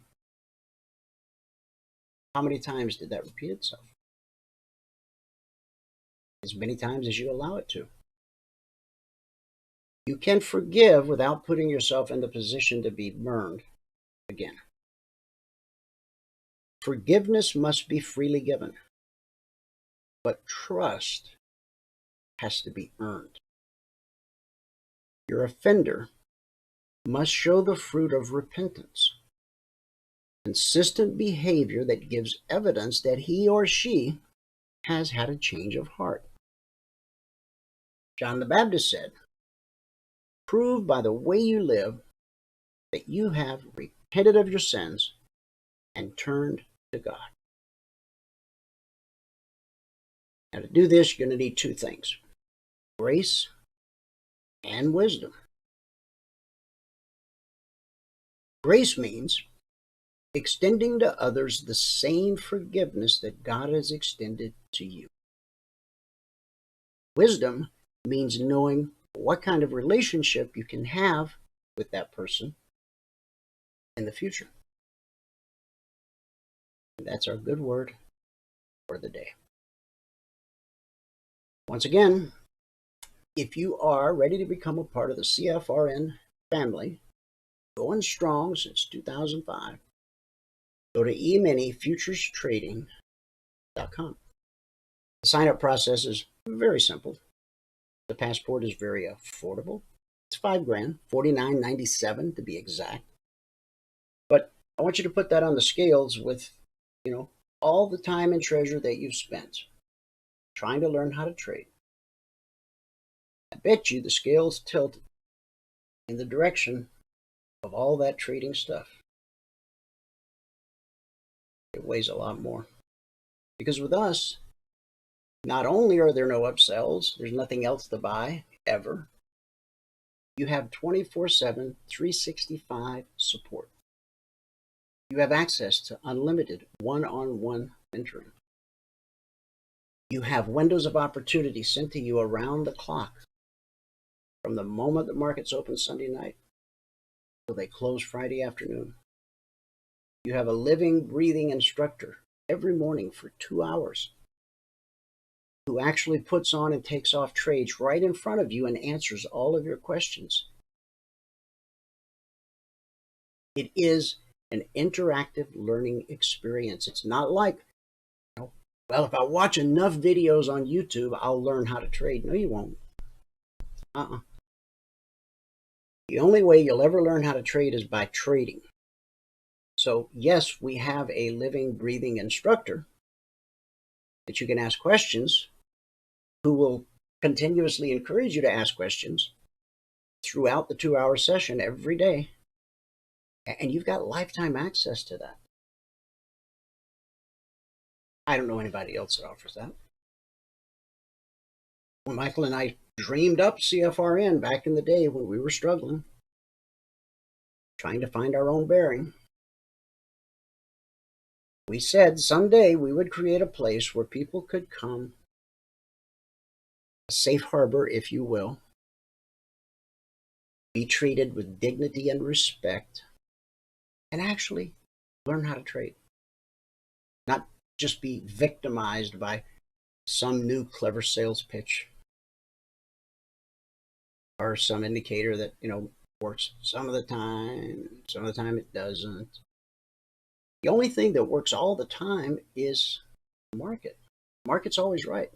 how many times did that repeat itself? As many times as you allow it to. You can forgive without putting yourself in the position to be burned again. Forgiveness must be freely given, but trust has to be earned. Your offender must show the fruit of repentance, consistent behavior that gives evidence that he or she has had a change of heart. John the Baptist said, "Prove by the way you live that you have repented of your sins and turned to God." Now, to do this, you're going to need two things: grace and wisdom. Grace means extending to others the same forgiveness that God has extended to you. Wisdom means knowing what kind of relationship you can have with that person in the future. And that's our good word for the day. Once again, if you are ready to become a part of the CFRN family, going strong since 2005, go to eminifuturestrading.com. The sign-up process is very simple. The passport is very affordable. It's $5,000, $49.97 to be exact. But I want you to put that on the scales with, all the time and treasure that you've spent trying to learn how to trade. I bet you the scales tilt in the direction of all that trading stuff. It weighs a lot more. Because with us, not only are there no upsells, there's nothing else to buy, ever. You have 24/7, 365 support. You have access to unlimited one-on-one mentoring. You have windows of opportunity sent to you around the clock from the moment the markets open Sunday night till they close Friday afternoon. You have a living, breathing instructor every morning for 2 hours who actually puts on and takes off trades right in front of you and answers all of your questions. It is an interactive learning experience. It's not like, well, if I watch enough videos on YouTube, I'll learn how to trade. No, you won't. The only way you'll ever learn how to trade is by trading. So yes, we have a living, breathing instructor that you can ask questions, who will continuously encourage you to ask questions throughout the 2-hour session every day. And you've got lifetime access to that. I don't know anybody else that offers that. When Michael and I dreamed up CFRN back in the day when we were struggling, trying to find our own bearing, we said someday we would create a place where people could come, a safe harbor, if you will, be treated with dignity and respect, and actually learn how to trade. Not just be victimized by some new clever sales pitch or some indicator that, works some of the time it doesn't. The only thing that works all the time is the market. The market's always right.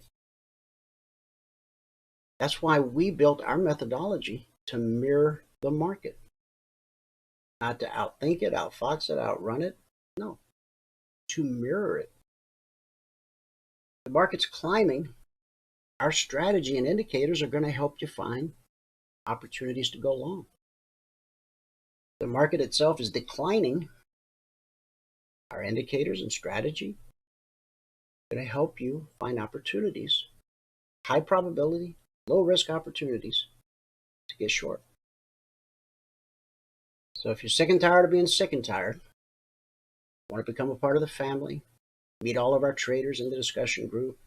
That's why we built our methodology to mirror the market. Not to outthink it, outfox it, outrun it. No, to mirror it. The market's climbing. Our strategy and indicators are going to help you find opportunities to go long. The market itself is declining. Our indicators and strategy are going to help you find opportunities, high probability, low risk opportunities to get short. So if you're sick and tired of being sick and tired, want to become a part of the family, meet all of our traders in the discussion group,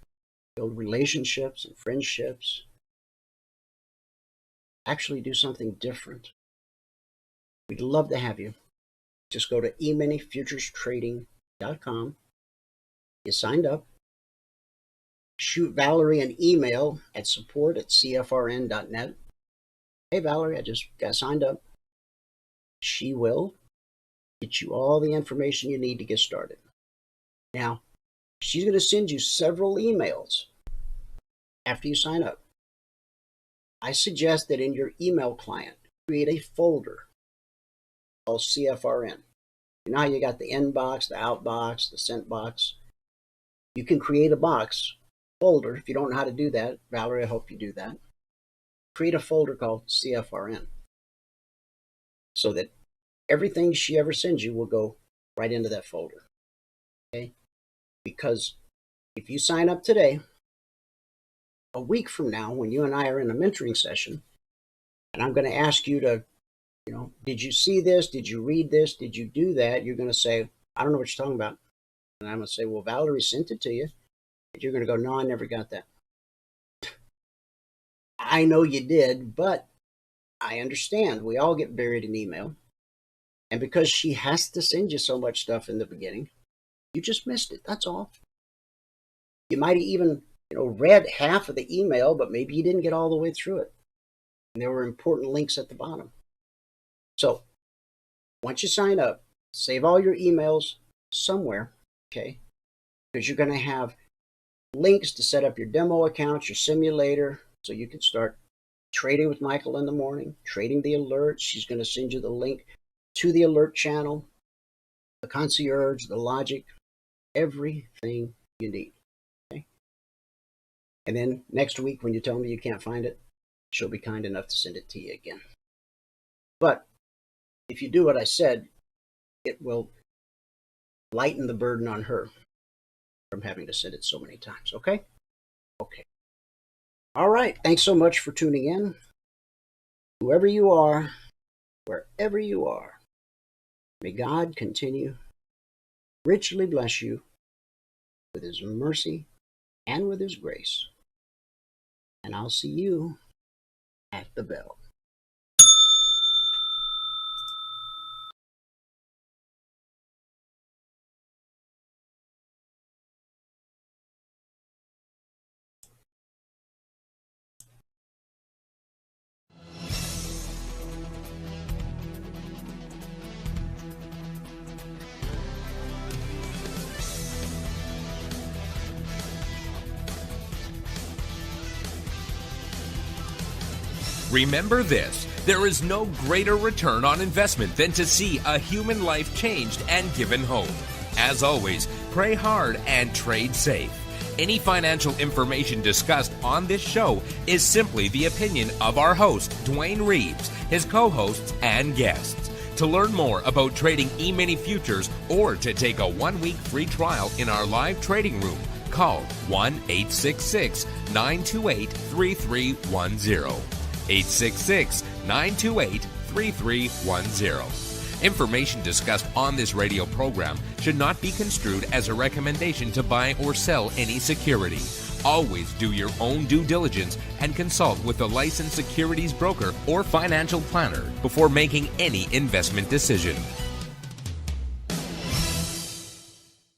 build relationships and friendships, actually do something different, we'd love to have you. Just go to eminifuturestrading.com. You signed up. Shoot Valerie an email at support@cfrn.net. Hey, Valerie, I just got signed up. She will get you all the information you need to get started. Now, she's going to send you several emails after you sign up. I suggest that in your email client, create a folder called CFRN. You know how you got the inbox, the outbox, the sent box? You can create a box folder. If you don't know how to do that, Valerie, I hope you do that. Create a folder called CFRN so that everything she ever sends you will go right into that folder. Okay? Because if you sign up today, a week from now, when you and I are in a mentoring session, and I'm going to ask you to, did you see this? Did you read this? Did you do that? You're going to say, I don't know what you're talking about. And I'm going to say, well, Valerie sent it to you. And you're going to go, no, I never got that. I know you did, but I understand. We all get buried in email. And because she has to send you so much stuff in the beginning, you just missed it. That's all. You might have even, read half of the email, but maybe you didn't get all the way through it. And there were important links at the bottom. So once you sign up, save all your emails somewhere, okay? Because you're going to have links to set up your demo accounts, your simulator, so you can start trading with Michael in the morning, trading the alerts. She's going to send you the link to the alert channel, the concierge, the logic, everything you need. Okay? And then next week, when you tell me you can't find it, she'll be kind enough to send it to you again. But if you do what I said, it will lighten the burden on her from having to send it so many times. Okay? Okay. All right. Thanks so much for tuning in. Whoever you are, wherever you are, may God continue richly bless you with his mercy and with his grace. And I'll see you at the bell. Remember this, there is no greater return on investment than to see a human life changed and given hope. As always, pray hard and trade safe. Any financial information discussed on this show is simply the opinion of our host, Dwayne Reeves, his co-hosts, and guests. To learn more about trading E-mini futures or to take a 1-week free trial in our live trading room, call 1-866-928-3310. 866-928-3310. Information discussed on this radio program should not be construed as a recommendation to buy or sell any security. Always do your own due diligence and consult with a licensed securities broker or financial planner before making any investment decision.